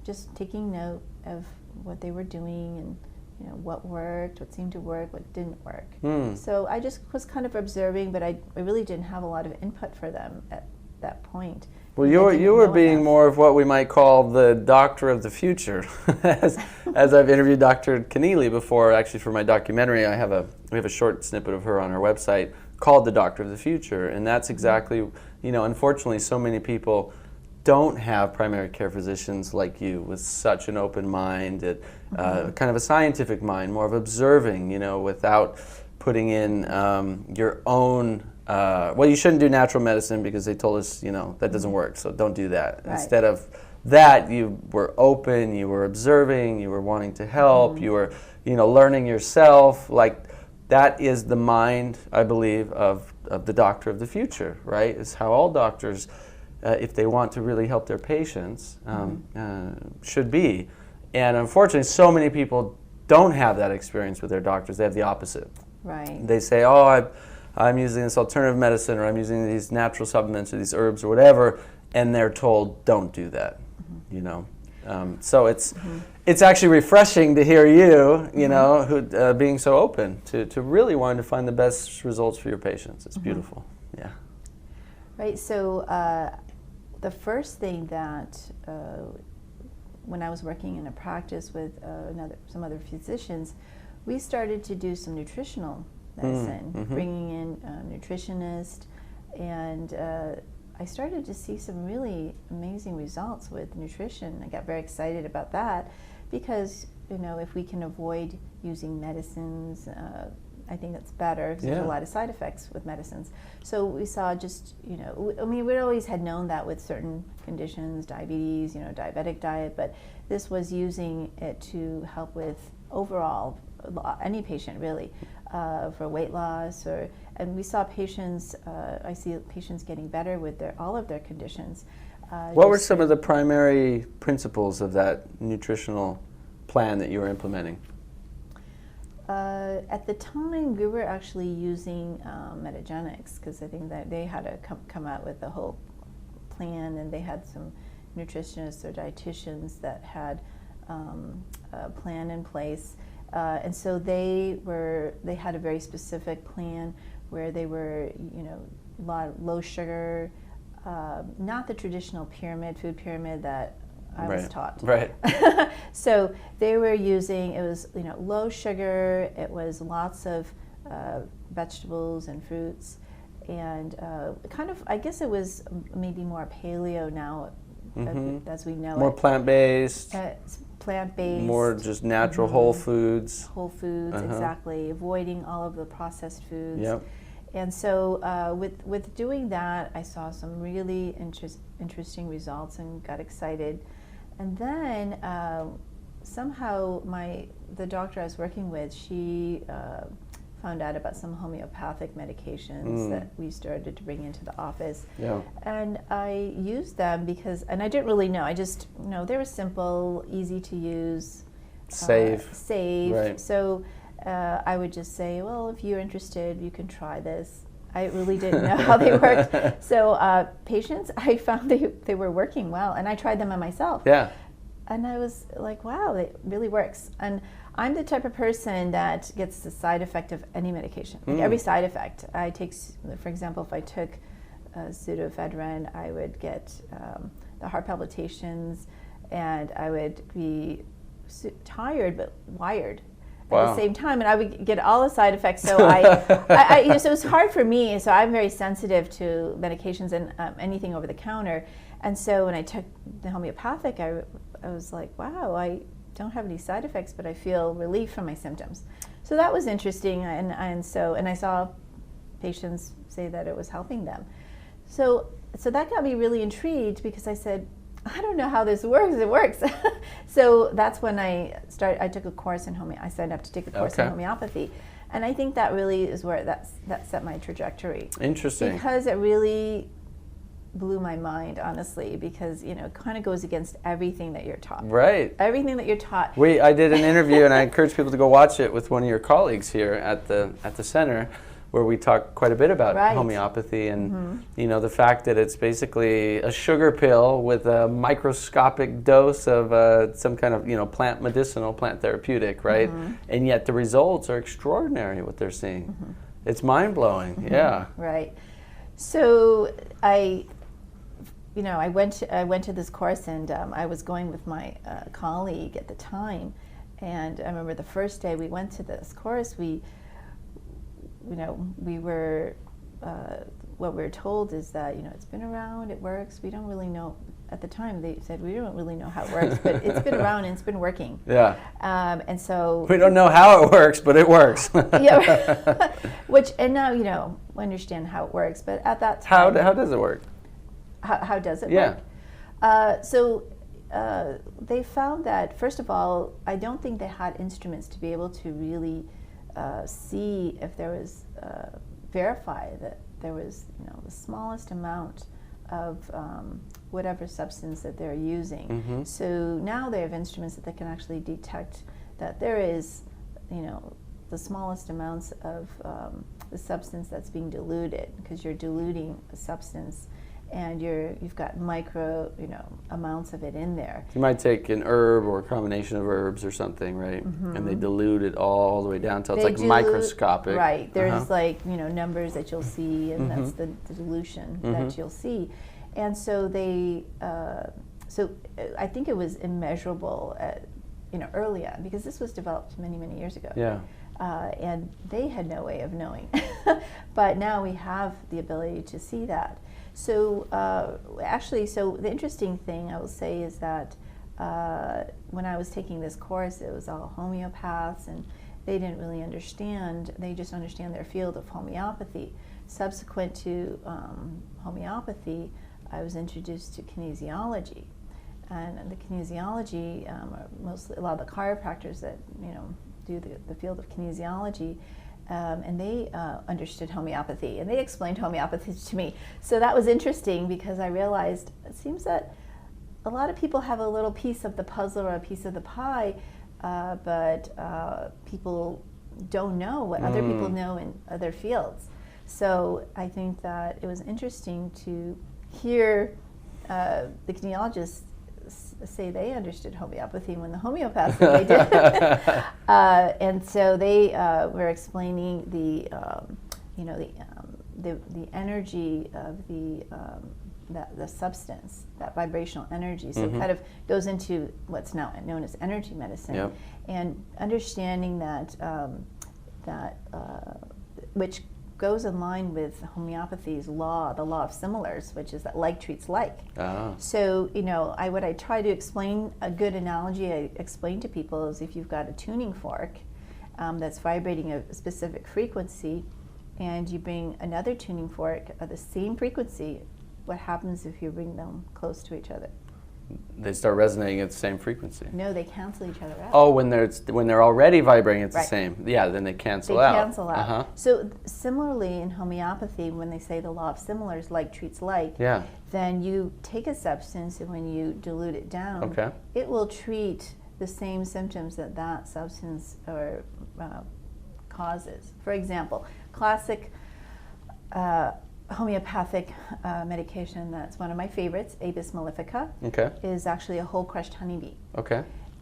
just taking note of what they were doing, and what worked, what seemed to work, what didn't work. So I just was kind of observing, but I really didn't have a lot of input for them at that point. Well, you were being more of what we might call the doctor of the future. as I've interviewed Dr. Connealy before, actually for my documentary, we have a short snippet of her on our website called The Doctor of the Future, and that's exactly, unfortunately, so many people don't have primary care physicians like you with such an open mind, kind of a scientific mind, more of observing, without putting in your own. Well, you shouldn't do natural medicine because they told us, that doesn't work, so don't do that. Right. Instead of that, you were open, you were observing, you were wanting to help, you were, learning yourself. Like, that is the mind, I believe, of the doctor of the future, right? It's how all doctors, if they want to really help their patients, should be. And unfortunately, so many people don't have that experience with their doctors. They have the opposite. Right. They say, oh, I'm using this alternative medicine, or I'm using these natural supplements or these herbs or whatever, and they're told, don't do that, So it's actually refreshing to hear you, who being so open to really wanting to find the best results for your patients. It's beautiful, yeah. Right, so the first thing that, when I was working in a practice with some other physicians, we started to do some nutritional medicine, bringing in a nutritionist, and I started to see some really amazing results with nutrition. I got very excited about that because, you know, if we can avoid using medicines, I think that's better because there's a lot of side effects with medicines. So we saw just, you know, I mean, we always had known that with certain conditions, diabetes, you know, diabetic diet, but this was using it to help with overall, any patient really, for weight loss, and we saw patients, I see patients getting better with all of their conditions. What were some of the primary principles of that nutritional plan that you were implementing? At the time, we were actually using Metagenics because I think that they had to come out with the whole plan, and they had some nutritionists or dietitians that had a plan in place, and so they had a very specific plan where they were, you know, low sugar, not the traditional food pyramid that I was taught. Right. So they were using, it was, you know, low sugar, it was lots of vegetables and fruits, and kind of, I guess it was maybe more paleo now, as we know more it. plant-based. Plant-based. More just natural whole foods. Whole foods, exactly. Avoiding all of the processed foods. Yep. And so with doing that, I saw some really interesting results and got excited. And then somehow the doctor I was working with, she found out about some homeopathic medications that we started to bring into the office. Yeah. And I used them because, and I didn't really know, I just, you know, they were simple, easy to use. Safe. Right. So I would just say, well, if you're interested, you can try this. I really didn't know how they worked. So patients, I found they were working well, and I tried them on myself. Yeah. And I was like, wow, it really works. And I'm the type of person that gets the side effect of any medication, like every side effect. I take, for example, if I took pseudoephedrine, I would get the heart palpitations, and I would be tired but wired. At the same time, and I would get all the side effects. So you know, so it's hard for me. So I'm very sensitive to medications and anything over the counter. And so when I took the homeopathic, I was like, wow, I don't have any side effects, but I feel relief from my symptoms. So that was interesting, and I saw patients say that it was helping them. So that got me really intrigued because I said, I don't know how this works. It works. So that's when I took a course in I signed up to take a course in homeopathy, and I think that really is where that set my trajectory. Interesting. Because it really blew my mind, honestly, because, you know, it kind of goes against everything that you're taught. Right. Everything that you're taught. I did an interview, and I encourage people to go watch it with one of your colleagues here at the center, where we talk quite a bit about homeopathy and you know, the fact that it's basically a sugar pill with a microscopic dose of some kind of, you know, plant therapeutic, right? And yet the results are extraordinary, what they're seeing. It's mind-blowing. Yeah. Right. So I went to this course, and I was going with my colleague at the time, and I remember the first day we went to this course, we were, what we were told is that, you know, it's been around, it works. We don't really know. At the time, they said, we don't really know how it works, but it's been around and it's been working. Yeah. And so. We don't know how it works, but it works. Yeah. And now, you know, we understand how it works, but at that time. How does it work? How does it work? So they found that, first of all, I don't think they had instruments to be able to really see if there was, verify that there was, you know, the smallest amount of whatever substance that they're using. So now they have instruments that they can actually detect that there is, you know, the smallest amounts of the substance that's being diluted, because you're diluting a substance and you've got micro, you know, amounts of it in there. You might take an herb or a combination of herbs or something, right? And they dilute it all the way down till it's like microscopic. Right. There's like, you know, numbers that you'll see, and that's the dilution that you'll see. And so so I think it was immeasurable, you know, early on, because this was developed many, many years ago. Yeah. and they had no way of knowing. But now we have the ability to see that. So actually, so the interesting thing I will say is that when I was taking this course, it was all homeopaths, and they didn't really understand. They just understand their field of homeopathy. Subsequent to homeopathy, I was introduced to kinesiology, and the kinesiology, mostly a lot of the chiropractors that do the field of kinesiology, and they understood homeopathy, and they explained homeopathy to me. So that was interesting, because I realized it seems that a lot of people have a little piece of the puzzle or a piece of the pie, but people don't know what other people know in other fields. So I think that it was interesting to hear the kinesiologists say they understood homeopathy when the homeopaths said they did. And so they were explaining the energy of the substance, that vibrational energy. So it kind of goes into what's now known as energy medicine, and understanding that which goes in line with homeopathy's law, the law of similars, which is that like treats like. So, what I try to explain, a good analogy I explain to people is if you've got a tuning fork that's vibrating a specific frequency, and you bring another tuning fork of the same frequency, what happens if you bring them close to each other? They start resonating at the same frequency. No, they cancel each other out. Oh, when they're already vibrating at the same, then they cancel out. They cancel out. So similarly in homeopathy, when they say the law of similars, like treats like, then you take a substance, and when you dilute it down, it will treat the same symptoms that substance causes. For example, classic homeopathic medication that's one of my favorites, Apis mellifica, is actually a whole crushed honeybee.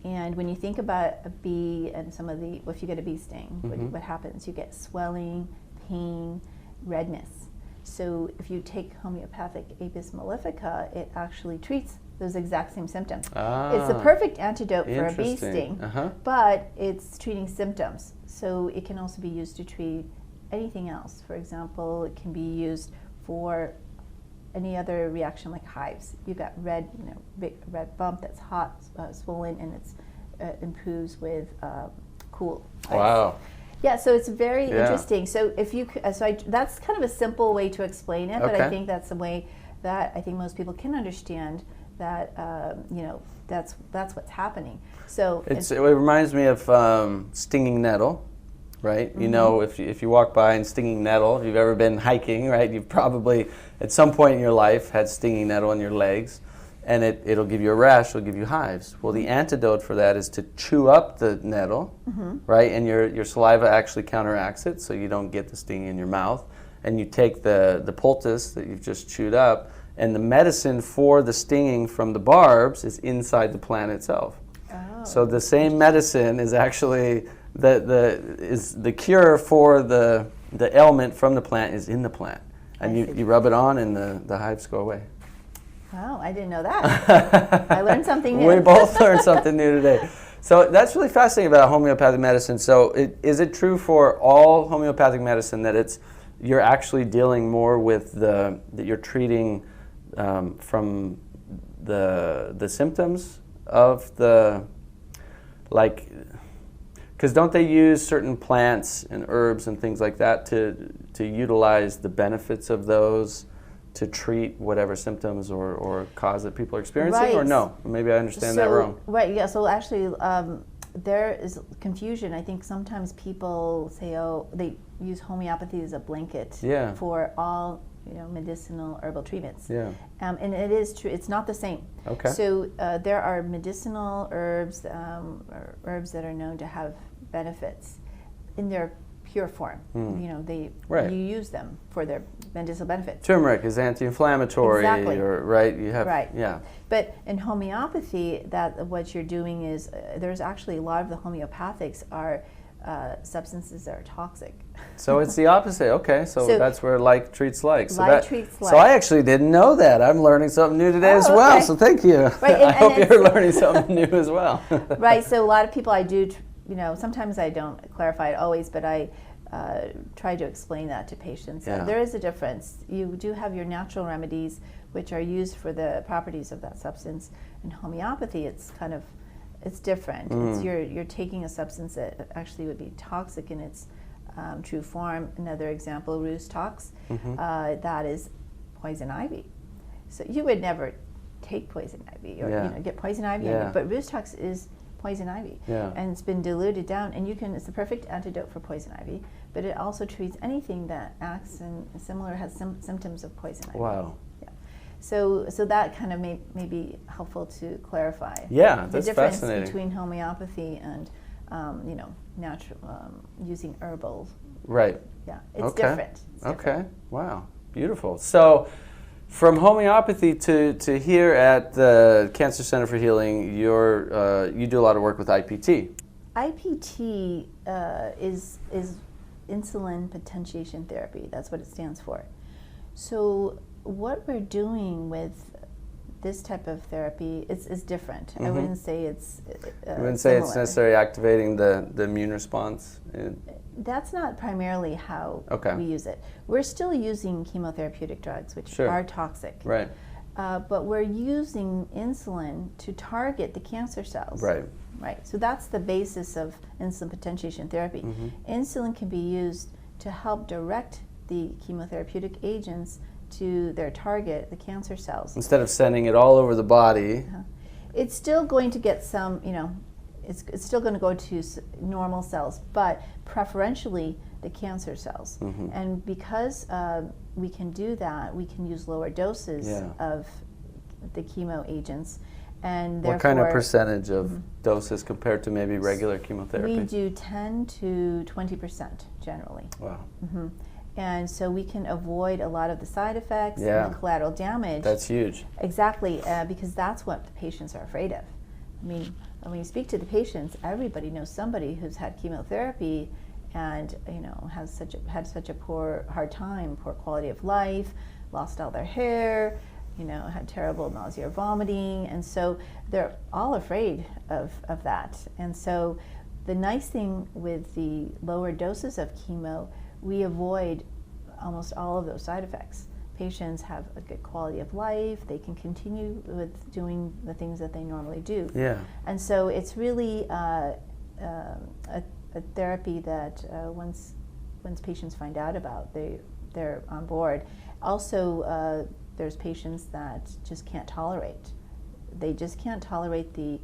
And when you think about a bee and if you get a bee sting, what happens? You get swelling, pain, redness. So if you take homeopathic Apis mellifica, it actually treats those exact same symptoms. It's the perfect antidote for a bee sting, but it's treating symptoms. So it can also be used to treat anything else. For example, it can be used for any other reaction like hives. You got big red bump that's hot, swollen, and it's improves with cool. Wow. Yeah, so it's very interesting. So that's kind of a simple way to explain it, but I think that's the way that I think most people can understand that that's what's happening. So it reminds me of stinging nettle. Right, if you walk by and stinging nettle, if you've ever been hiking, right, you've probably at some point in your life had stinging nettle in your legs, and it'll give you a rash, it'll give you hives. Well, the antidote for that is to chew up the nettle, right, and your saliva actually counteracts it, so you don't get the stinging in your mouth. And you take the poultice that you've just chewed up, and the medicine for the stinging from the barbs is inside the plant itself. So the same medicine is actually the cure for the ailment from the plant is in the plant, and you rub it on, and the hives go away. Wow, I didn't know that. I learned something new. We both learned something new today. So that's really fascinating about homeopathic medicine. So is it true for all homeopathic medicine that you're actually dealing more with that you're treating from the symptoms of because don't they use certain plants and herbs and things like that to utilize the benefits of those to treat whatever symptoms or cause that people are experiencing, or no? Maybe I understand that wrong. Right, yeah, so actually there is confusion. I think sometimes people say, they use homeopathy as a blanket for all medicinal herbal treatments. And it is true, it's not the same. So there are medicinal herbs, or herbs that are known to have benefits in their pure form. You use them for their medicinal benefits. Turmeric is anti-inflammatory, But in homeopathy, what you're doing is there's actually a lot of the homeopathics are substances that are toxic. So it's the opposite. Okay, so that's where like treats like. So I actually didn't know that. I'm learning something new today as well. So thank you. Right, I hope you're learning something new as well. Right. So a lot of people I do sometimes I don't clarify it always, but I try to explain that to patients. Yeah. There is a difference. You do have your natural remedies, which are used for the properties of that substance. In homeopathy, it's different. You're taking a substance that actually would be toxic in its true form. Another example, ruse tox, that is poison ivy. So you would never take poison ivy or get poison ivy, but ruse tox is poison ivy, and it's been diluted down, and it's the perfect antidote for poison ivy, but it also treats anything that acts and has symptoms of poison ivy. Wow. Yeah. So that kind of may be helpful to clarify. Yeah, the that's difference fascinating. between homeopathy and natural using herbals. Right. Yeah, it's different. Okay. Wow. Beautiful. So, from homeopathy to here at the Cancer Center for Healing, you do a lot of work with IPT. IPT is insulin potentiation therapy. That's what it stands for. So what we're doing with this type of therapy is different. I wouldn't say it's I wouldn't say it's necessarily activating the immune response. That's not primarily how we use it. We're still using chemotherapeutic drugs, which are toxic. Right. But we're using insulin to target the cancer cells. Right. Right. So that's the basis of insulin potentiation therapy. Insulin can be used to help direct the chemotherapeutic agents to their target, the cancer cells. Instead of sending it all over the body. It's still going to get some, it's still going to go to normal cells, but preferentially the cancer cells. And because we can do that, we can use lower doses of the chemo agents. And what kind of percentage of doses compared to maybe regular chemotherapy? We do 10 to 20% generally. Wow. And so we can avoid a lot of the side effects and the collateral damage. That's huge. Exactly, because that's what the patients are afraid of. I mean, when you speak to the patients, everybody knows somebody who's had chemotherapy and had such a hard time, poor quality of life, lost all their hair, had terrible nausea or vomiting, and so they're all afraid of that. And so the nice thing with the lower doses of chemo, we avoid almost all of those side effects. Patients have a good quality of life. They can continue with doing the things that they normally do. Yeah. And so it's really a therapy that once patients find out about, they're on board. Also, there's patients that just can't tolerate. They just can't tolerate the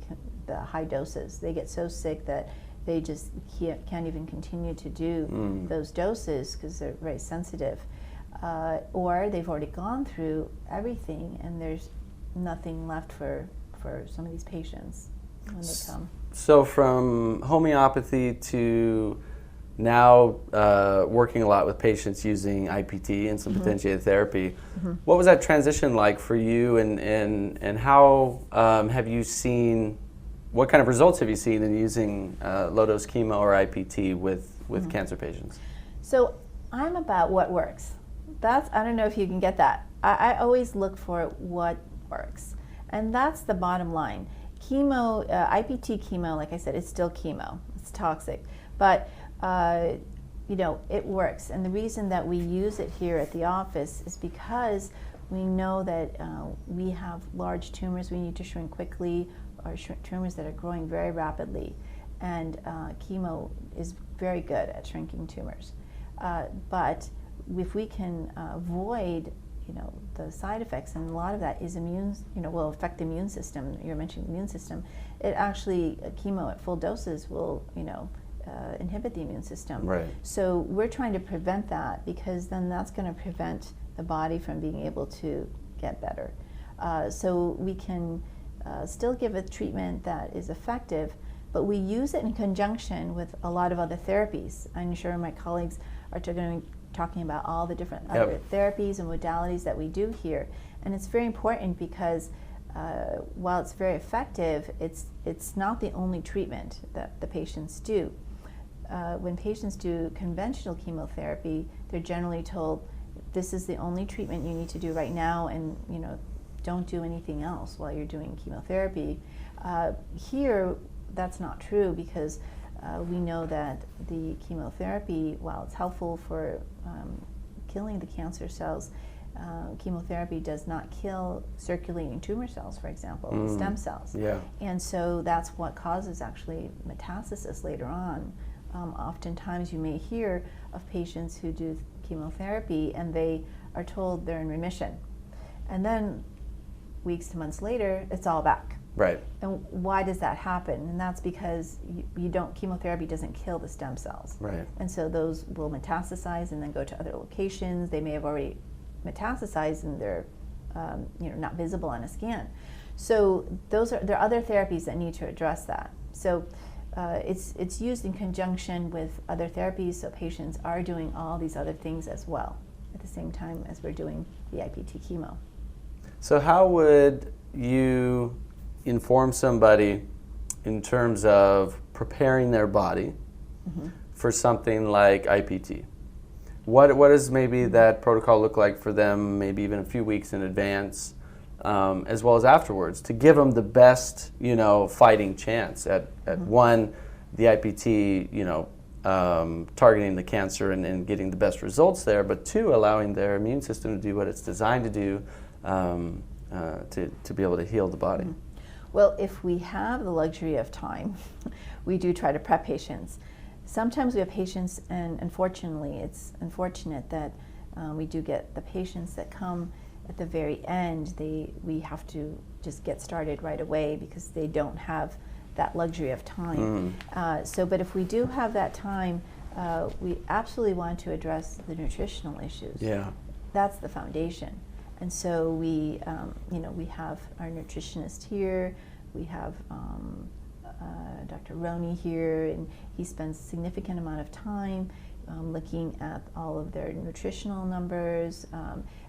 high doses. They get so sick that they just can't even continue to do those doses because they're very sensitive. Or they've already gone through everything and there's nothing left for some of these patients when they come. So from homeopathy to now working a lot with patients using IPT, insulin potentiated therapy, what was that transition like for you, and how have you seen, what kind of results have you seen in using low-dose chemo or IPT with cancer patients? So I'm about what works. I don't know if you can get that. I always look for what works. And that's the bottom line. Chemo, IPT chemo, like I said, it's still chemo. It's toxic. But, it works. And the reason that we use it here at the office is because we know that we have large tumors we need to shrink quickly, or tumors that are growing very rapidly. And chemo is very good at shrinking tumors. But if we can avoid, the side effects, and a lot of that is will affect the immune system. You're mentioning the immune system. It actually, chemo at full doses will, inhibit the immune system. Right. So we're trying to prevent that, because then that's going to prevent the body from being able to get better. So we can still give a treatment that is effective, but we use it in conjunction with a lot of other therapies. I'm sure my colleagues are going to be talking about all the different other therapies and modalities that we do here. And it's very important because while it's very effective, it's not the only treatment that the patients do. When patients do conventional chemotherapy, they're generally told, this is the only treatment you need to do right now, and don't do anything else while you're doing chemotherapy. Here, that's not true, because We know that the chemotherapy, while it's helpful for killing the cancer cells, chemotherapy does not kill circulating tumor cells, for example, stem cells. Yeah. And so that's what causes actually metastasis later on. Oftentimes you may hear of patients who do chemotherapy and they are told they're in remission. And then weeks to months later, it's all back. Right. And why does that happen? And that's because chemotherapy doesn't kill the stem cells. Right. And so those will metastasize and then go to other locations. They may have already metastasized and they're not visible on a scan. So there are other therapies that need to address that. So it's used in conjunction with other therapies, so patients are doing all these other things as well at the same time as we're doing the IPT chemo. So how would you inform somebody in terms of preparing their body for something like IPT? What does maybe that protocol look like for them, maybe even a few weeks in advance, as well as afterwards, to give them the best, fighting chance at one, the IPT, targeting the cancer and getting the best results there, but two, allowing their immune system to do what it's designed to do, to be able to heal the body? Well, if we have the luxury of time, we do try to prep patients. Sometimes we have patients, and unfortunately, it's unfortunate that we do get the patients that come at the very end. We have to just get started right away because they don't have that luxury of time. But if we do have that time, we absolutely want to address the nutritional issues. Yeah. That's the foundation. And so we have our nutritionist here. We have Dr. Roney here, and he spends a significant amount of time looking at all of their nutritional numbers,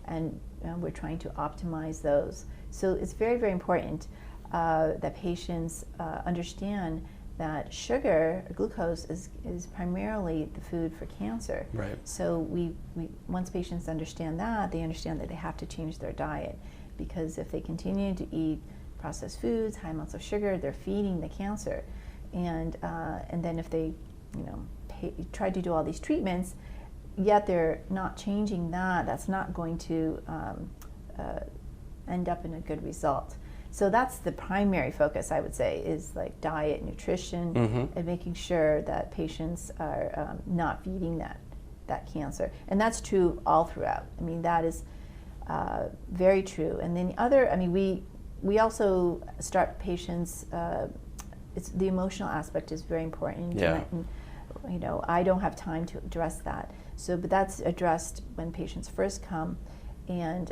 and we're trying to optimize those. So it's very, very important that patients understand that sugar, or glucose, is primarily the food for cancer. Right. So we once patients understand that, they understand that they have to change their diet, because if they continue to eat processed foods, high amounts of sugar, they're feeding the cancer. And then if they try to do all these treatments, yet they're not changing that, that's not going to end up in a good result. So that's the primary focus, I would say, is like diet, nutrition, and making sure that patients are not feeding that cancer. And that's true all throughout. I mean, that is very true. And then the other, we also start patients, the emotional aspect is very important. Yeah. And, I don't have time to address that. But that's addressed when patients first come. And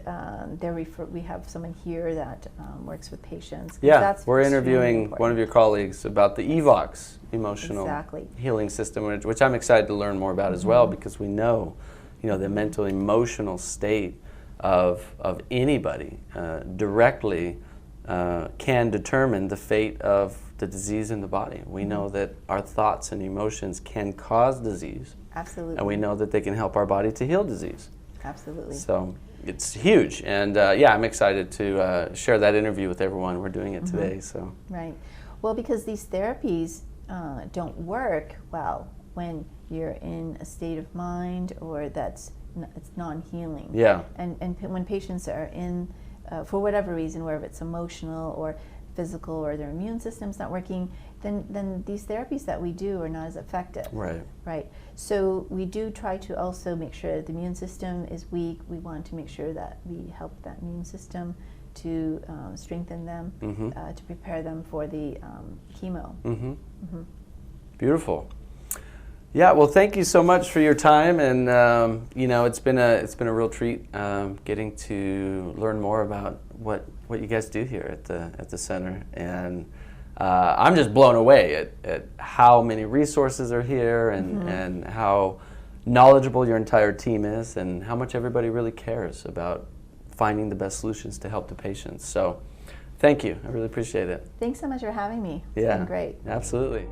we have someone here that works with patients. Yeah, we're interviewing one of your colleagues about the EVOX, emotional healing system, which I'm excited to learn more about as well, because we know, the mental emotional state of anybody directly can determine the fate of the disease in the body. We know that our thoughts and emotions can cause disease. Absolutely. And we know that they can help our body to heal disease. Absolutely. So it's huge, and I'm excited to share that interview with everyone. We're doing it today, so. Right. Well, because these therapies don't work well when you're in a state of mind or it's non-healing. Yeah. And when patients are in, for whatever reason, whether it's emotional or physical or their immune system's not working, then these therapies that we do are not as effective. Right. Right. So we do try to also make sure that the immune system is weak. We want to make sure that we help that immune system to strengthen them, to prepare them for the chemo. Beautiful. Yeah. Well, thank you so much for your time, and it's been a real treat getting to learn more about what you guys do here at the center, and I'm just blown away at how many resources are here, and how knowledgeable your entire team is, and how much everybody really cares about finding the best solutions to help the patients. So thank you. I really appreciate it. Thanks so much for having me. It's been great. Absolutely.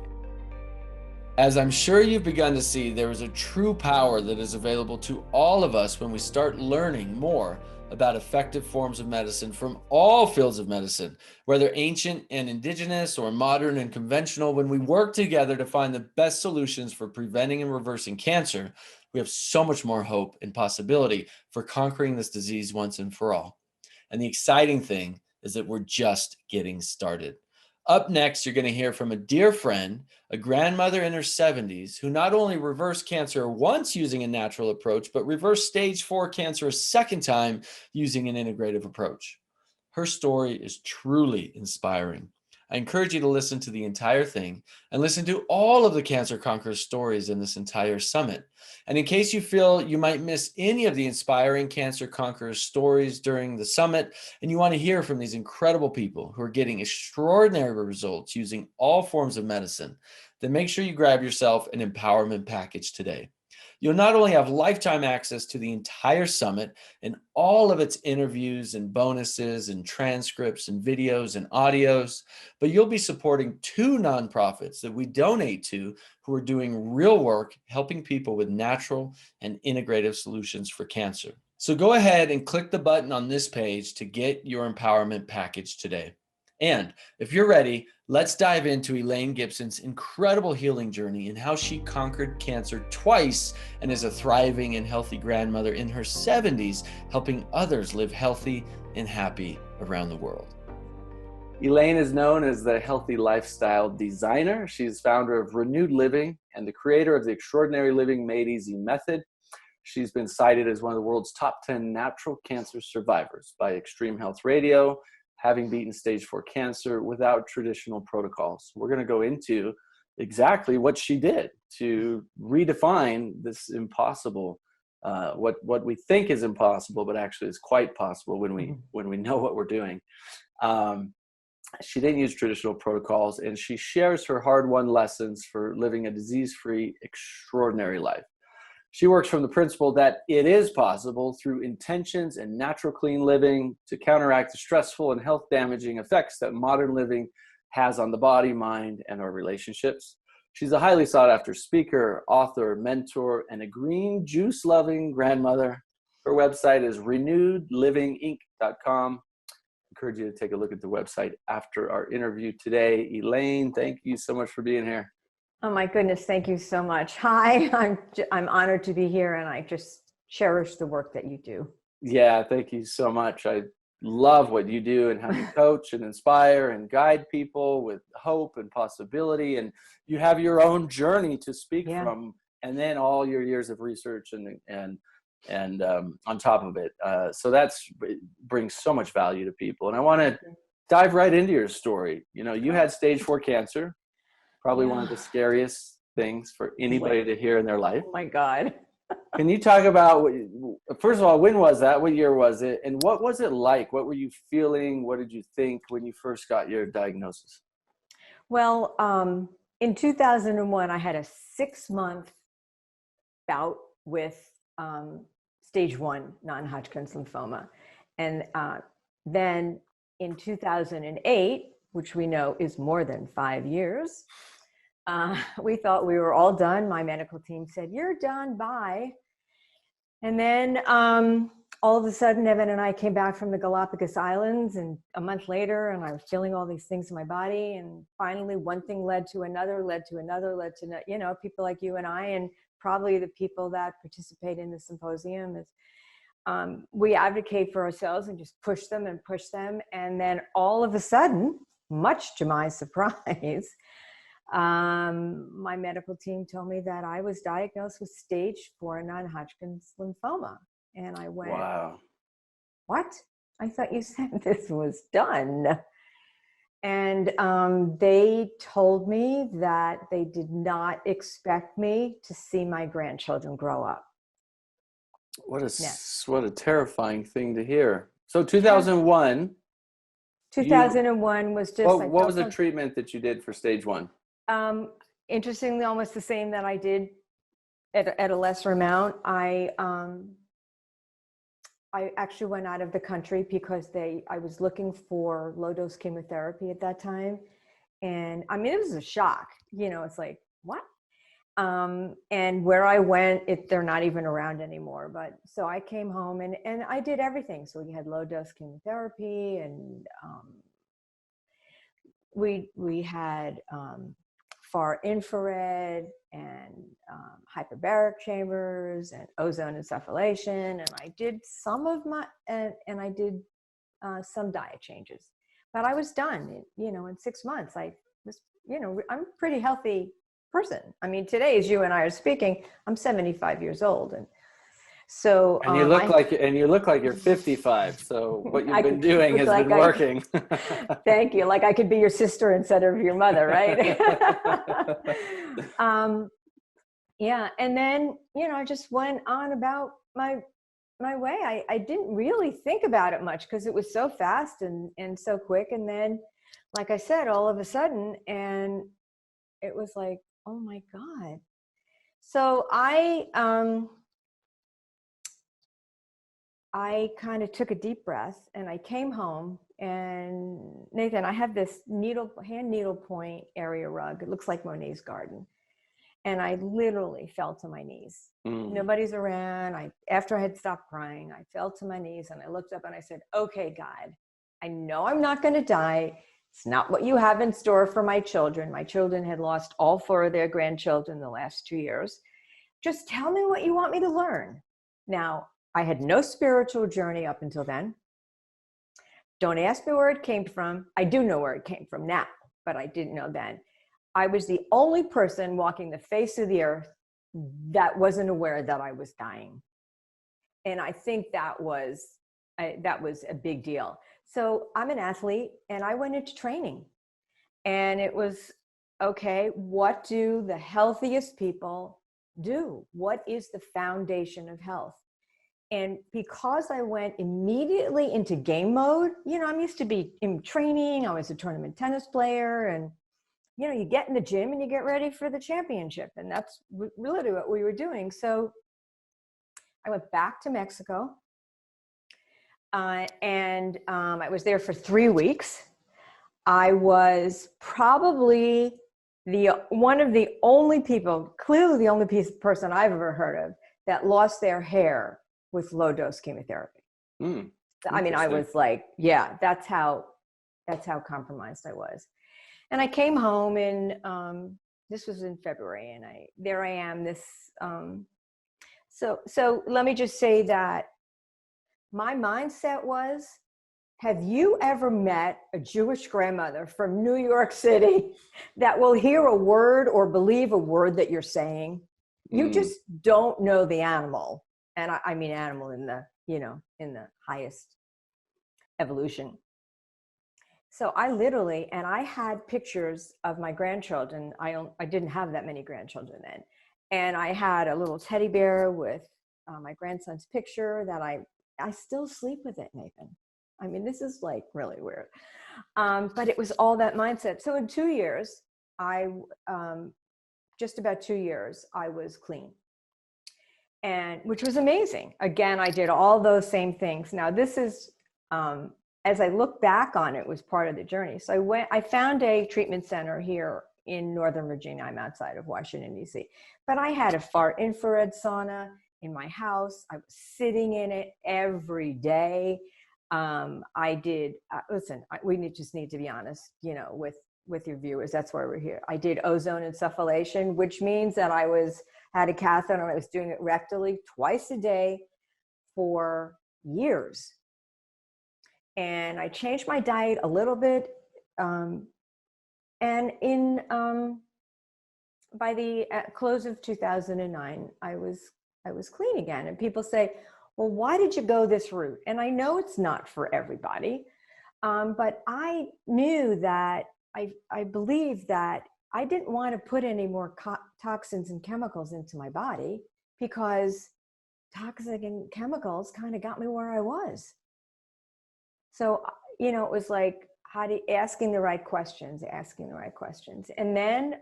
As I'm sure you've begun to see, there is a true power that is available to all of us when we start learning more about effective forms of medicine from all fields of medicine, whether ancient and indigenous or modern and conventional. When we work together to find the best solutions for preventing and reversing cancer, we have so much more hope and possibility for conquering this disease once and for all. And the exciting thing is that we're just getting started. Up next, you're going to hear from a dear friend, a grandmother in her 70s, who not only reversed cancer once using a natural approach, but reversed stage 4 cancer a second time using an integrative approach. Her story is truly inspiring. I encourage you to listen to the entire thing and listen to all of the Cancer Conquerors stories in this entire summit. And in case you feel you might miss any of the inspiring Cancer Conquerors stories during the summit, and you want to hear from these incredible people who are getting extraordinary results using all forms of medicine, then make sure you grab yourself an empowerment package today. You'll not only have lifetime access to the entire summit and all of its interviews and bonuses and transcripts and videos and audios, but you'll be supporting 2 nonprofits that we donate to who are doing real work helping people with natural and integrative solutions for cancer. So go ahead and click the button on this page to get your empowerment package today. And if you're ready, let's dive into Elaine Gibson's incredible healing journey and how she conquered cancer twice and is a thriving and healthy grandmother in her 70s, helping others live healthy and happy around the world. Elaine is known as the healthy lifestyle designer. She's founder of Renewed Living and the creator of the Extraordinary Living Made Easy method. She's been cited as one of the world's top 10 natural cancer survivors by Extreme Health Radio, having beaten stage 4 cancer without traditional protocols. We're going to go into exactly what she did to redefine this impossible, what we think is impossible, but actually is quite possible when we know what we're doing. She didn't use traditional protocols, and she shares her hard-won lessons for living a disease-free, extraordinary life. She works from the principle that it is possible through intentions and natural clean living to counteract the stressful and health damaging effects that modern living has on the body, mind, and our relationships. She's a highly sought after speaker, author, mentor, and a green juice loving grandmother. Her website is renewedlivinginc.com. I encourage you to take a look at the website after our interview today. Elaine, thank you so much for being here. Oh my goodness, thank you so much. Hi, I'm honored to be here, and I just cherish the work that you do. Yeah, thank you so much. I love what you do and how you coach and inspire and guide people with hope and possibility. And you have your own journey to speak from, and then all your years of research and on top of it. So it brings so much value to people. And I want to dive right into your story. You know, you had stage 4 cancer. Probably one of the scariest things for anybody to hear in their life. Oh my God. Can you talk about, first of all, when was that? What year was it? And what was it like? What were you feeling? What did you think when you first got your diagnosis? Well, in 2001, I had a 6-month bout with stage 1 non-Hodgkin's lymphoma. And then in 2008, which we know is more than 5 years, we thought we were all done. My medical team said, "You're done, bye." And then all of a sudden, Evan and I came back from the Galapagos Islands, and a month later, and I was feeling all these things in my body. And finally, one thing led to another, people like you and I, and probably the people that participate in the symposium is, we advocate for ourselves and just push them. And then all of a sudden, much to my surprise, my medical team told me that I was diagnosed with stage 4 non-Hodgkin's lymphoma. And I went, wow, what? I thought you said this was done. And they told me that they did not expect me to see my grandchildren grow up. What a terrifying thing to hear. So 2001. 2001 was just. What was the treatment that you did for stage 1? Interestingly, almost the same that I did at a lesser amount. I actually went out of the country because I was looking for low dose chemotherapy at that time. And I mean, it was a shock, it's like, what? And where I went, they're not even around anymore. But so I came home and I did everything. So we had low dose chemotherapy, and we had far infrared and hyperbaric chambers and ozone insufflation. And I did some of my, and I did some diet changes. But I was done, in 6 months. I was, I'm a pretty healthy person. I mean, today, as you and I are speaking, I'm 75 years old, and so and you look like you're 55. So what you've been doing has been working. Thank you. Like I could be your sister instead of your mother, right? Yeah, and then I just went on about my way. I didn't really think about it much because it was so fast and so quick. And then, like I said, all of a sudden, and it was like, oh my God. So I kind of took a deep breath and I came home, and Nathan, I have this hand needle point area rug. It looks like Monet's garden. And I literally fell to my knees. Nobody's around. After I had stopped crying, I fell to my knees and I looked up and I said, okay, God, I know I'm not going to die. It's not what you have in store for my children. My children had lost all 4 of their grandchildren the last 2 years. Just tell me what you want me to learn. Now, I had no spiritual journey up until then. Don't ask me where it came from. I do know where it came from now, but I didn't know then. I was the only person walking the face of the earth that wasn't aware that I was dying. And I think that was a big deal. So I'm an athlete and I went into training, and it was, okay, what do the healthiest people do? What is the foundation of health? And because I went immediately into game mode, I'm used to be in training. I was a tournament tennis player, and you get in the gym and you get ready for the championship. And that's really what we were doing. So I went back to Mexico, and I was there for 3 weeks. I was probably one of the only people, clearly the only person I've ever heard of that lost their hair with low dose chemotherapy. I mean, I was like, yeah, that's how compromised I was. And I came home, and this was in February, and there I am. So let me just say that my mindset was, have you ever met a Jewish grandmother from New York City that will hear a word or believe a word that you're saying? You just don't know the animal. And I mean animal in the highest evolution. So I literally, and I had pictures of my grandchildren. I didn't have that many grandchildren then. And I had a little teddy bear with my grandson's picture that I still sleep with it, Nathan. I mean, this is like really weird. But it was all that mindset. So in 2 years, just about 2 years, I was clean. And which was amazing. Again, I did all those same things. Now this is, as I look back on it, was part of the journey. So I found a treatment center here in Northern Virginia. I'm outside of Washington, D.C. But I had a far infrared sauna in my house. I was sitting in it every day. I did, listen, we just need to be honest, with your viewers. That's why we're here. I did ozone insufflation, which means that I had a catheter and I was doing it rectally twice a day for years. And I changed my diet a little bit. And by the close of 2009, I was clean again. And people say, well, why did you go this route? And I know it's not for everybody, but I knew that I believed that I didn't want to put any more toxins and chemicals into my body, because toxic and chemicals kind of got me where I was. So, it was like asking the right questions. And then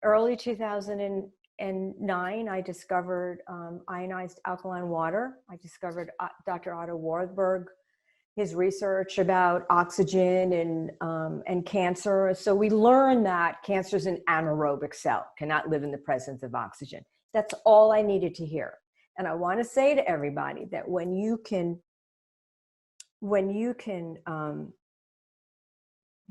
early 2009, I discovered ionized alkaline water. I discovered Dr. Otto Warburg his research about oxygen and cancer. So we learned that cancer is an anaerobic cell, cannot live in the presence of oxygen. That's all I needed to hear. And I want to say to everybody that when you can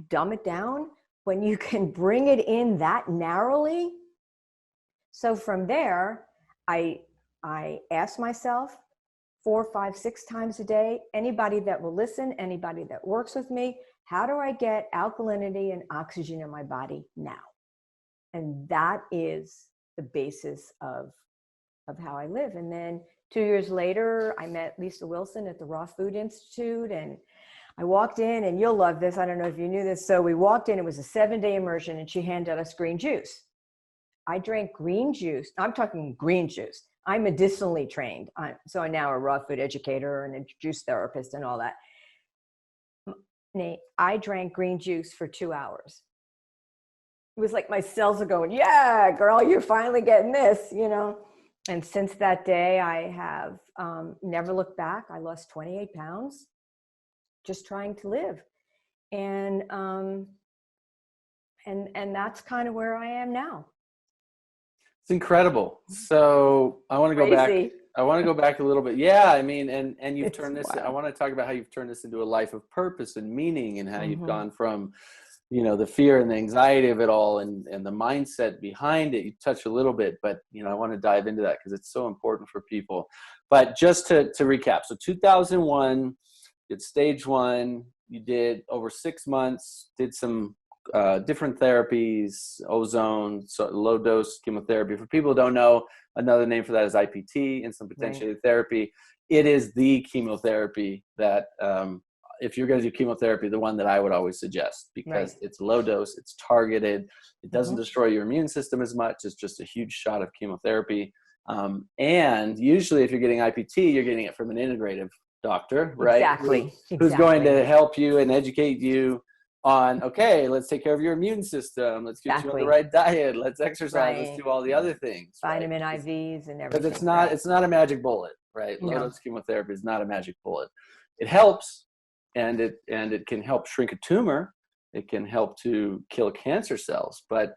dumb it down, when you can bring it in that narrowly. So from there, I ask myself 4, 5, 6 times a day, anybody that will listen, anybody that works with me, how do I get alkalinity and oxygen in my body now? And that is the basis of how I live. And then 2 years later, I met Lisa Wilson at the Raw Food Institute, and I walked in, and you'll love this. I don't know if you knew this. So we walked in, it was a 7-day immersion, and she handed us green juice. I drank green juice. I'm talking green juice. I'm medicinally trained. So I'm now a raw food educator and a juice therapist and all that. Nate, I drank green juice for 2 hours. It was like my cells are going, yeah, girl, you're finally getting this, you know? And since that day, I have never looked back. I lost 28 pounds just trying to live. And that's kind of where I am now. It's incredible. So I want to go back. I want to go back a little bit. Yeah, I mean, and you've turned this. Wow. I want to talk about how you've turned this into a life of purpose and meaning, and how you've gone from, you know, the fear and the anxiety of it all, and the mindset behind it. You touched a little bit, but you know, I want to dive into that because it's so important for people. But just to recap, so 2001, did stage 1. You did over 6 months. Did some different therapies, ozone, so low dose chemotherapy. For people who don't know, another name for that is IPT, instant potentiated therapy. It is the chemotherapy that, if you're going to do chemotherapy, the one that I would always suggest, because it's low dose, it's targeted, it doesn't destroy your immune system as much. It's just a huge shot of chemotherapy. And usually if you're getting IPT, you're getting it from an integrative doctor, right? Exactly. Who's going to help you and educate you on, okay, let's take care of your immune system. Let's get you on the right diet. Let's exercise. Let's do all the other things. Vitamin IVs and everything. Because it's not a magic bullet, right? Low dose chemotherapy is not a magic bullet. It helps, and it can help shrink a tumor. It can help to kill cancer cells. But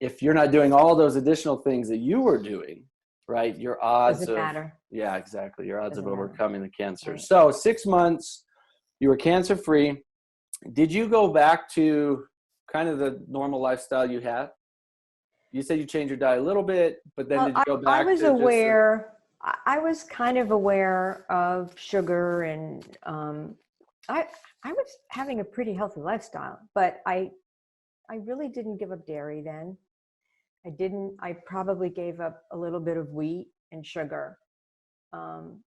if you're not doing all those additional things that you were doing, right, your odds doesn't matter. Yeah, exactly. Your odds of overcoming the cancer. Right. So 6 months, you were cancer free. Did you go back to kind of the normal lifestyle you had? You said you changed your diet a little bit, but then did you go back? I was kind of aware of sugar, and I was having a pretty healthy lifestyle, but I really didn't give up dairy then. I probably gave up a little bit of wheat and sugar. But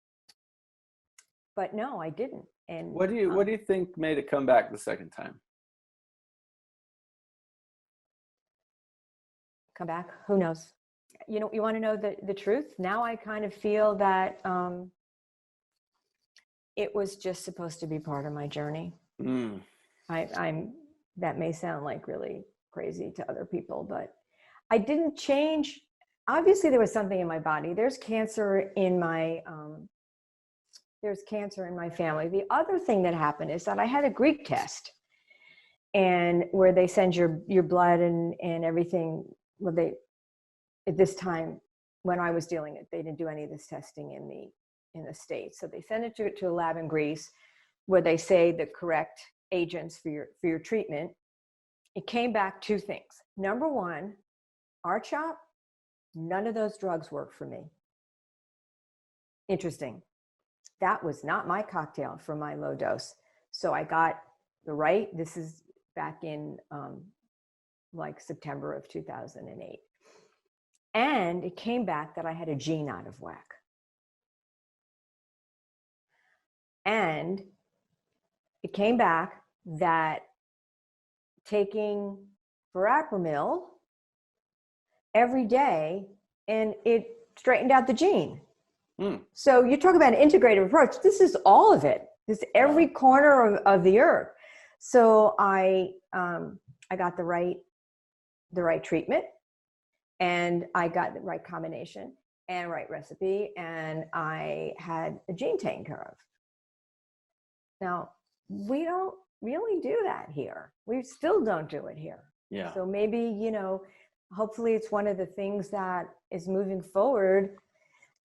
no, I didn't. And what do you think made it come back the second time? Come back? Who knows? You know, you want to know the truth? Now I kind of feel that it was just supposed to be part of my journey. That may sound like really crazy to other people, but I didn't change. Obviously, there was something in my body. There's cancer in my family. The other thing that happened is that I had a Greek test, and where they send your blood and everything. Well, at this time when I was doing it, they didn't do any of this testing in the States. So they send it to a lab in Greece, where they say the correct agents for your treatment. It came back 2 things. Number 1, R-CHOP, none of those drugs work for me. Interesting. That was not my cocktail for my low dose. So I got this is back in like September of 2008. And it came back that I had a gene out of whack. And it came back that taking verapamil every day, and it straightened out the gene. So you talk about an integrative approach. This is all of it. This is every corner of the earth. So I got the right treatment, and I got the right combination and right recipe, and I had a gene taken care of. Now, we don't really do that here. We still don't do it here. Yeah. So maybe, you know, hopefully it's one of the things that is moving forward,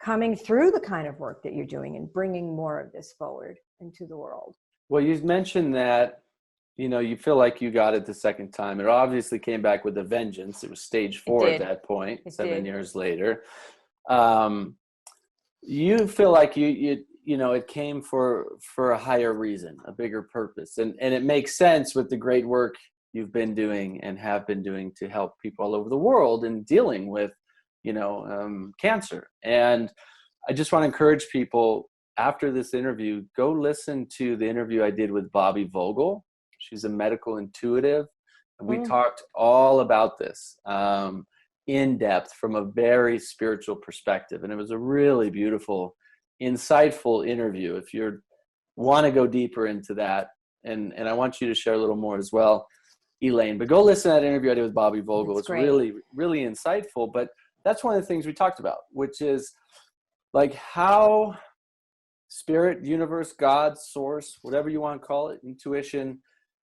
coming through the kind of work that you're doing and bringing more of this forward into the world. Well, you mentioned that, you know, you feel like you got it the second time. It obviously came back with a vengeance. It was stage 4 at that point, 7 years later. You feel like you know, it came for a higher reason, a bigger purpose. And it makes sense with the great work you've been doing and have been doing to help people all over the world in dealing with, you know, cancer. And I just want to encourage people, after this interview, go listen to the interview I did with Bobby Vogel. She's a medical intuitive. And we talked all about this in depth from a very spiritual perspective. And it was a really beautiful, insightful interview. If you want to go deeper into that, and I want you to share a little more as well, Elaine, but go listen to that interview I did with Bobby Vogel. It's really, really insightful. But that's one of the things we talked about, which is like how spirit, universe, God, source, whatever you want to call it, intuition,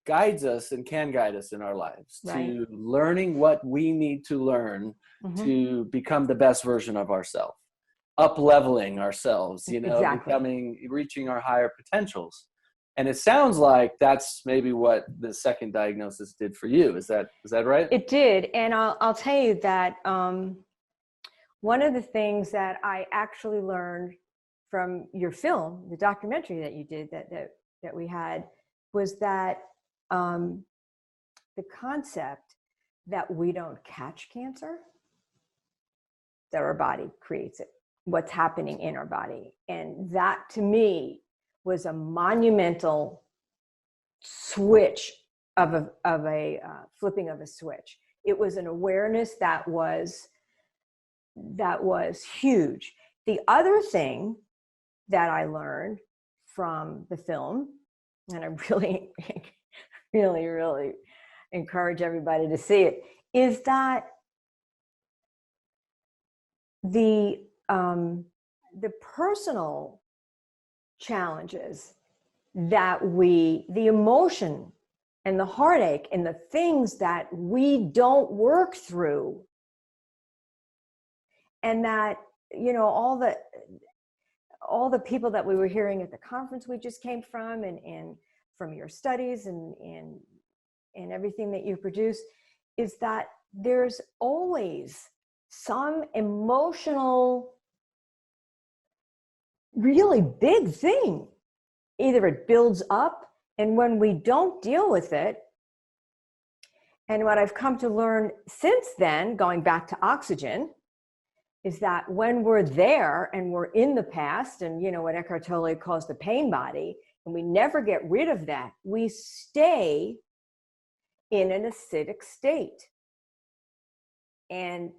guides us and can guide us in our lives to learning what we need to learn to become the best version of ourselves, up-leveling ourselves, you know, reaching our higher potentials. And it sounds like that's maybe what the second diagnosis did for you. Is that right? It did. And I'll tell you that one of the things that I actually learned from your film, the documentary that you did that we had, was that the concept that we don't catch cancer, that our body creates it, what's happening in our body. And that to me was a monumental switch of a flipping of a switch. It was an awareness that was huge. The other thing that I learned from the film, and I really, really, really encourage everybody to see it, is that the personal challenges that the emotion and the heartache and the things that we don't work through, and that, you know, all the people that we were hearing at the conference we just came from, and from your studies and everything that you produce, is that there's always some emotional, really big thing. Either it builds up, and when we don't deal with it, and what I've come to learn since then, going back to oxygen, is that when we're there and we're in the past, and you know what Eckhart Tolle calls the pain body, and we never get rid of that, we stay in an acidic state. And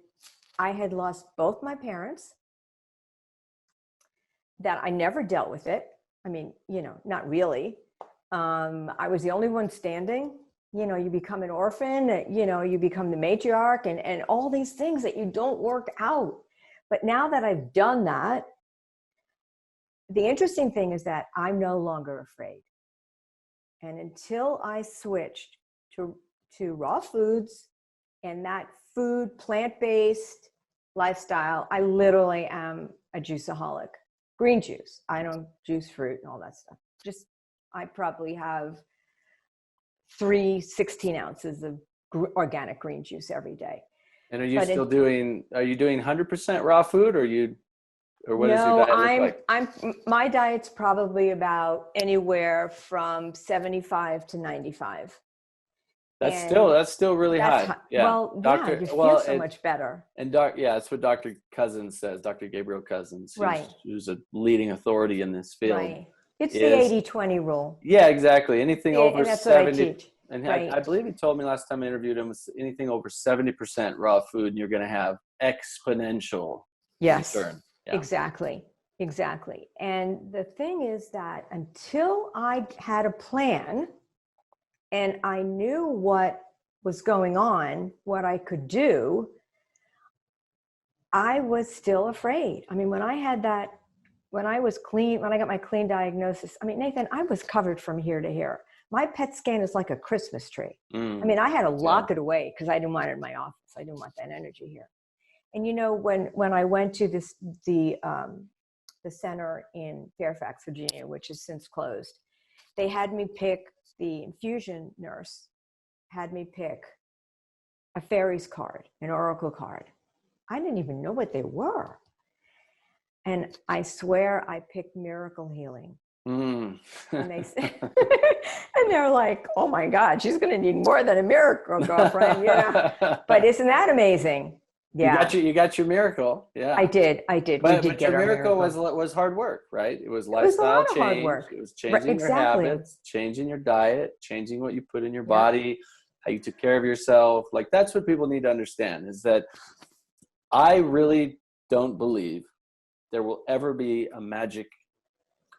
I had lost both my parents, that I never dealt with it. I mean, you know, not really. I was the only one standing. You know, you become an orphan, you know, you become the matriarch, and all these things that you don't work out. But now that I've done that, the interesting thing is that I'm no longer afraid. And until I switched to raw foods and that food, plant-based lifestyle, I literally am a juiceaholic. Green juice. I don't juice fruit and all that stuff. Just, I probably have 3 16 ounces of organic green juice every day. And are you are you doing 100% raw food, or what does your diet look like? My diet's probably about anywhere from 75 to 95. That's still really high. Yeah. Well, you feel so much better. And that's what Dr. Cousins says, Dr. Gabriel Cousins, who's a leading authority in this field. Right. It's the 80-20 rule. Yeah, exactly. Anything over that's 70. What I teach. And I believe he told me last time I interviewed him, anything over 70% raw food, and you're going to have exponential return. Yeah. Exactly. And the thing is that until I had a plan and I knew what was going on, what I could do, I was still afraid. I mean, when I had that when I was clean, when I got my clean diagnosis, I mean, Nathan, I was covered from here to here. My PET scan is like a Christmas tree. I mean, I had to lock it away because I didn't want it in my office. I didn't want that energy here. And you know, when I went to the center in Fairfax, Virginia, which has since closed, they had me pick, the infusion nurse had me pick a fairies card, an oracle card. I didn't even know what they were. And I swear I picked miracle healing. And they said, and they're like, oh my God, she's going to need more than a miracle, girlfriend. But isn't that amazing? Yeah. You got your miracle. Yeah. I did. But your miracle was hard work, right? It was lifestyle change. Hard work. It was changing your habits, changing your diet, changing what you put in your body, how you took care of yourself. Like, that's what people need to understand, is that I really don't believe there will ever be a magic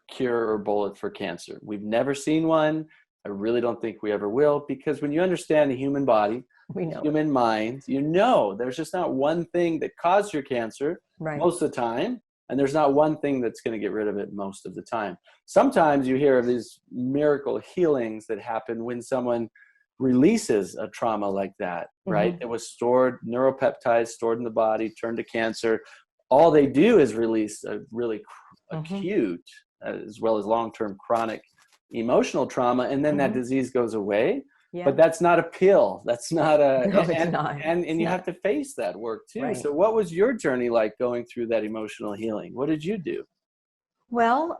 cure or bullet for cancer. We've never seen one. I really don't think we ever will, because when you understand the human body, human mind, there's just not one thing that caused your cancer most of the time, and there's not one thing that's going to get rid of it most of the time. Sometimes you hear of these miracle healings that happen when someone releases a trauma like that, right? It was stored, neuropeptides stored in the body, turned to cancer. All they do is release a really acute, as well as long-term chronic emotional trauma, and then that disease goes away. Yeah. But that's not a pill. That's not a, no, it's not. And you have to face that work too. Right. So what was your journey like going through that emotional healing? What did you do? Well,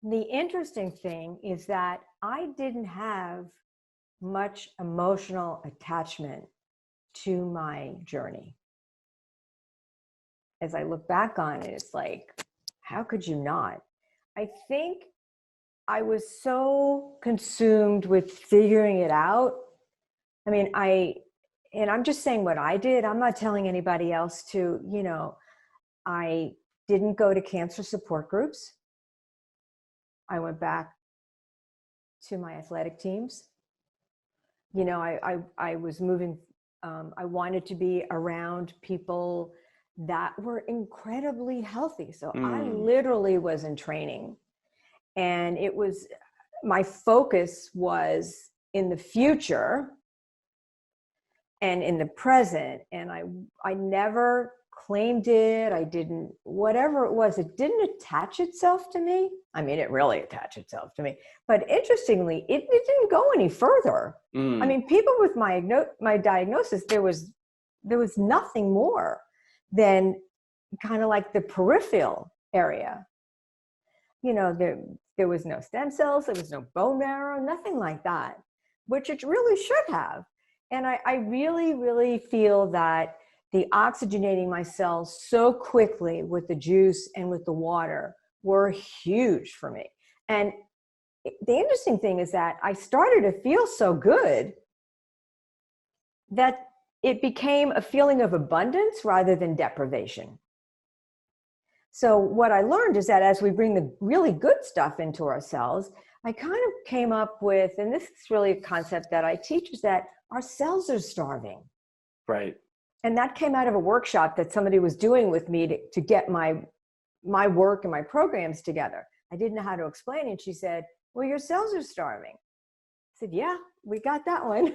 the interesting thing is that I didn't have much emotional attachment to my journey. As I look back on it, it's like, how could you not? I think I was so consumed with figuring it out. I mean, I'm just saying what I did. I'm not telling anybody else to, I didn't go to cancer support groups. I went back to my athletic teams. I was moving, I wanted to be around people that were incredibly healthy. So I literally was in training. And my focus was in the future and in the present. And I never claimed it. I didn't, whatever it was, it didn't attach itself to me. I mean, it really attached itself to me. But interestingly, it didn't go any further. I mean, people with my diagnosis, there was nothing more than kind of like the peripheral area. There was no stem cells, there was no bone marrow, nothing like that, which it really should have. And I really, really feel that the oxygenating my cells so quickly with the juice and with the water were huge for me. And the interesting thing is that I started to feel so good that it became a feeling of abundance rather than deprivation. So what I learned is that as we bring the really good stuff into our cells, I kind of came up with, and this is really a concept that I teach, is that our cells are starving. Right. And that came out of a workshop that somebody was doing with me to get my work and my programs together. I didn't know how to explain it. And she said, well, your cells are starving. I said, yeah, we got that one.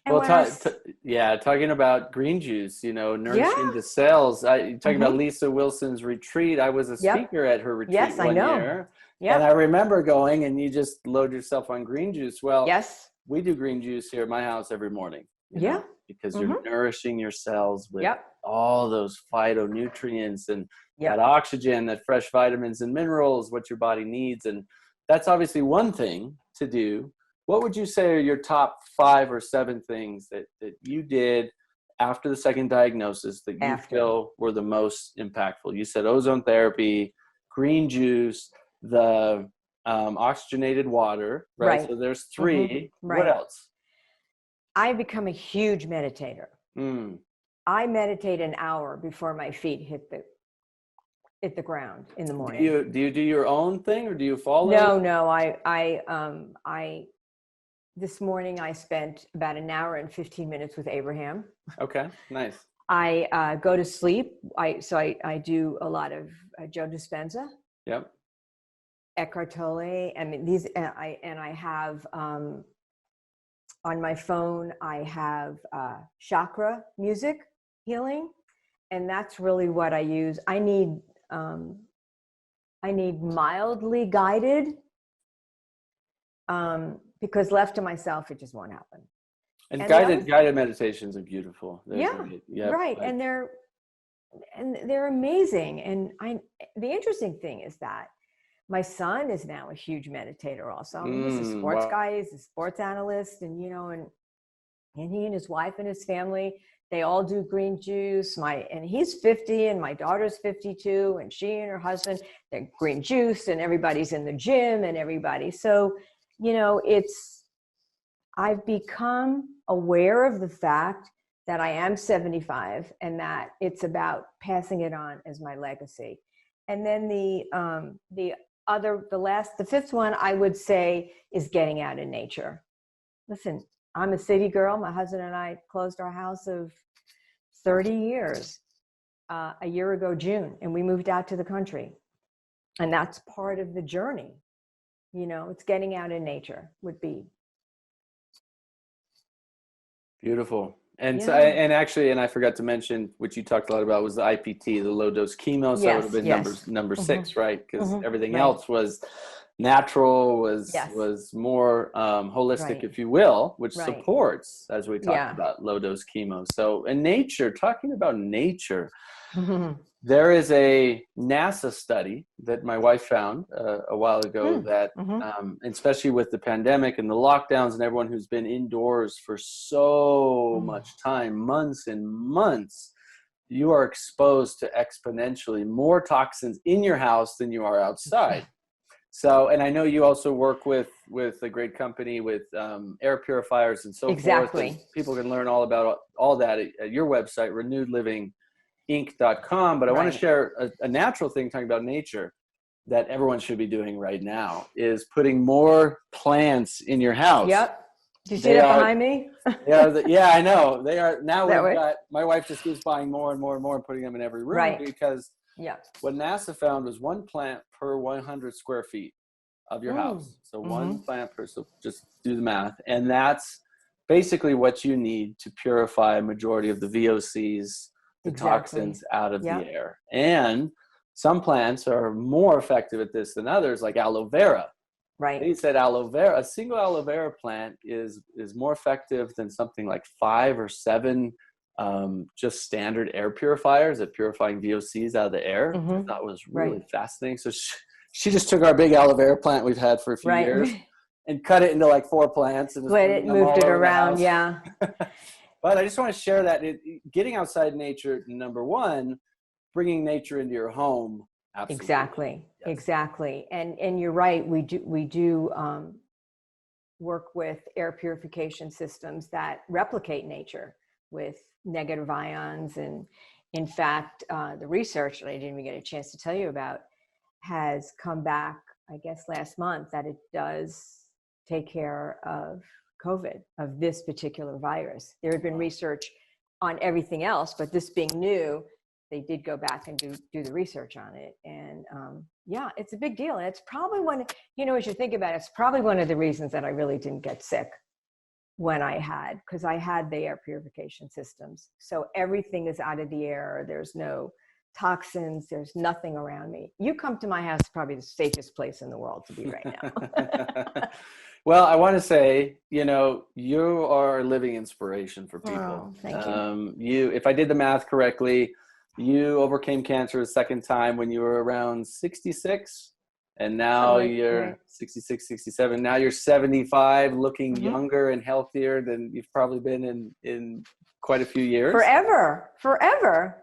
And well, talking about green juice, nourishing the cells. Talking about Lisa Wilson's retreat. I was a speaker at her retreat one year. Yep. And I remember going, and you just load yourself on green juice. Well, we do green juice here at my house every morning. Because you're nourishing your cells with all those phytonutrients and that oxygen, that fresh vitamins and minerals, what your body needs. And that's obviously one thing to do. What would you say are your top 5 or 7 things that you did after the second diagnosis that you feel were the most impactful? You said ozone therapy, green juice, the oxygenated water, right? So there's 3. What else? I become a huge meditator. I meditate an hour before my feet hit the ground in the morning. Do you do your own thing, or do you follow? No. I this morning I spent about an hour and 15 minutes with Abraham. Okay, nice. I go to sleep. I do a lot of Joe Dispenza, Yep. Eckhart Tolle. I mean, these, and I have, on my phone, I have chakra music healing, and that's really what I use. I need mildly guided, because left to myself, it just won't happen. And And guided meditations are beautiful. Right. Like, And they're amazing. And the interesting thing is that my son is now a huge meditator also. I mean, he's a sports guy, he's a sports analyst, and and he and his wife and his family, they all do green juice. And he's 50 and my daughter's 52, and she and her husband, they're green juice, and everybody's in the gym and everybody. So, I've become aware of the fact that I am 75 and that it's about passing it on as my legacy. And then the fifth one I would say is getting out in nature. Listen, I'm a city girl. My husband and I closed our house of 30 years a year ago, June, and we moved out to the country. And that's part of the journey. It's getting out in nature would be. Beautiful. And so, and I forgot to mention, which you talked a lot about, was the IPT, the low dose chemo. So it would have been number 6, right? Because everything else was natural, was more holistic, if you will, which supports, as we talked about, low dose chemo. So, and nature, talking about nature, there is a NASA study that my wife found a while ago that, especially with the pandemic and the lockdowns and everyone who's been indoors for so much time, months and months, you are exposed to exponentially more toxins in your house than you are outside. So, and I know you also work with a great company with air purifiers and so forth. And people can learn all about all that at your website, renewedlivinginc.com. But I want to share a natural thing, talking about nature, that everyone should be doing right now, is putting more plants in your house. Yep. Do you see that behind me? Yeah, I know. They are now. My wife just keeps buying more and more and more and putting them in every room because what NASA found was 1 plant per 100 square feet of your house. So 1 plant per, so just do the math. And that's basically what you need to purify a majority of the VOCs, the toxins out of the air. And some plants are more effective at this than others, like aloe vera. Right. They said aloe vera, a single aloe vera plant is more effective than something like 5 or 7 just standard air purifiers at purifying VOCs out of the air. I thought was really fascinating. So she just took our big aloe vera plant we've had for a few years and cut it into like 4 plants and moved it around. But I just want to share that getting outside nature, number 1, bringing nature into your home. Absolutely. Exactly. And you're right. We do work with air purification systems that replicate nature with negative ions. And in fact, the research that I didn't even get a chance to tell you about has come back, I guess, last month, that it does take care of COVID, of this particular virus. There had been research on everything else, but this being new, they did go back and do the research on it. And it's a big deal. And it's probably as you think about it, it's probably one of the reasons that I really didn't get sick because I had the air purification systems. So everything is out of the air. There's no toxins. There's nothing around me. You come to my house, probably the safest place in the world to be right now. Well, I want to say, you are a living inspiration for people. Oh, thank you. If I did the math correctly, you overcame cancer a second time when you were around 66, and now you're 66, 67. Now you're 75, looking younger and healthier than you've probably been in quite a few years. Forever.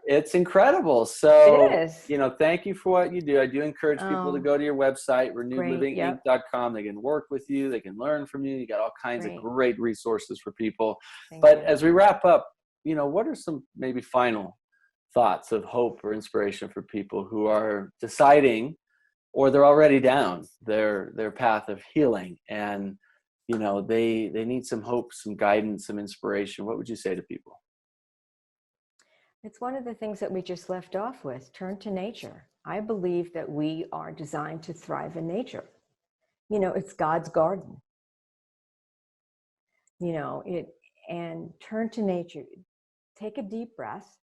It's incredible. So, it is. Thank you for what you do. I do encourage people to go to your website, renewedlivinginc.com. They can work with you. They can learn from you. You got all kinds of great resources for people. But as we wrap up, what are some maybe final thoughts of hope or inspiration for people who are deciding, or they're already down their path of healing, and they need some hope, some guidance, some inspiration? What would you say to people? It's one of the things that we just left off with. Turn to nature. I believe that we are designed to thrive in nature. You know, it's God's garden. You know, and turn to nature. Take a deep breath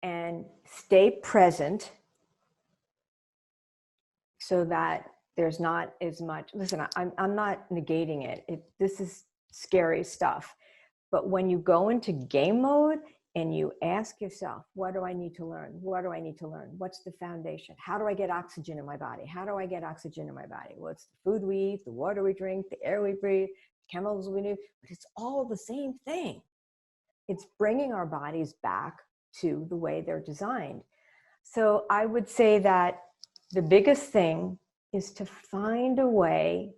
and stay present so that there's not as much. Listen, I'm not negating it. This is scary stuff. But when you go into game mode and you ask yourself, what do I need to learn? What do I need to learn? What's the foundation? How do I get oxygen in my body? How do I get oxygen in my body? Well, it's the food we eat, the water we drink, the air we breathe, the chemicals we need, but it's all the same thing. It's bringing our bodies back to the way they're designed. So I would say that the biggest thing is to find a way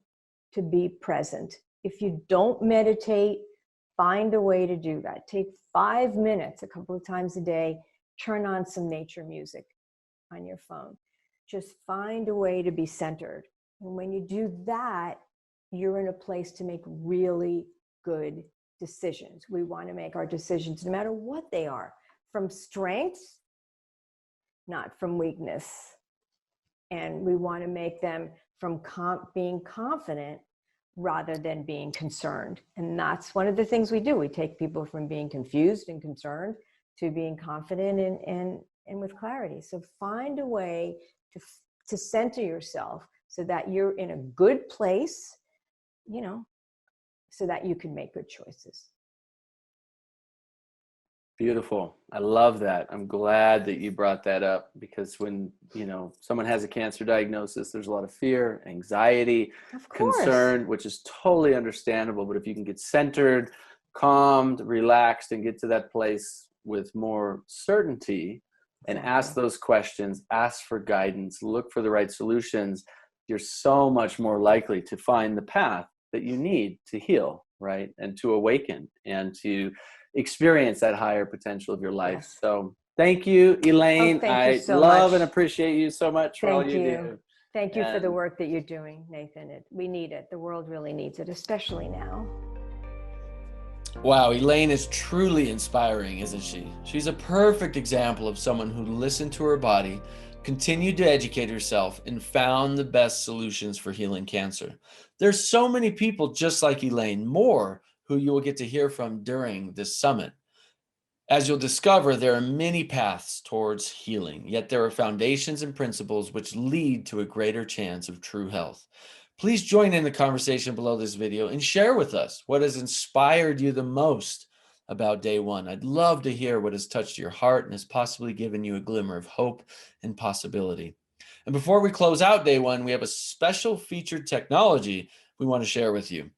to be present. If you don't meditate, find a way to do that. Take 5 minutes a couple of times a day, turn on some nature music on your phone. Just find a way to be centered. And when you do that, you're in a place to make really good decisions. We want to make our decisions, no matter what they are, from strengths, not from weakness. And we want to make them from being confident rather than being concerned. And that's one of the things we do. We take people from being confused and concerned to being confident and with clarity. So find a way to center yourself so that you're in a good place, you know, so that you can make good choices. Beautiful. I love that. I'm glad that you brought that up, because when, you know, someone has a cancer diagnosis, there's a lot of fear, anxiety, concern, which is totally understandable. But if you can get centered, calmed, relaxed, and get to that place with more certainty and ask those questions, ask for guidance, look for the right solutions, you're so much more likely to find the path that you need to heal, right? And to awaken and to experience that higher potential of your life. Yes. So thank you, Elaine. Thank you so love much. And appreciate you so much for all you do. Thank you for the work that you're doing, Nathan. We need it. The world really needs it, especially now. Wow, Elaine is truly inspiring, isn't she? She's a perfect example of someone who listened to her body, continued to educate herself, and found the best solutions for healing cancer. There's so many people just like Elaine, more who you will get to hear from during this summit. As you'll discover, there are many paths towards healing, yet there are foundations and principles which lead to a greater chance of true health. Please join in the conversation below this video and share with us what has inspired you the most about day one. I'd love to hear what has touched your heart and has possibly given you a glimmer of hope and possibility. And before we close out day one, we have a special featured technology we want to share with you.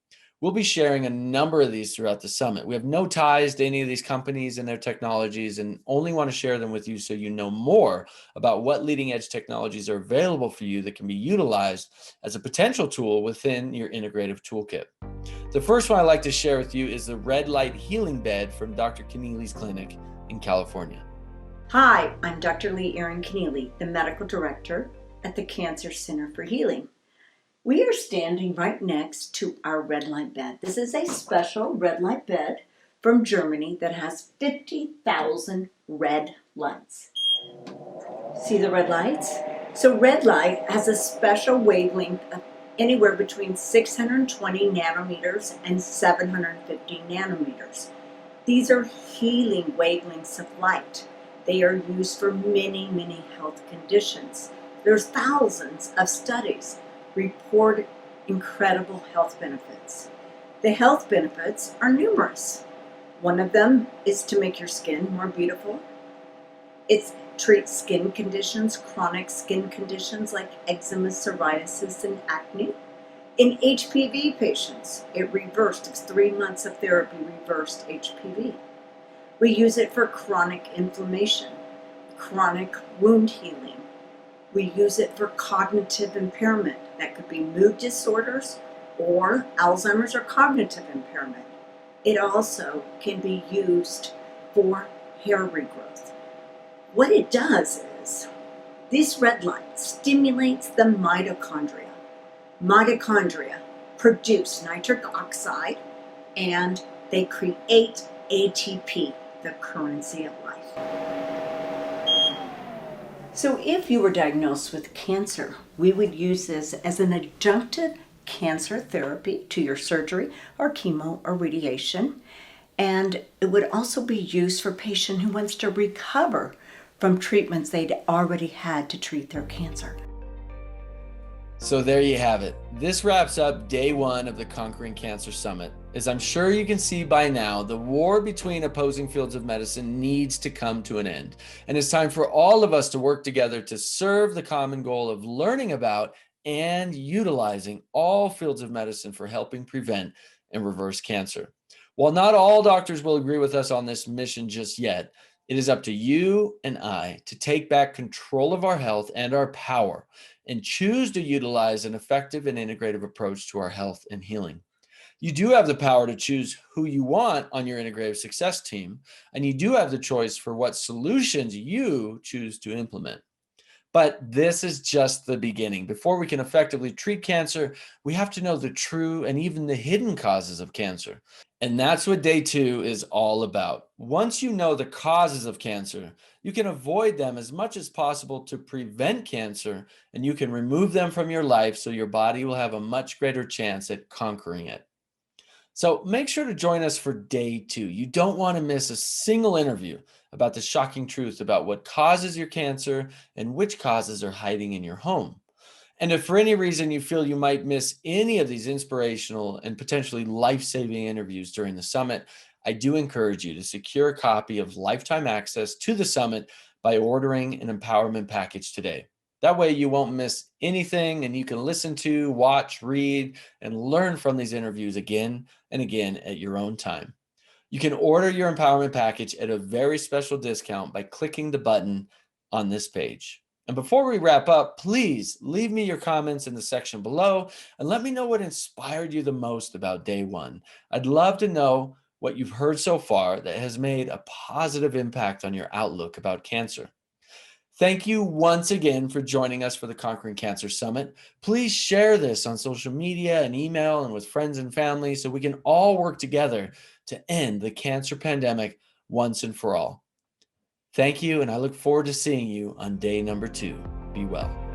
We'll be sharing a number of these throughout the summit. We have no ties to any of these companies and their technologies, and only want to share them with you so you know more about what leading edge technologies are available for you that can be utilized as a potential tool within your integrative toolkit. The first one I'd like to share with you is the red light healing bed from Dr. Connealy's clinic in California. Hi, I'm Dr. Leigh Erin Connealy, the medical director at the Cancer Center for Healing. We are standing right next to our red light bed. This is a special red light bed from Germany that has 50,000 red lights. See the red lights? So red light has a special wavelength of anywhere between 620 nanometers and 750 nanometers. These are healing wavelengths of light. They are used for many, many health conditions. There's thousands of studies report incredible health benefits. The health benefits are numerous. One of them is to make your skin more beautiful. It treats skin conditions, chronic skin conditions like eczema, psoriasis, and acne. In HPV patients, it reversed 3 months of therapy, reversed HPV. We use it for chronic inflammation, chronic wound healing. We use it for cognitive impairment. That could be mood disorders or Alzheimer's or cognitive impairment. It also can be used for hair regrowth. What it does is, this red light stimulates the mitochondria. Mitochondria produce nitric oxide and they create ATP, the currency of life. So if you were diagnosed with cancer, we would use this as an adjunctive cancer therapy to your surgery or chemo or radiation. And it would also be used for a patient who wants to recover from treatments they'd already had to treat their cancer. So there you have it. This wraps up day one of the Conquering Cancer Summit. As I'm sure you can see by now, the war between opposing fields of medicine needs to come to an end. And it's time for all of us to work together to serve the common goal of learning about and utilizing all fields of medicine for helping prevent and reverse cancer. While not all doctors will agree with us on this mission just yet, it is up to you and I to take back control of our health and our power and choose to utilize an effective and integrative approach to our health and healing. You do have the power to choose who you want on your integrative success team, and you do have the choice for what solutions you choose to implement. But this is just the beginning. Before we can effectively treat cancer, we have to know the true and even the hidden causes of cancer. And that's what day two is all about. Once you know the causes of cancer, you can avoid them as much as possible to prevent cancer, and you can remove them from your life so your body will have a much greater chance at conquering it. So make sure to join us for day two. You don't want to miss a single interview about the shocking truth about what causes your cancer and which causes are hiding in your home. And if for any reason you feel you might miss any of these inspirational and potentially life-saving interviews during the summit, I do encourage you to secure a copy of lifetime access to the summit by ordering an empowerment package today. That way you won't miss anything and you can listen to, watch, read, and learn from these interviews again and again at your own time. You can order your empowerment package at a very special discount by clicking the button on this page. And before we wrap up, please leave me your comments in the section below and let me know what inspired you the most about day one. I'd love to know what you've heard so far that has made a positive impact on your outlook about cancer. Thank you once again for joining us for the Conquering Cancer Summit. Please share this on social media and email and with friends and family so we can all work together to end the cancer pandemic once and for all. Thank you, and I look forward to seeing you on day number 2. Be well.